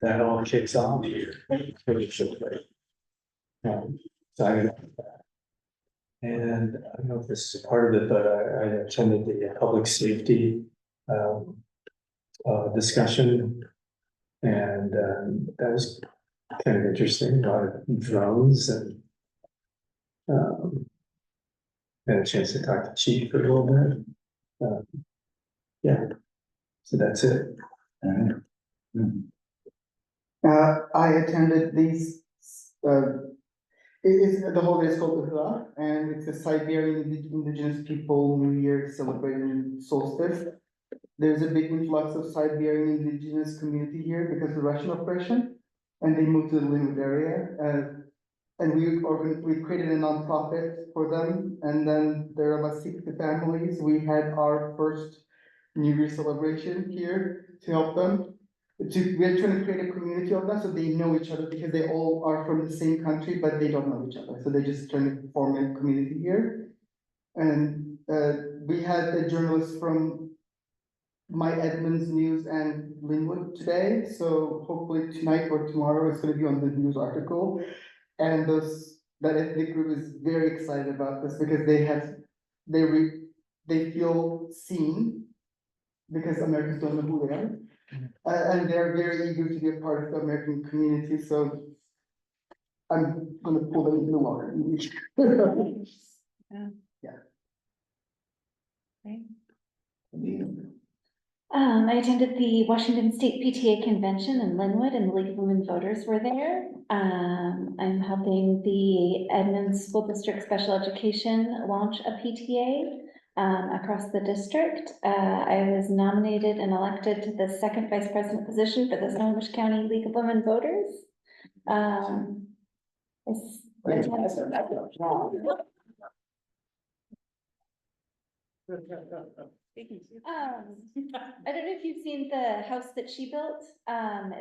that all kicks off here. Pretty shortly. Excited about that. And I don't know if this is part of it, but I attended the public safety discussion. And that was kind of interesting, a lot of drones and had a chance to talk to Chief for a little bit. Yeah, so that's it. I attended these, it's the holiday is called Uhla, and it's a Siberian indigenous people New Year celebrating solstice. There's a big influx of Siberian indigenous community here because of the Russian oppression, and they moved to the Linwood area. And we created a nonprofit for them, and then there are about 60 families. We had our first New Year celebration here to help them. We're trying to create a community of them so they know each other, because they all are from the same country, but they don't know each other. So they're just trying to form a community here. And we had a journalist from My Edmonds News and Linwood today. So hopefully tonight or tomorrow it's going to be on the news article. And that ethnic group is very excited about this because they feel seen, because Americans don't know who they are. And they're very eager to be a part of the American community, so I'm gonna pull them into the water. I attended the Washington State PTA convention in Linwood, and the League of Women Voters were there. I'm helping the Edmonds School District Special Education launch a PTA across the district. I was nominated and elected to the second vice president position for the Snohomish County League of Women Voters. I don't know if you've seen The House That She Built,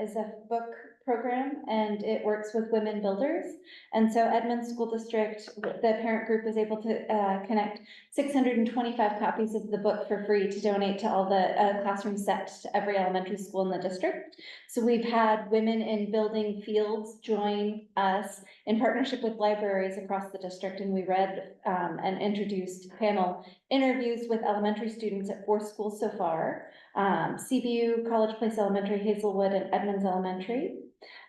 is a book program, and it works with women builders. And so Edmonds School District, the parent group, was able to connect 625 copies of the book for free to donate to all the classroom sets to every elementary school in the district. So we've had women in building fields join us in partnership with libraries across the district, and we read and introduced panel interviews with elementary students at 4 schools so far: CBU, College Place Elementary, Hazelwood, and Edmonds Elementary.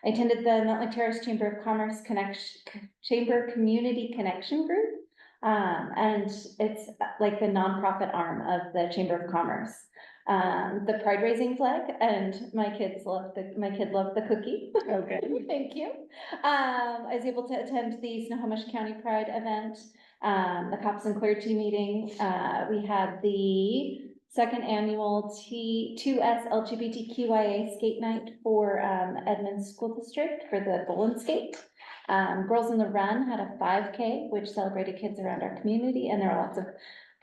I attended the Mountlake Terrace Chamber of Commerce Chamber Community Connection Group, and it's like the nonprofit arm of the Chamber of Commerce. the pride raising flag, and my kid loved the cookie. Okay. Thank you. I was able to attend the Snohomish County Pride event, the cops and clergy meeting. We had the second annual T2S LGBTQIA skate night for Edmonds School District for the Bowl and Skate. Girls in the Run had a 5K, which celebrated kids around our community, and there are lots of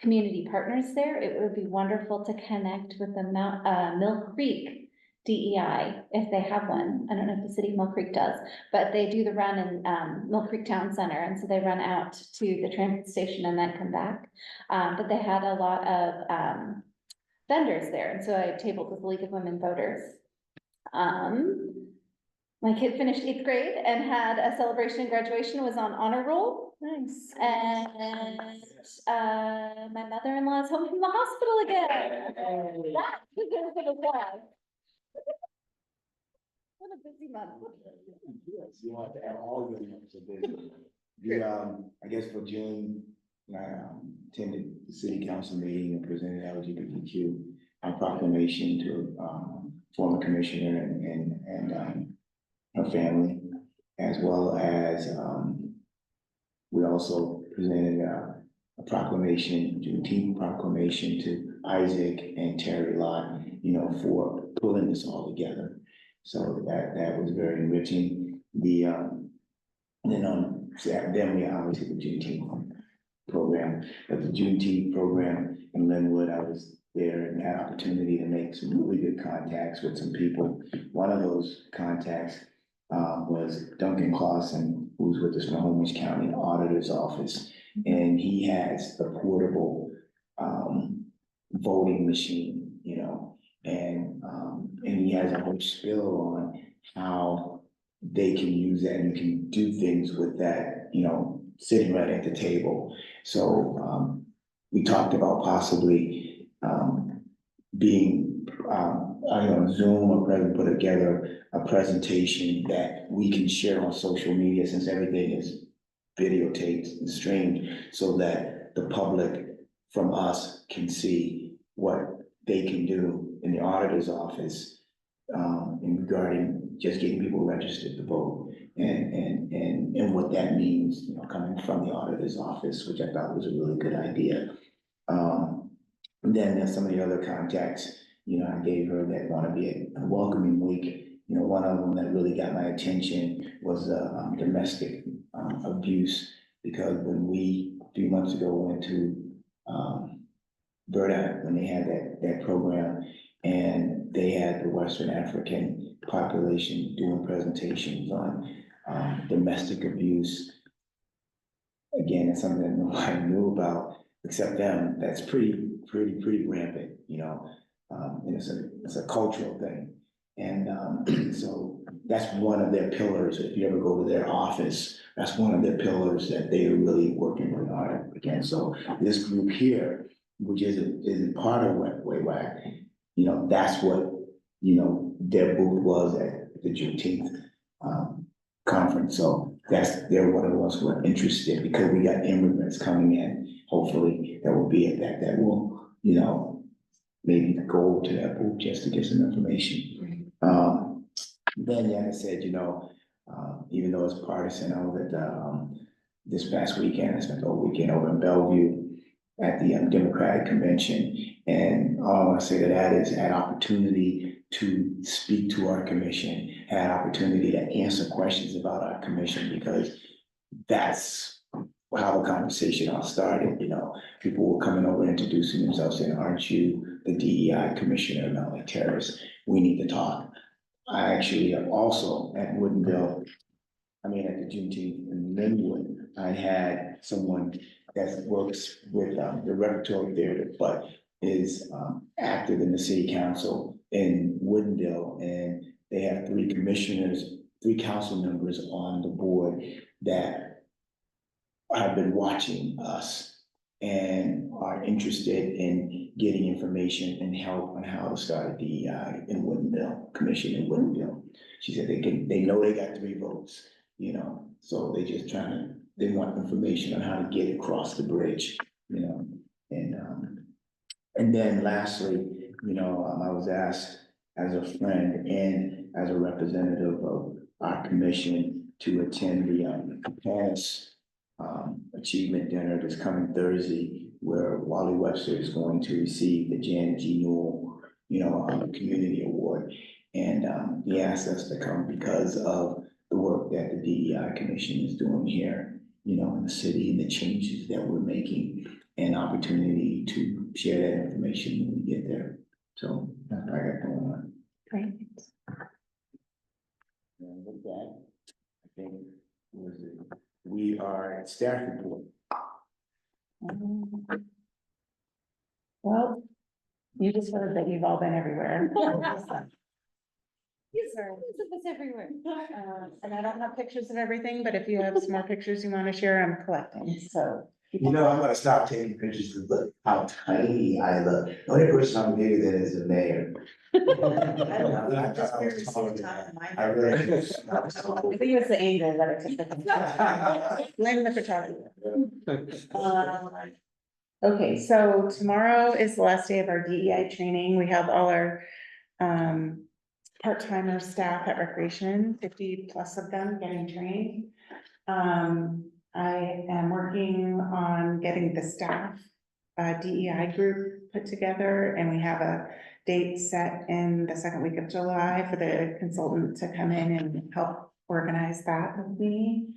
community partners there. It would be wonderful to connect with the Mill Creek DEI if they have one. I don't know if the city of Mill Creek does, but they do the run in Mill Creek Town Center, and so they run out to the transit station and then come back. But they had a lot of vendors there, and so I tabled with the League of Women Voters. My kid finished 8th grade and had a celebration and graduation, was on honor roll. Nice. And my mother-in-law is home from the hospital again. That deserves an applause. What a busy month. Yes, you want to add all the months of business. I guess for June, I attended the city council meeting and presented LGBTQ proclamation to former commissioner and her family, as well as we also presented a proclamation, Juneteenth proclamation to Isaac and Terry Lott, for pulling this all together. So that was very enriching. Then we obviously the Juneteenth program, but the Juneteenth program in Linwood, I was there and had opportunity to make some really good contacts with some people. One of those contacts was Duncan Clausen, who's with the Snohomish County Auditor's Office, and he has a portable voting machine, and he has a whole spill on how they can use that and you can do things with that, sitting right at the table. So we talked about possibly being on Zoom or put together a presentation that we can share on social media, since everything is videotaped and streamed, so that the public from us can see what they can do in the auditor's office in regarding just getting people registered to vote and what that means, coming from the auditor's office, which I thought was a really good idea. And then there's some of the other contacts, I gave her that want to be a welcoming week. One of them that really got my attention was domestic abuse, because when we, a few months ago, went to Berta, when they had that program, and they had the Western African population doing presentations on domestic abuse. Again, it's something that nobody knew about except them. That's pretty rampant, and it's a cultural thing. And so that's one of their pillars. If you ever go to their office, that's one of their pillars that they're really working really hard again. So this group here, which isn't part of WAC, that's what, their booth was at the Juneteenth conference. So they're one of the ones who are interested, because we got immigrants coming in, hopefully, that will be at that will, maybe go to that booth just to get some information. Then, like I said, even though it's partisan, I was at this past weekend, I spent the whole weekend over in Bellevue at the Democratic Convention. And all I want to say to that is, had opportunity to speak to our commission, had opportunity to answer questions about our commission, because that's how the conversation all started. People were coming over introducing themselves, saying, "Aren't you the DEI commissioner of Mountlake Terrace? We need to talk." I actually also at Woodinville, at the Juneteenth in Linwood, I had someone that works with the repertory theater, but is active in the city council in Woodinville, and they have 3 council members on the board that have been watching us and are interested in getting information and help on how to start a DEI in Woodinville, commission in Woodinville. She said they know they got 3 votes, so they just they want information on how to get across the bridge, and then lastly, I was asked as a friend and as a representative of our commission to attend the Terrace Achievement Dinner this coming Thursday, where Wally Webster is going to receive the Jan G. Newell, Community Award. And he asked us to come because of the work that the DEI Commission is doing here, in the city, and the changes that we're making, and opportunity to share that information when we get there. So that's what I got going on. Great. And with that, I think we are at staff report. Well, you just heard that you've all been everywhere. Yes, it's everywhere. And I don't have pictures of everything, but if you have some more pictures you want to share, I'm collecting, so. I'm gonna stop taking pictures to look how tiny I look. The only person I'm bigger than is the mayor. I just barely see the top of my head. I really. I think it was the angle that I took the picture. Blame the photographer. Okay, so tomorrow is the last day of our DEI training. We have all our part-timer staff at Recreation, 50 plus of them getting trained. I am working on getting the staff DEI group put together, and we have a date set in the second week of July for the consultant to come in and help organize that with me.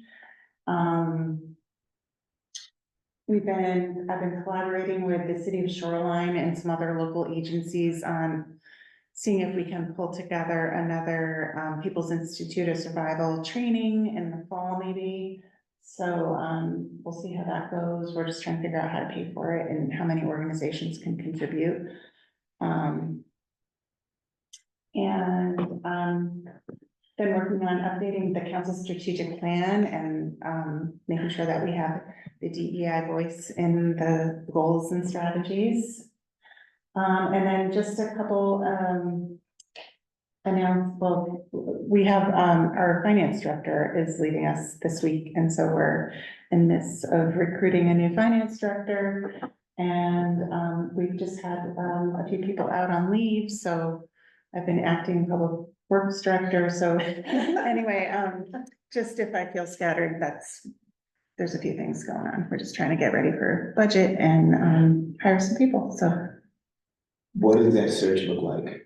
I've been collaborating with the city of Shoreline and some other local agencies on seeing if we can pull together another People's Institute of Survival training in the fall, maybe. So we'll see how that goes. We're just trying to figure out how to pay for it and how many organizations can contribute. Been working on updating the council strategic plan and making sure that we have the DEI voice in the goals and strategies. And then just a couple we have our finance director is leaving us this week, and so we're in this of recruiting a new finance director. And we've just had a few people out on leave, so I've been acting public works director. So anyway, just if I feel scattered, there's a few things going on. We're just trying to get ready for budget and hire some people, so. What does that search look like?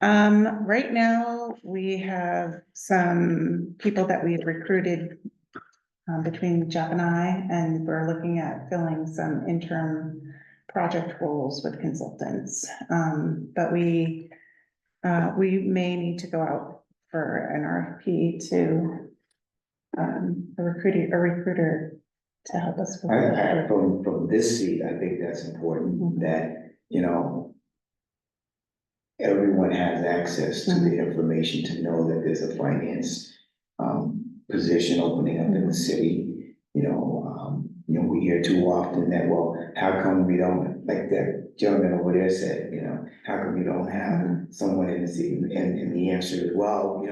Right now, we have some people that we've recruited between Jeff and I, and we're looking at filling some interim project roles with consultants. But we may need to go out for an RFP to a recruiter to help us with that. From this seat, I think that's important that, everyone has access to the information to know that there's a finance position opening up in the city. We hear too often that, well, how come we don't, like that gentleman over there said, how come we don't have someone in the city? And the answer is, well,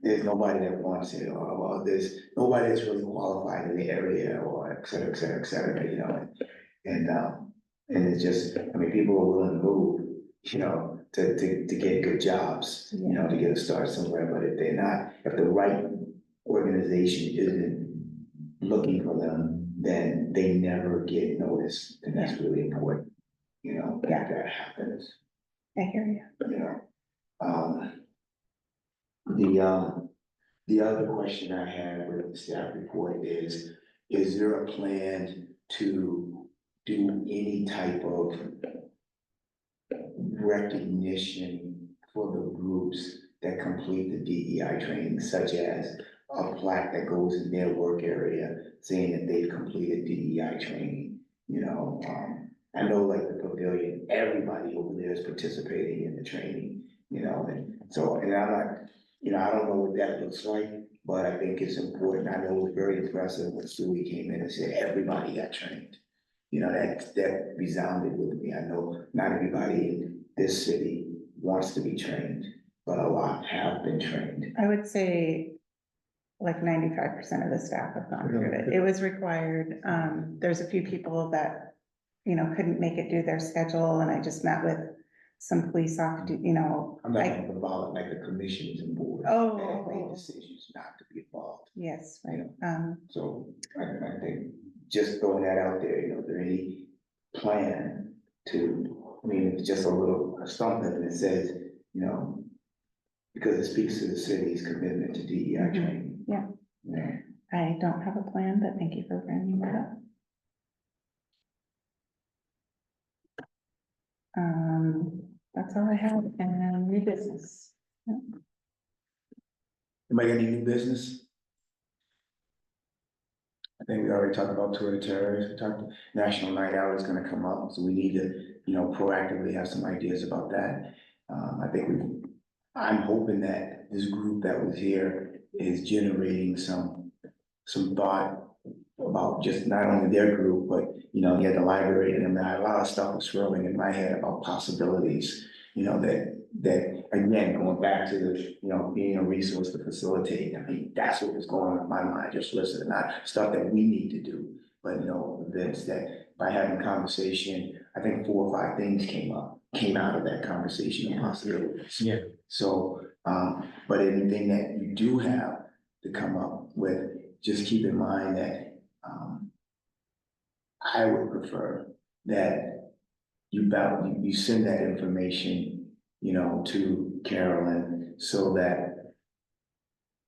there's nobody that wants it, or well, there's nobody that's really qualified in the area, or et cetera, et cetera, et cetera, and it's just, people are willing to move, to get good jobs, to get a start somewhere, but if the right organization isn't looking for them, then they never get noticed, and that's really important, that happens. I hear you. The other question I had with the staff report is there a plan to do any type of recognition for the groups that complete the DEI training, such as a plaque that goes in their work area saying that they've completed DEI training? I know like the pavilion, everybody over there is participating in the training, and so, and I'm not, I don't know what that looks like, but I think it's important. I know it was very impressive when Stewie came in and said everybody got trained. That resounded with me. I know not everybody in this city wants to be trained, but a lot have been trained. I would say like 95% of the staff have gone through it. It was required. There's a few people that, couldn't make it do their schedule, and I just met with some police off, you know. I'm not gonna involve like the commissions and boards Oh. that made decisions not to be involved. Yes, right, So I think just throwing that out there, you know, is there any plan to, I mean, it's just a little something that says, you know, because it speaks to the city's commitment to DEI training. yeah. Yeah. I don't have a plan, but thank you for bringing that up. That's all I have, and new business. Yeah. Anybody got any new business? I think we already talked about Tour de Terrace, we talked, National Night Out is gonna come up, so we need to, you know, proactively have some ideas about that. I think I'm hoping that this group that was here is generating some thought about just not only their group, but, you know, you had the library, and a lot of stuff was swirling in my head about possibilities, you know, that again, going back to the, you know, being a resource to facilitate, I mean, that's what was going on in my mind, just listening, not stuff that we need to do, but, you know, events that by having conversation, I think 4 or 5 things came out of that conversation of possibilities. Yeah. So, but anything that you do have to come up with, just keep in mind that, I would prefer that you send that information, you know, to Carolyn so that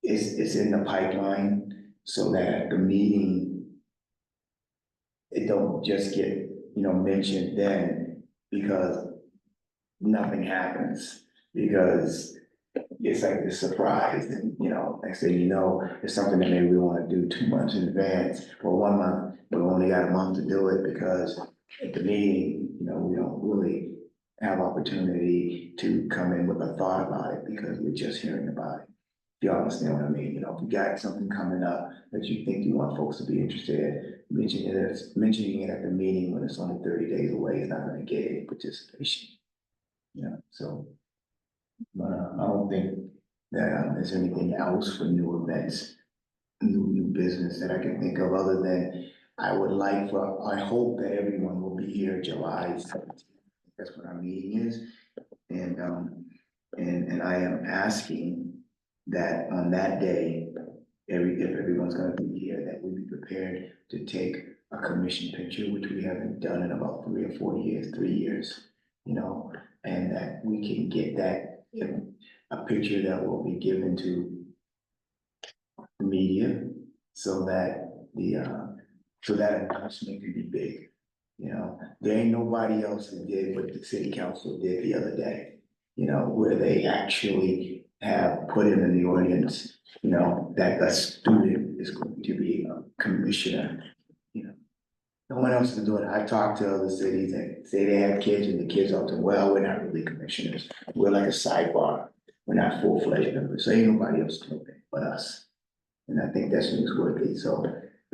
it's in the pipeline, so that at the meeting, it don't just get, you know, mentioned then, because nothing happens, because it's like this surprise, and, you know, next thing you know, it's something that maybe we wanna do 2 months in advance, or 1 month, but we only got a month to do it, because at the meeting, you know, we don't really have opportunity to come in with a thought about it, because we're just hearing about it. If you understand what I mean, you know, if you got something coming up that you think you want folks to be interested in, mentioning it at the meeting when it's only 30 days away is not gonna get any participation. Yeah, so. But I don't think that there's anything else for new events, new business that I can think of, other than I hope that everyone will be here July 17th. That's what our meeting is. And I am asking that on that day, if everyone's gonna be here, that we be prepared to take a commission picture, which we haven't done in about 3 or 4 years, 3 years, you know, and that we can get that, a picture that will be given to the media, so that so that announcement can be big. You know, there ain't nobody else that did what the city council did the other day, you know, where they actually have put in the audience, you know, that a student is going to be a commissioner, you know. No one else is doing it. I've talked to other cities that say they have kids, and the kids are saying, well, we're not really commissioners. We're like a sidebar. We're not full-fledged members. So ain't nobody else doing it but us. And I think that's newsworthy. So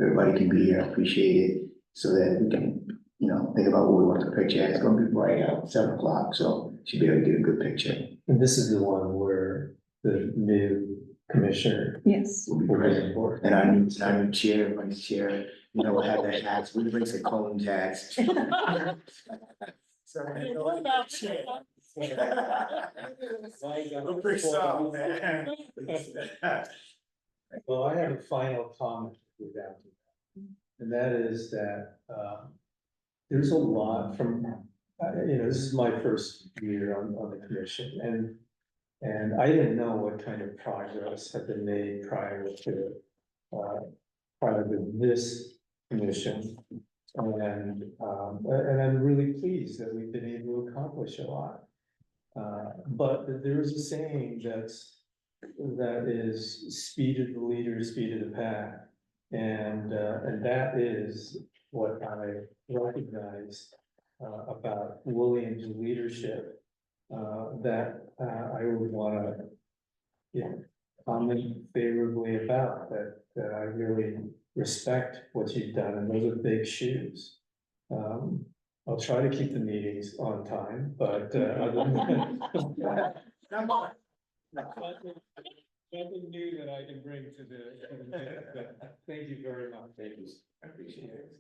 everybody can be here, appreciate it, so that we can, you know, think about what we want the picture at. It's gonna be bright out, 7 o'clock, so should be able to get a good picture. And this is the one where the new commissioner Yes. We'll be present for it. And our new chair, vice chair, you know, we'll have that hats. We bring some cones hats. What about chair? We'll bring some, man. Well, I have a final comment with that. And that is that, there's a lot from, you know, this is my first year on the commission, and I didn't know what kind of progress had been made prior to this commission. And I'm really pleased that we've been able to accomplish a lot. But there is a saying that is speed of the leader, speed of the pack. And that is what I recognize about Williams' leadership, that I would wanna, comment favorably about, that I really respect what you've done, and those are big shoes. I'll try to keep the meetings on time, but other than nothing new that I can bring to the, thank you very much. Thank you. I appreciate it.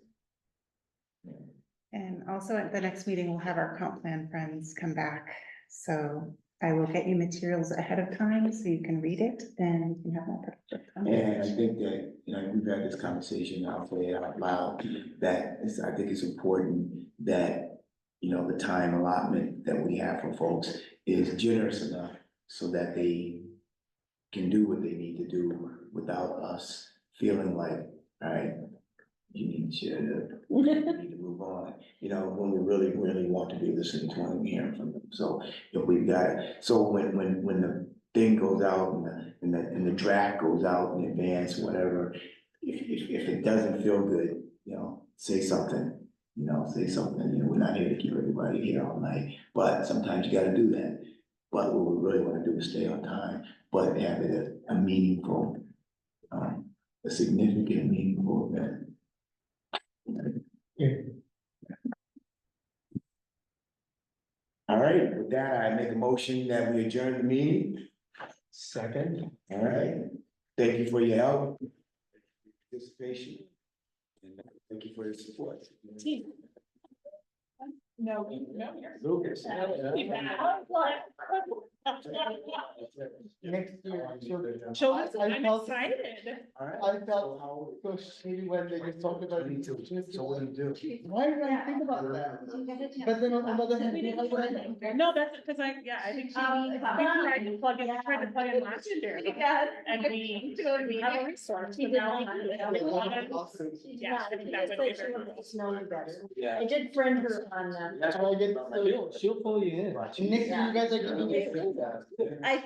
And also at the next meeting, we'll have our comp plan friends come back So I will get you materials ahead of time so you can read it and you can have more productive time. And I think that, you know, we've had this conversation, I'll say it out loud, that is, I think it's important that, you know, the time allotment that we have for folks is generous enough so that they can do what they need to do without us feeling like, all right, you need to move on, you know, when we really, really want to be listening to them and hearing from them. So if we've got it, so when the thing goes out and the draft goes out in advance, whatever, if it doesn't feel good, you know, say something, you know, we're not here to keep everybody here all night, but sometimes you gotta do that. But what we really wanna do is stay on time, but have it a meaningful, a significant, meaningful event. All right, with that, I make a motion that we adjourn the meeting. Second. All right, thank you for your help, participation, and thank you for your support. No, no, you're. Lucas. Next year, I'm excited. I felt so shitty when they just talked about. Me too. So what do you do? Why did I think about that? But then on the other hand. No, that's because I think she tried to plug in last year. And we have a resource. So now we have a lot of- Yeah, I think that would be very cool. Yeah. I did friend her on, And I get, She'll pull you in. next year you guys are giving me. I think